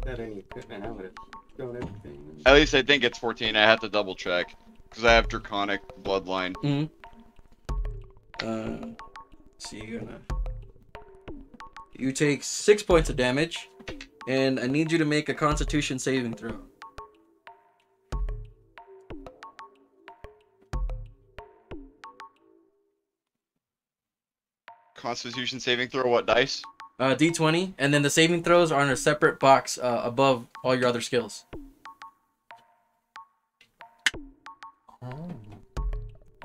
Without any equipment, I would have thrown everything. At least I think it's 14. I have to double check. Because I have Draconic Bloodline. so you take 6 points of damage, and I need you to make a Constitution saving throw. Constitution saving throw, what dice? D20, and then the saving throws are in a separate box above all your other skills.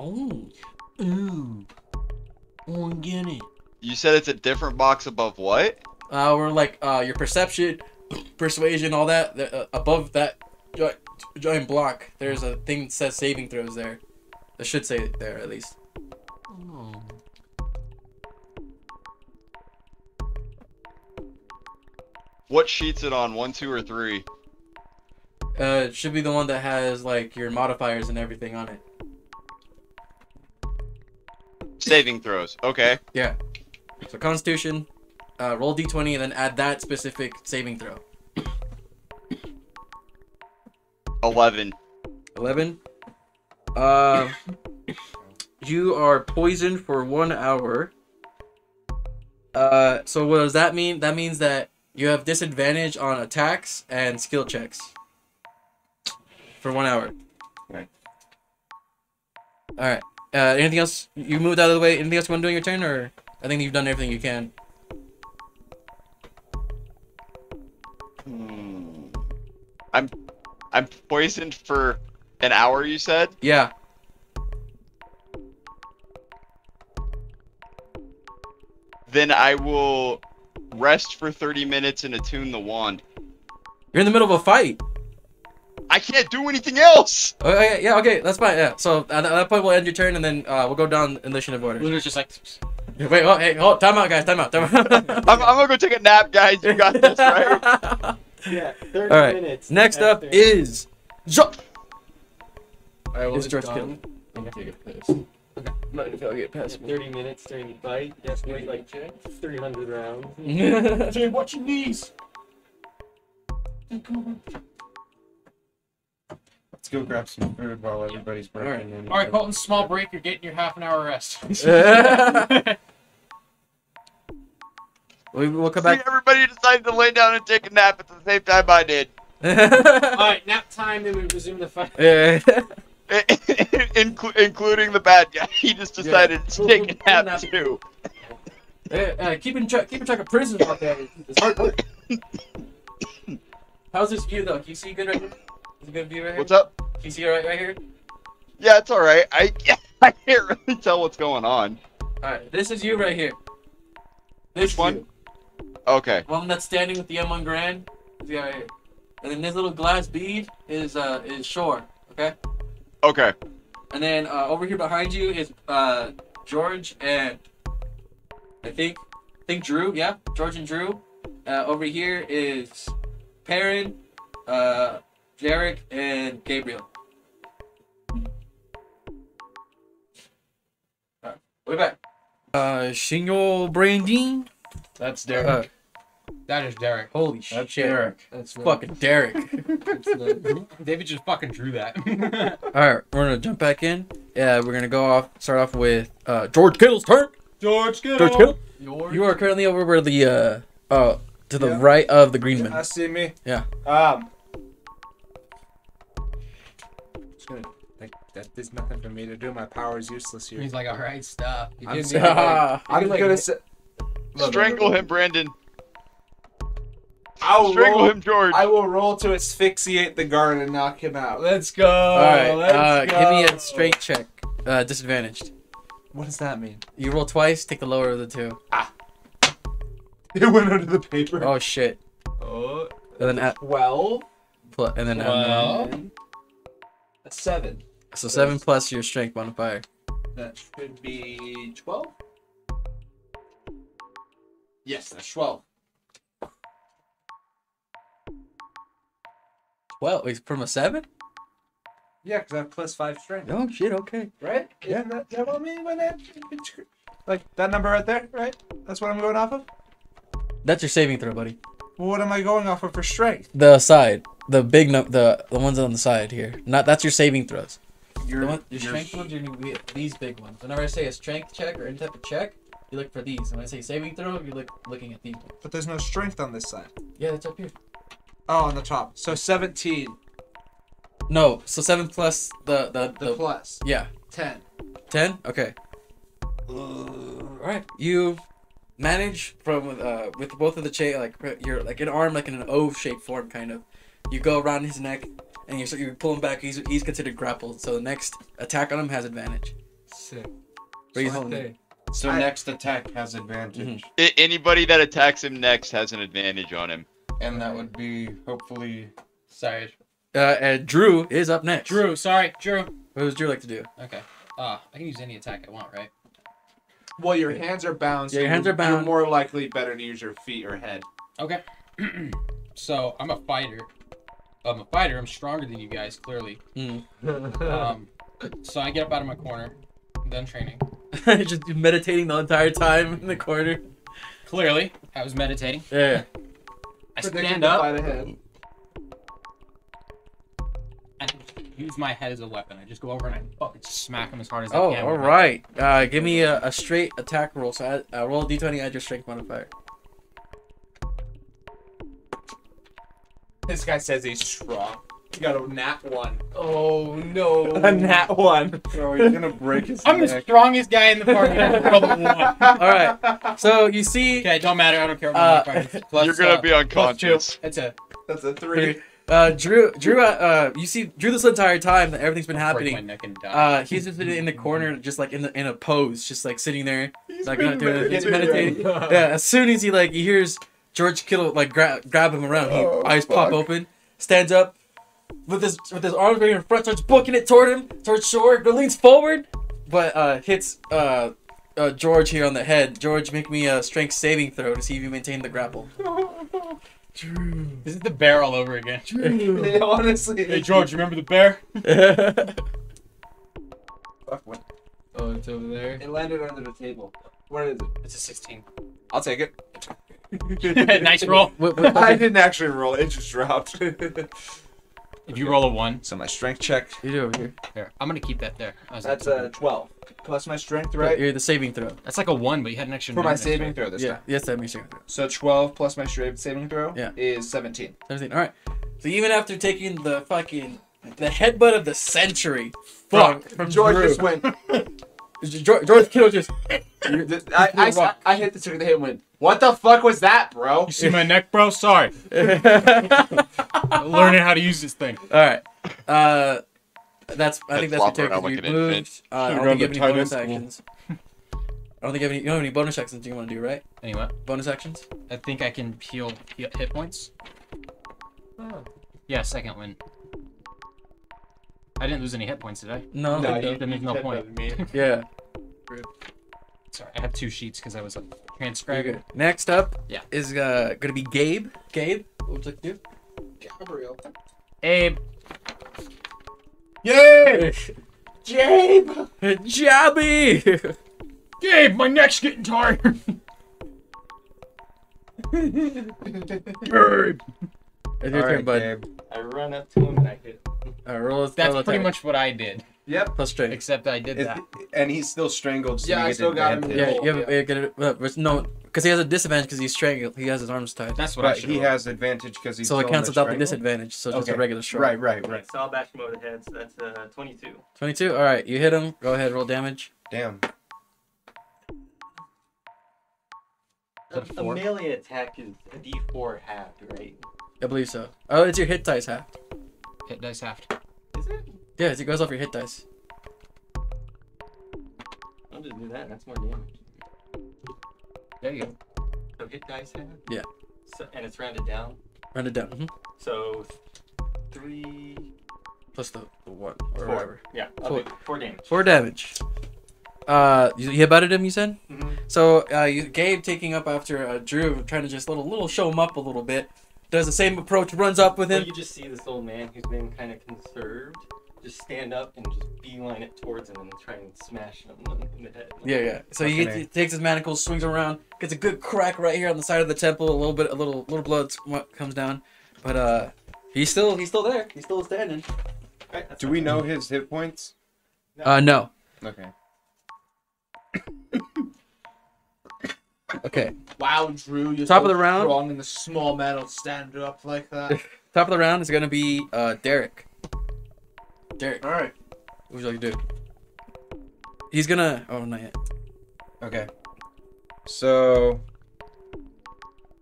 Oh. Ooh. Oh, get it. You said it's a different box above what? We're like your perception, persuasion, all that. Above that giant block, there's a thing that says saving throws there. That should say it there at least. Oh. What sheet's it on? 1, 2, or 3? It should be the one that has like your modifiers and everything on it. Saving throws. Okay. Yeah. So Constitution, roll D20 and then add that specific saving throw. 11. 11. You are poisoned for 1 hour. So what does that mean? That means that you have disadvantage on attacks and skill checks for 1 hour. Right. All right. Anything else? You moved out of the way. Anything else you want to do in your turn, or I think you've done everything you can. I'm poisoned for an hour, you said? Yeah. Then I will rest for 30 minutes and attune the wand. You're in the middle of a fight. I can't do anything else! Okay, yeah, okay, that's fine. Yeah. So at that point, we'll end your turn, and then we'll go down initiative order. Luna's just like. Wait, oh, hey, hold, time out, guys, time out. I'm gonna go take a nap, guys. You got this, right? Yeah, 30 All right. minutes. Next up after. is I will It's just George gone and take a piss. Okay. Mind if I'll get past me? 30 minutes during the fight. You have to wait like 300 rounds. Dude, watch your knees. Let's go grab some food while everybody's breaking in. All right, Colton. Small break. You're getting your half-an-hour rest. We'll come See, back. everybody decided to lay down and take a nap at the same time I did. All right, nap time. Then we resume the fight. Yeah. Including the bad guy. He just decided to take a nap too. Keeping track of prisoners out there is hard work. How's this view though? Can you see good right here? Is it a good view right here? What's up? Can you see it right here? Yeah, it's alright. I can't really tell what's going on. Alright, this is you right here. This Which one? you. Okay. One that's standing with the M1 Grand is the guy right here. And then this little glass bead is Shore, okay? Okay. And then over here behind you is George and I think Drew, yeah? George and Drew. Over here is Perrin, Jarek, and Gabriel. Way back. Shingo Brandine. That's Derek. That is Derek. Holy That's shit. Derek. That's Fucking Derek. David just fucking drew that. Alright, we're gonna jump back in. Yeah, we're gonna start off with George Kittle's turn. George Kittle. George Kittle. Yours. You are currently over where the to the right of the green I man. see me. Yeah. Just gonna like that. There's nothing for me to do. My power is useless here. He's like, all right, stop. You I'm give me sorry. like, I'm gonna say. Strangle him, Brandon. I'll Strangle roll. him, George. I will roll to asphyxiate the guard and knock him out. Let's go. Alright, give me a strength check. Disadvantaged. What does that mean? You roll twice, take the lower of the two. It went under the paper. Oh shit. Oh, And then 12. and then A 7. so 7 plus your strength modifier. That should be 12. Yes, that's 12. 12 wait, from a 7? Yeah, because I have plus 5 strength. Oh shit, okay. Right? Yeah. Isn't that what I mean by that? Like that number right there, right? That's what I'm going off of? That's your saving throw, buddy. Well, what am I going off of for strength? The side. The big the ones on the side here. That's your saving throws. Your strength ones are gonna be these big ones. Whenever I say a strength check or any type of check, you look for these. And when I say saving throw, you're looking at these ones. But there's no strength on this side. Yeah, that's up here. Oh, on the top. So 17. No, so 7 plus the plus. yeah. 10. 10? Okay. Alright. You manage from with both of the chain, like you're like an arm like in an O-shaped form kind of. You go around his neck and you pull him back. He's considered grappled, so the next attack on him has advantage. Sick. Where you holding him? So next attack has advantage, Anybody that attacks him next has an advantage on him. and that would be hopefully. sorry. And Drew is up next. Drew, sorry, Drew. What does Drew like to do? Okay. I can use any attack I want, right? Well, your hands are bound. Yeah, your hands are bound. You're more likely better to use your feet or head. Okay. So I'm a fighter. I'm stronger than you guys, clearly. So I get up out of my corner. I'm done training. Just meditating the entire time in the corner. Clearly, I was meditating. Yeah. I Predicting stand the up fight ahead. and use my head as a weapon. I just go over and I fucking smack him as hard as I Oh, can. all right. Give me a straight attack roll. So roll a d20, add your strength modifier. This guy says he's strong. You got a nat 1. Oh no. A nat 1. Bro, he's gonna break his I'm the neck. strongest guy in the party. Roll a 1. All right. So you see, Okay, don't matter. I don't care about my party. Plus, You're gonna be unconscious. It's a That's a 3. Drew. You see Drew this entire time that everything's been break my happening. neck and die. He's just in the corner, just like in a pose, just like sitting there, like not doing it. He's meditating. meditating. Yeah. As soon as he hears George Kittle like grab him around, eyes pop open, stands up with his arms right in front, starts booking it towards Shore, leans forward, but hits George here on the head. George, make me a strength saving throw to see if you maintain the grapple. This is the bear all over again. Yeah, honestly. Hey George, remember the bear? Fuck, what? Oh, it's over there. It landed under the table. What is it? It's a 16. I'll take it. Nice roll. I didn't actually roll. It just dropped. If you roll a 1, So my strength check. You do over here. here, I'm gonna keep that there. That's a 12. Plus my strength, Right. right? You're the saving throw. That's like a 1, but you had an extra For 9 my next to saving it. throw this Yeah. time. Yes, that makes saving throw. So 12 plus my saving throw Yeah. is 17. 17. All right. So even after taking the headbutt of the century Fuck. from George Drew, just went. George Kittle just I hit the trigger, the hit and went, what the fuck was that, bro? You see my neck, bro? Sorry. Learning how to use this thing. all right. I think that's your flop turn. around 'Cause like you an moved. infant. I don't Should've think you gone have to any bonus tight end actions. I don't think you don't have any bonus actions you want to do, right? Anyway, Bonus actions. I think I can heal hit points. Oh. Yeah, second win. I didn't lose any hit points, did I? No. Then there's no point. Yeah. Sorry, I have 2 sheets because I was like You're transcribing. good. Next up Yeah. is gonna be Gabe. Gabe, what would you like to do? Gabriel. Abe, Yay! Jabe! Jabby! Gabe, my neck's getting tired. It's your turn, Alright, bud. Gabe. I run up to him and I hit him. Roll a That's spell pretty attack. much what I did. Yep. Plus strength. Except I did that. And he's still strangled, so Yeah, you I get still got him. advantage. Yeah, you have, get it, no, because he has a disadvantage because he's strangled. He has his arms tied. That's what I But should. he has advantage because he's So it still cancels under out the strangle? disadvantage. So it's just a Okay. regular strike. Right. Okay, so I'll bash him over the head. So that's 22. 22. All right, you hit him. Go ahead, roll damage. Damn. A melee attack is a D4 halved, right? I believe so. Oh, it's your hit dice half. Hit dice half. Is it? Yeah, it goes off your hit dice. I'll just do that. That's more damage. There you go. So hit dice halved? Yeah. So, and it's rounded down. Round it down. So 3, Plus the 1 or 4. whatever. Yeah, Four. 4 damage. 4 damage. You headbutted him, you said? Mm-hmm. So Gabe taking up after Drew, trying to just little show him up a little bit. Does the same approach, runs up with So him. you just see this old man who's been kind of conserved just stand up and just beeline it towards him and try and smash him in the head. Yeah. So Okay. he takes his manacles, swings around, gets a good crack right here on the side of the temple. A little blood comes down, but he's still there. He's still standing. Do we know his hit points? No. Okay. Okay. Wow, Drew, you're Top so of the round. strong and the small man will stand up like that. Top of the round is gonna be Derek. Derek, All right. what would you like to do? He's gonna. Oh, not yet. Okay. So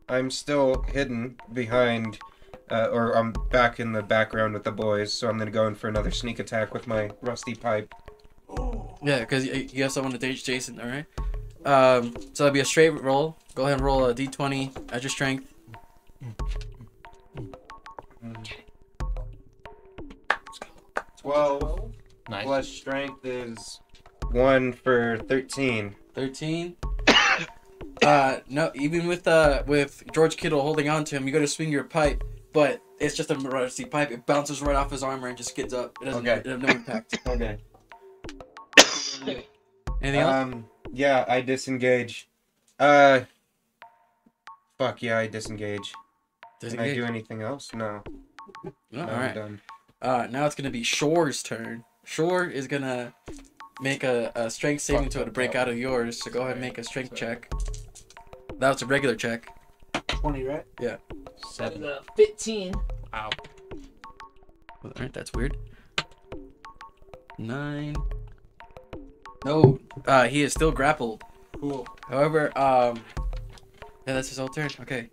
I'm still hidden behind, or I'm back in the background with the boys. So I'm gonna go in for another sneak attack with my rusty pipe. Yeah, because you have someone to teach Jason. All right. So that'll be a straight roll. Go ahead and roll a d20 at your strength. 12 Nice. plus strength is 1 for 13. 13. No, even with George Kittle holding on to him, you go to swing your pipe, but it's just a rusty pipe. It bounces right off his armor and just skids up. It doesn't. Okay. It has no impact. Okay. Anything else? Yeah, I disengage. Fuck yeah, I disengage. Can I do anything else? No. Oh, No, all I'm right. done. Now it's gonna be Shore's turn. Shore is gonna make a strength saving throw to break out of yours. So go ahead and make a strength check. That was a regular check. 20, right? Yeah. 7. 15. Wow. All right, that's weird. 9. No, he is still grappled. Cool. However, yeah, that's his whole turn. Okay.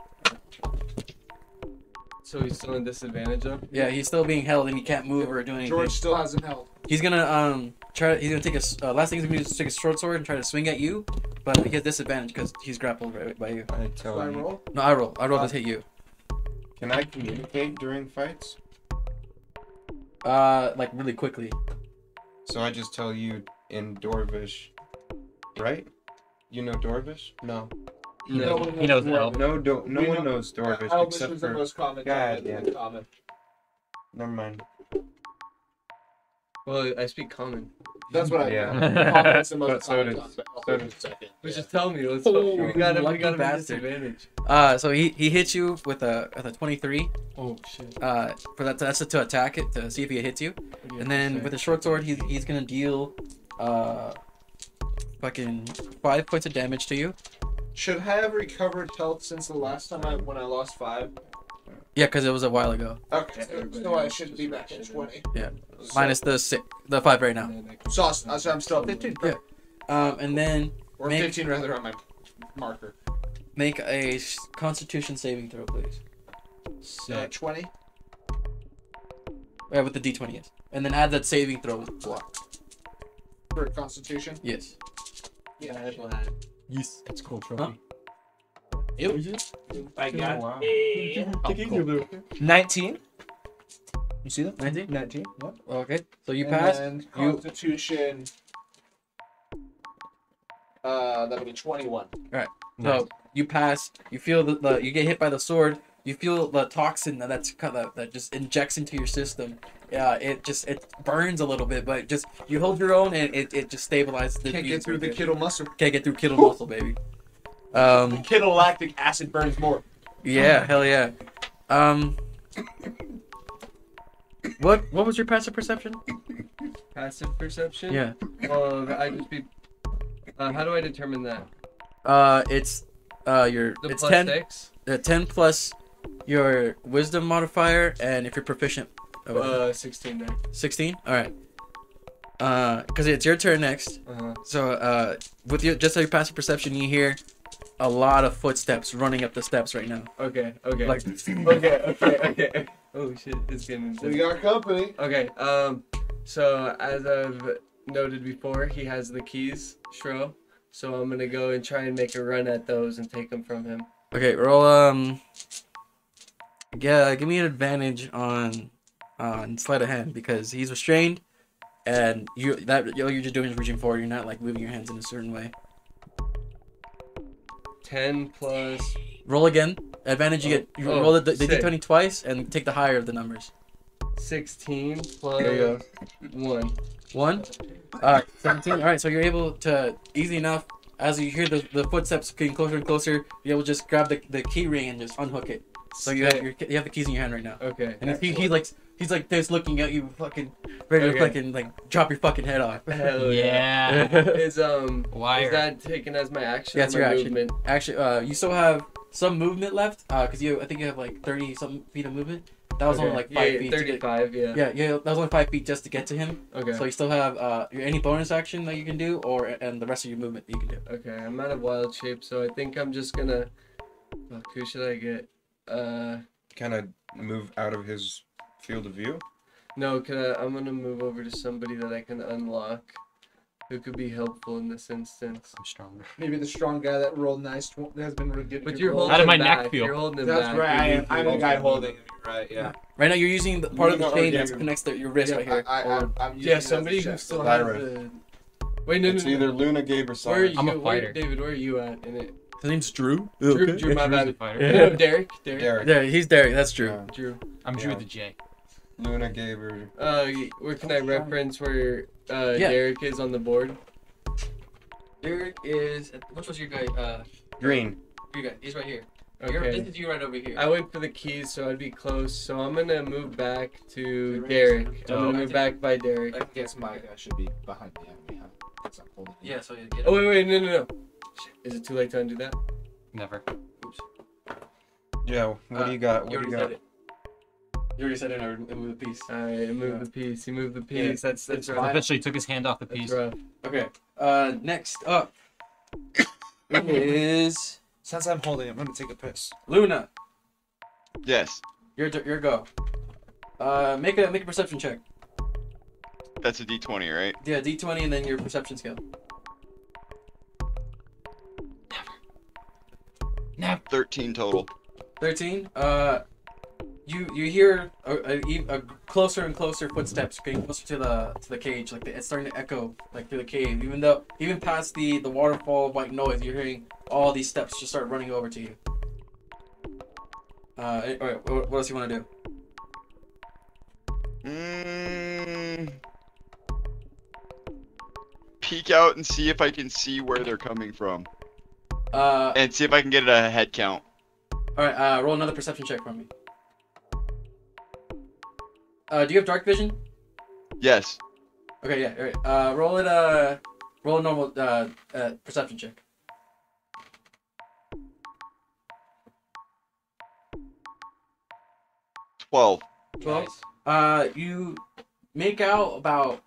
So he's still in disadvantage of? Yeah, he's still being held and he can't move or do anything. George still has him held. He's gonna try. He's gonna take a last thing he's gonna do is take a short sword and try to swing at you, but he has disadvantage because he's grappled right by you. I Do tell I you. roll? No, I roll. I roll to hit you. Can I communicate during fights? Like really quickly. So I just tell you in Dorvish, right? You know Dorvish? No. No one He knows Dwarvish. Elf. No We one know- knows Dorvish Elvish except is the for. most common. God, tongue, yeah. common. Never mind. Well, I speak common. That's what I Yeah. Common is the most But so common does- tongue, but so Elvish does- is second. But Yeah. just tell me. Let's Oh, we got lucky a bastard. disadvantage. So he hits you with a 23. Oh shit. For that's to attack it to see if he hits you, and then with a short sword he's gonna deal fucking 5 points of damage to you. Should I have recovered health since the last time when I lost 5? Yeah, because it was a while ago. Okay, so I should be back at 20. Yeah. Minus the 5 right now. So I'm still at 15. Yeah. And then Or make- 15 rather on my marker. make a Constitution saving throw, please. 20. Yeah, with the D20, yes. And then add that saving throw block. For Constitution. Yes. Yeah. Yes. That's cool Huh? trophy. I got wow. a 19. You see that? 19? 19. What? Okay. So you And pass. then You Constitution. That'll be 21. So you pass. You feel you get hit by the sword. You feel the toxin that just injects into your system. Yeah, it burns a little bit, but just you hold your own and it just stabilizes the Can't fuse get through the right kittle muscle. there. Can't get through kittle muscle, baby. Kittle lactic acid burns more. Yeah, hell yeah. What was your passive perception? Passive perception? Yeah. Well, I just be. How do I determine that? It's The it's plus 10. 6? 10 plus your wisdom modifier, and if you're proficient, 16 then. 16. All right. Because it's your turn next. So with your just your passive perception, you hear a lot of footsteps running up the steps right now. Okay. Like Okay. Oh shit, it's getting We got company. Okay, so as I've noted before, he has the keys, Shro. So I'm gonna go and try and make a run at those and take them from him. okay, roll yeah, give me an advantage on sleight of hand because he's restrained, and all you're just doing is reaching forward. You're not like moving your hands in a certain way. 10 plus. Roll again. Advantage you roll the d20 twice and take the higher of the numbers. 16 plus There you 1. 1. 17. All right, so you're able to easy enough as you hear the footsteps getting closer and closer. You're able to just grab the key ring and just unhook it. So you have the keys in your hand right now. Okay. And he's like this looking at you, fucking ready to fucking like drop your fucking head off. Hell Yeah. Is Wire. is that taken as my action? Yeah, it's or your my action. movement? Actually, you still have some movement left. Because I think you have like 30 something feet of movement. That was only like 5 feet. 35. Yeah. Yeah, that was only 5 feet just to get to him. Okay. So you still have any bonus action that you can do, and the rest of your movement that you can do. Okay, I'm out of wild shape, so I think I'm just gonna. Fuck, who should I get? Kind of move out of his field of view. No, I'm gonna move over to somebody that I can unlock, who could be helpful in this instance. I'm stronger. Maybe the strong guy that rolled nice has been really good. But you're roll. holding How did my him neck back. feel? You're holding him That's back. right. I'm the guy holding him. Right. Yeah. Right now, you're using part of the No, chain yeah, that connects your wrist right here. I'm using Yeah, it as a somebody who chef. still has Cyrus. the. Wait, no. It's either Luna, Gabe, or Where are Cyrus. you? I'm a fighter. David, where are you at in it? His name's Drew. Drew, my Drew's bad. a fighter. Yeah. No, Derek. Derek. Yeah, he's Derek. That's Drew. Drew. I'm Drew Yeah. with a J. Luna, Gabe, or Where can I reference where Derek is on the board? Derek is. Which was your guy? Green. Your guy. He's right here. Okay. This is you right over here. I went for the keys, so I'd be close. So I'm gonna move back to Derek. I'm gonna move back by Derek. I guess my guy should be behind the enemy, huh? 'Cause I'm holding him. Yeah. So you get. Oh wait, no. Shit, is it too late to undo that? Never. Oops. Joe, what do you got? You What do already you said got? it. You already said it. I moved the piece. Alright, move the piece. He moved the piece. That's It's rough. Eventually took his hand off the That's piece. rough. Okay. Next up is Since I'm holding him, I'm gonna take a piss. Luna. Yes, Your go. Make a perception check. that's a D20, right? Yeah, D20 and then your perception skill. 13 total. 13. You hear a closer and closer footsteps getting closer to the cage. Like it's starting to echo like through the cave. Even past the waterfall of white noise, you're hearing all these steps just start running over to you. Alright, what else you want to do? Peek out and see if I can see where they're coming from, Alright, and see if I can get a head count. roll another perception check for me. Do you have dark vision? Yes, Okay, yeah. Alright. Roll a normal perception check. $12. 12. You make out about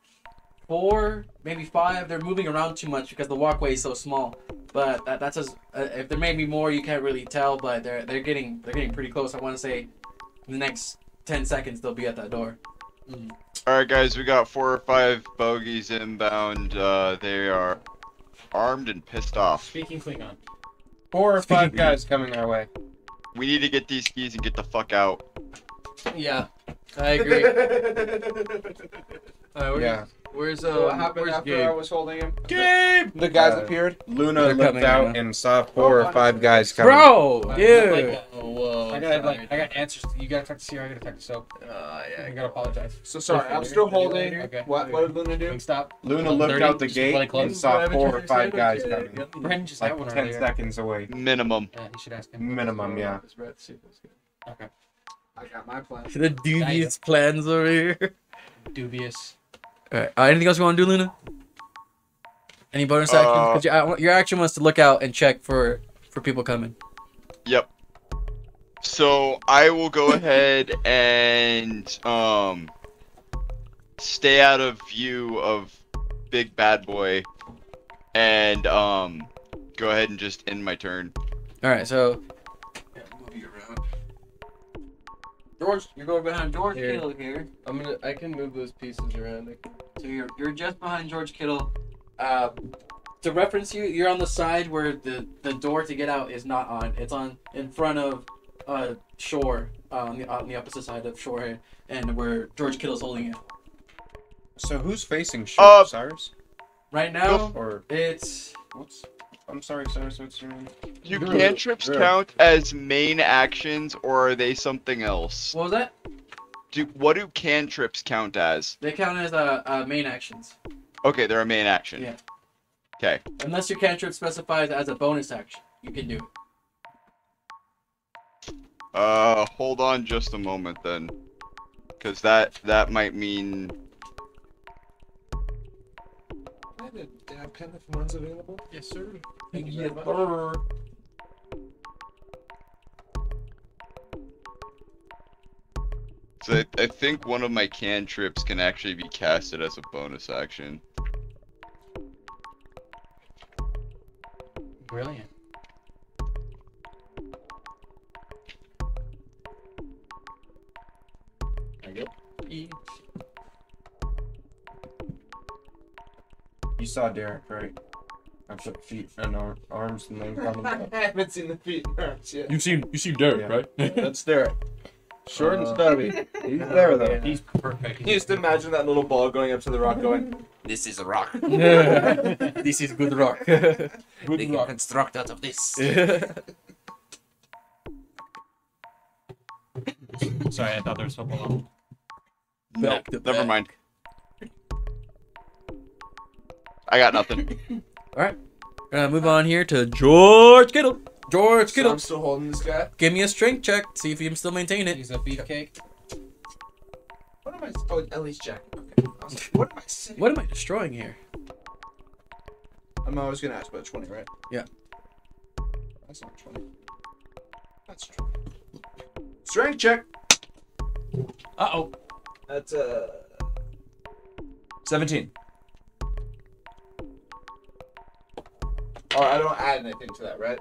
4, maybe 5. They're moving around too much because the walkway is so small. But that's as if there may be more, you can't really tell. But they're getting pretty close. I want to say in the next 10 seconds they'll be at that door. All right, guys, we got 4 or 5 bogeys inbound. They are armed and pissed off. Speaking Klingon. 4 or 5 guys coming our way. We need to get these keys and get the fuck out. Yeah, I agree. Yeah. Where's So what happened where's after Gabe? I was holding him? Gabe! The guys Uh, appeared. Luna They're looked coming out right now. and saw 4 or 5 guys coming. Bro, dude. Whoa. I got answers. You gotta talk to Sierra. I gotta talk to Soap. Yeah. I gotta apologize. So sorry, I'm still holding. Okay. What did Luna do? Wing stop. Luna looked 30, out the just gate really close. and saw 4 or 5 guys coming. Brandon just Like had one 10 earlier. seconds away. Minimum. Yeah, you should ask him. Minimum, yeah. Okay. I got my plan. The dubious plans over here. Dubious. Alright. Anything else you want to do, Luna? Any bonus actions? Because your action wants to look out and check for people coming. Yep. So I will go ahead and stay out of view of Big Bad Boy, and go ahead and just end my turn. Alright, so. George, you're going behind George Here. Kittle here. I can move those pieces around. So you're just behind George Kittle. To reference you, you're on the side where the door to get out is not on. It's in front of Shore, on the opposite side of Shore here, and where George Kittle's holding it. So who's facing Shore, Cyrus? Right now, Or it's what's? I'm sorry, Cyrus. What's your name? Do cantrips count as main actions, or are they something else? what was that? What do cantrips count as? They count as main actions. Okay, they're a main action. Yeah. Okay. Unless your cantrip specifies as a bonus action, you can do it. Hold on just a moment then, because that might mean. I have a dab pen if one's available. Yes, sir. Thank you. So I think one of my cantrips can actually be casted as a bonus action. Brilliant. There you go. You saw Derek, right? I put feet and arms and legs on him. I haven't seen the feet and arms yet. You see Derek, Yeah. right? That's Derek. Short and stubby. He's there though. He's perfect. You just imagine that little ball going up to the rock going, This is a rock. This is good rock. They can construct out of this. Sorry, I thought there was football on. Back to Never back. mind. I got nothing. Alright. We're gonna move on here to George Kittle. George So Kittle. I'm still holding this guy. Give me a strength check. See if you can still maintain it. He's a beefcake. What am I? Oh, Ellie's jacket. Okay. I was like, what am I saying? What am I destroying here? I'm always gonna ask about 20, right? Yeah. That's not 20. That's 20. Strength check. Uh-oh. That's 17. Oh, I don't add anything to that, right?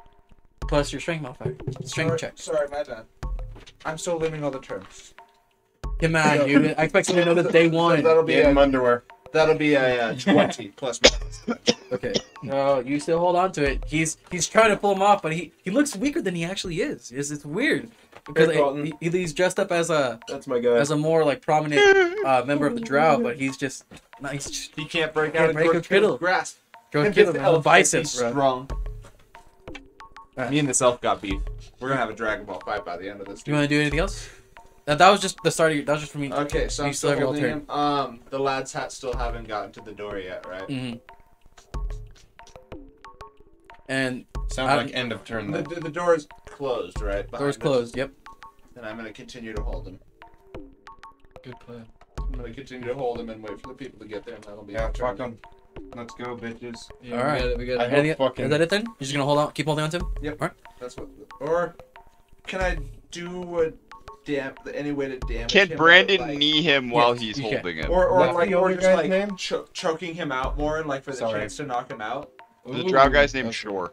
Plus your strength modifier. Strength check. Sorry, my bad. I'm still learning all the terms. Come on, dude. I expect you to know this day one. That'll be In a, underwear. that'll be a 20 plus minus. Okay. No, you still hold on to it. He's trying to pull him off, but he looks weaker than he actually is. It's weird because Hey, Colton. he's dressed up as a That's my guy. more like prominent member of the Drow, but he's just He can't break Can't out of break George a fiddle. Kittle's grasp. George Him Kittle, the man. elf, Biceps, he's bro. strong. Me and this elf got beef. We're gonna have a Dragon Ball fight by the end of this. You want to do anything else? That was just the start of that was just for me. Okay, so You I'm still still have your holding turn. him. The lad's hat still haven't gotten to the door yet, right? Mm-hmm. And Sounds I- like end of turn though. The door is closed, right? door's behind us? closed. Yep. And I'm gonna continue to hold him. Good plan. I'm gonna continue to hold him and wait for the people to get there, and that'll be Yeah, my turn. fuck them. Let's go, bitches. Yeah, All right. We got I it. hope Anything- fucking- Is that it then? You're just gonna hold on, keep holding on to him. That's what. Or can I do a any way to damage Can him? Brandon like, knee him while Yes, he's you can. holding him? or What's like the or other just guy's like name? choking him out more and like for the Sorry. chance to knock him out? The drow guy's named Shore.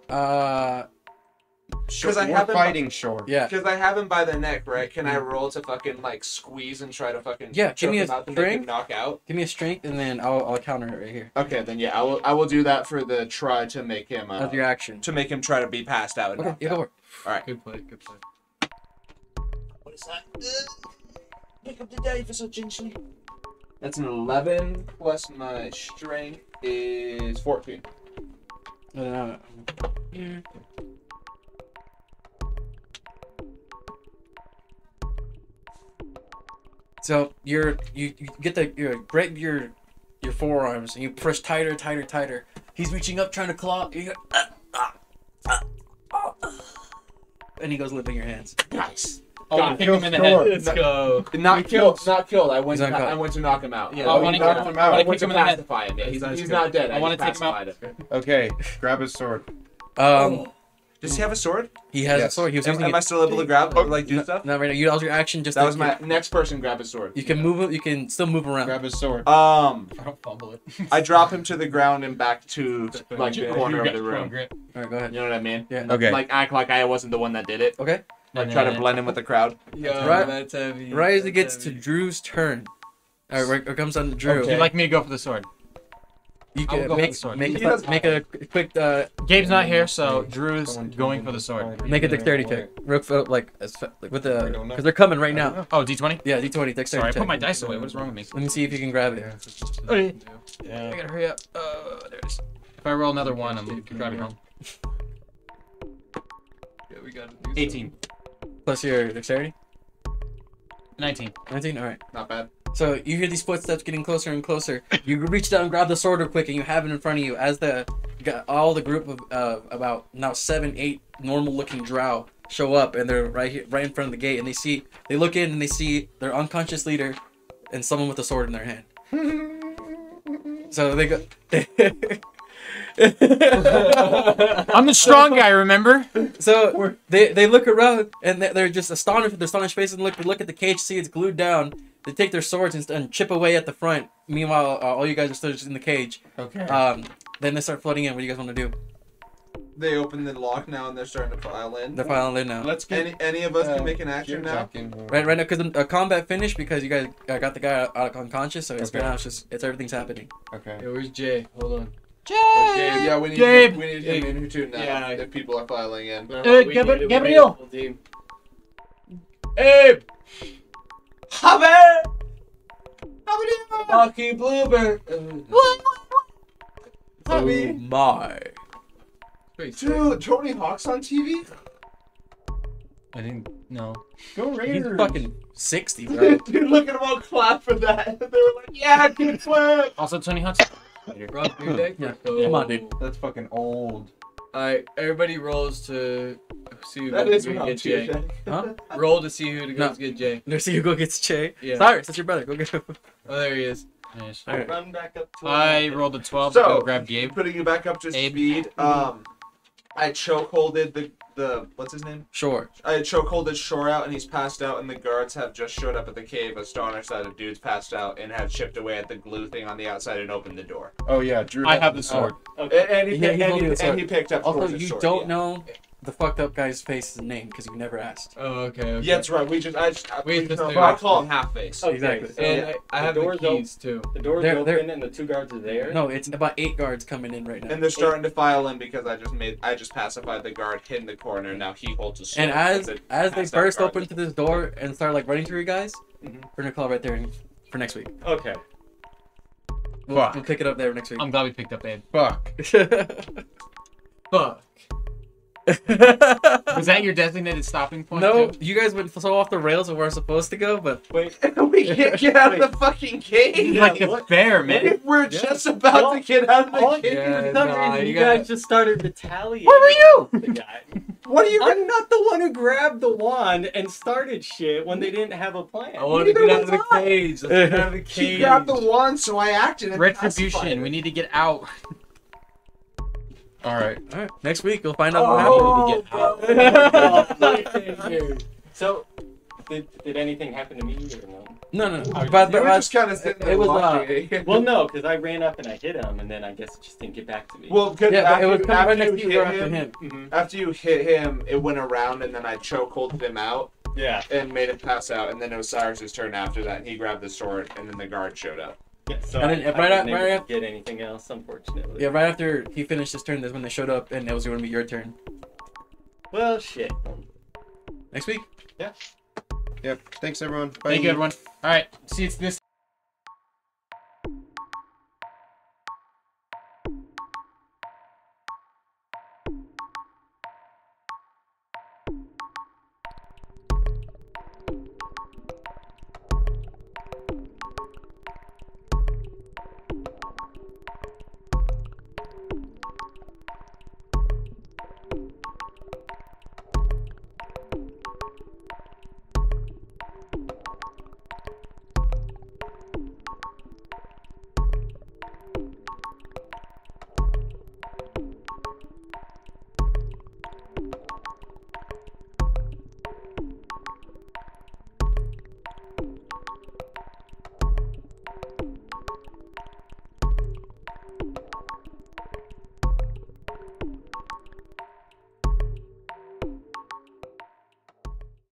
Because I We're have him. fighting shore. Yeah. Because I have him by the neck, right? Can I roll to fucking like squeeze and try to fucking Yeah, give choke me him a out to make him strength. knock out? Give me a strength, and then I'll counter it right here. Okay, then yeah, I will do that for the try to make him That's your action. to make him try to be passed out. And Okay, knocked yeah, go out. for it. Good play. Good play. What is that? Pick up the die for so gingerly. That's an 11 plus my strength is 14. No. So you get grab your forearms and you push tighter. He's reaching up trying to claw. You go, and he goes limping your hands. Nice. Oh, kick him in the head. Let's go. Not killed. Not killed. I went. He's not I went to knock him out. Yeah, I want to knocked him out. I went kick to him in the head. pacify him. Yeah, he's That's not dead. I wanna just take him out. pacified him. Okay, grab his sword. Does he have a sword? He has a Yes. sword. He was using Am I still still able to grab or like do stuff? Not right now. You use your action just. That to was my next person. Grab his sword. You can move. You can still move around. Grab his sword. I don't fumble it. I drop him to the ground and back to like the corner of the room. Grip. All right, go ahead. You know what I mean? Yeah. Okay. Like act like I wasn't the one that did it. Okay. Like try to blend in with the crowd. Yo, Right- that's heavy. Right as it That's gets to heavy. Drew's turn. All right, it comes on to Drew. Would you like me to go for the sword? You I'll can go for make the sword. make He a, doesn't make a quick Gabe's not here, so Drew's going for the sword. make a dexterity check. Real like with the because they're coming right now. Oh, D20? Yeah, d20 dexterity Sorry, I check. put my dice away. What is wrong with me? Let me see if you can grab it. I gotta hurry up. There it is. If I roll another one, I'm driving home. Yeah, we gotta do 18. Plus your dexterity. 19. 19. All right. Not bad. So you hear these footsteps getting closer and closer. You reach down and grab the sword real quick, and you have it in front of you as all the group of about now 7-8 normal-looking drow show up, and they're right here, right in front of the gate, and they look in and they see their unconscious leader and someone with a sword in their hand. So they go. I'm the strong guy, remember? So they look around and they're just astonished with their astonished faces and look at the cage, see it's glued down. They take their swords and chip away at the front. Meanwhile, all you guys are still just in the cage. Okay. Then they start flooding in. What do you guys want to do? They open the lock now and they're starting to file in. They're filing in now. Let's get. Any of us can make an action now. Right now, because the combat finished because you guys got the guy out of unconscious, so it's right now it's everything's happening. Okay. Yo, where's Jay? Hold on. Yeah, we need Gabe! we need him in here too now. Yeah. If people are filing in. Gabriel! Abe! Javier! Lucky Bluebird. Oh my! Dude, Tony Hawk's on TV? I didn't know. Go He's fucking 60, bro. Dude, look at them all clap for that. They were like, yeah, good flip! Also, Tony Hawk's. Rob your deck. Yeah. Come on, dude. That's fucking old. Alright, everybody rolls to see who That goes is to what get Jay. Huh? Roll to see who goes No. get Jay. Let's see who go gets Che. Yeah. Cyrus, that's your brother. Go get him. Oh, there he is. Nice. All right. Run back up to I rolled a 12 So- to go grab Gabe. Putting you back up to Abe. speed, I chokeholded the what's his name? Sure. I chokeholded Shore out and he's passed out and the guards have just showed up at the cave astonished that a dude's passed out and have chipped away at the glue thing on the outside and opened the door. Oh yeah, Drew. I have the sword. And he, Yeah, picked- he's holding the sword. and he picked up Also, Shore's you sword, don't yeah. know the fucked up guy's face's name because you never asked. Oh, okay. Yeah, that's right. We just I call him Half Face. Okay, Exactly. so And I have the door's keys too. The door's They're- open and the two guards are there. No, it's about 8 guards coming in right now. And they're starting to file in because I just pacified the guard, hid in the corner, and now he holds a sword. And as It's a they passed out burst guard. open to this door and start like running through you guys, Mhm. we're gonna call right there for next week. Okay. We'll pick it up there next week. I'm glad we picked up Abe. Fuck. Fuck. Was that your designated stopping point? No, too? you guys went so off the rails of where we're supposed to go, but Wait. We can't get out of the fucking cave. Like a bear, man. We're just about to get out of the All, cave. Yeah, for some nah, reason, you you gotta- guys just started retaliating. Where were you? The guy. What are you? I'm not the one who grabbed the wand and started shit when they didn't have a plan. I want to Neither get out of the was I. cage. Let's get out of the She cage. grabbed the wand, so I acted. And pacified Retribution. her. We need to get out. All right. all right, next week you'll find out what happened. So, did anything happen to me or no? No. You But were just kind of sitting there it was, watching. Well, no, because I ran up and I hit him, and then I guess it just didn't get back to me. Well, because yeah, but it was after, coming right after next to you you or hit after him, him. after you hit him, it went around, and then I chokeholded him out Yeah. and made him pass out, and then it was Cyrus's turn after that, and he grabbed the sword, and then the guard showed up. Yeah, so And I then didn't right even after- get anything else, unfortunately. Yeah, right after he finished his turn, that's when they showed up, and it was going to be your turn Well, shit. next week. Yep. Thanks everyone. Bye. Thank you, everyone. All right. See you this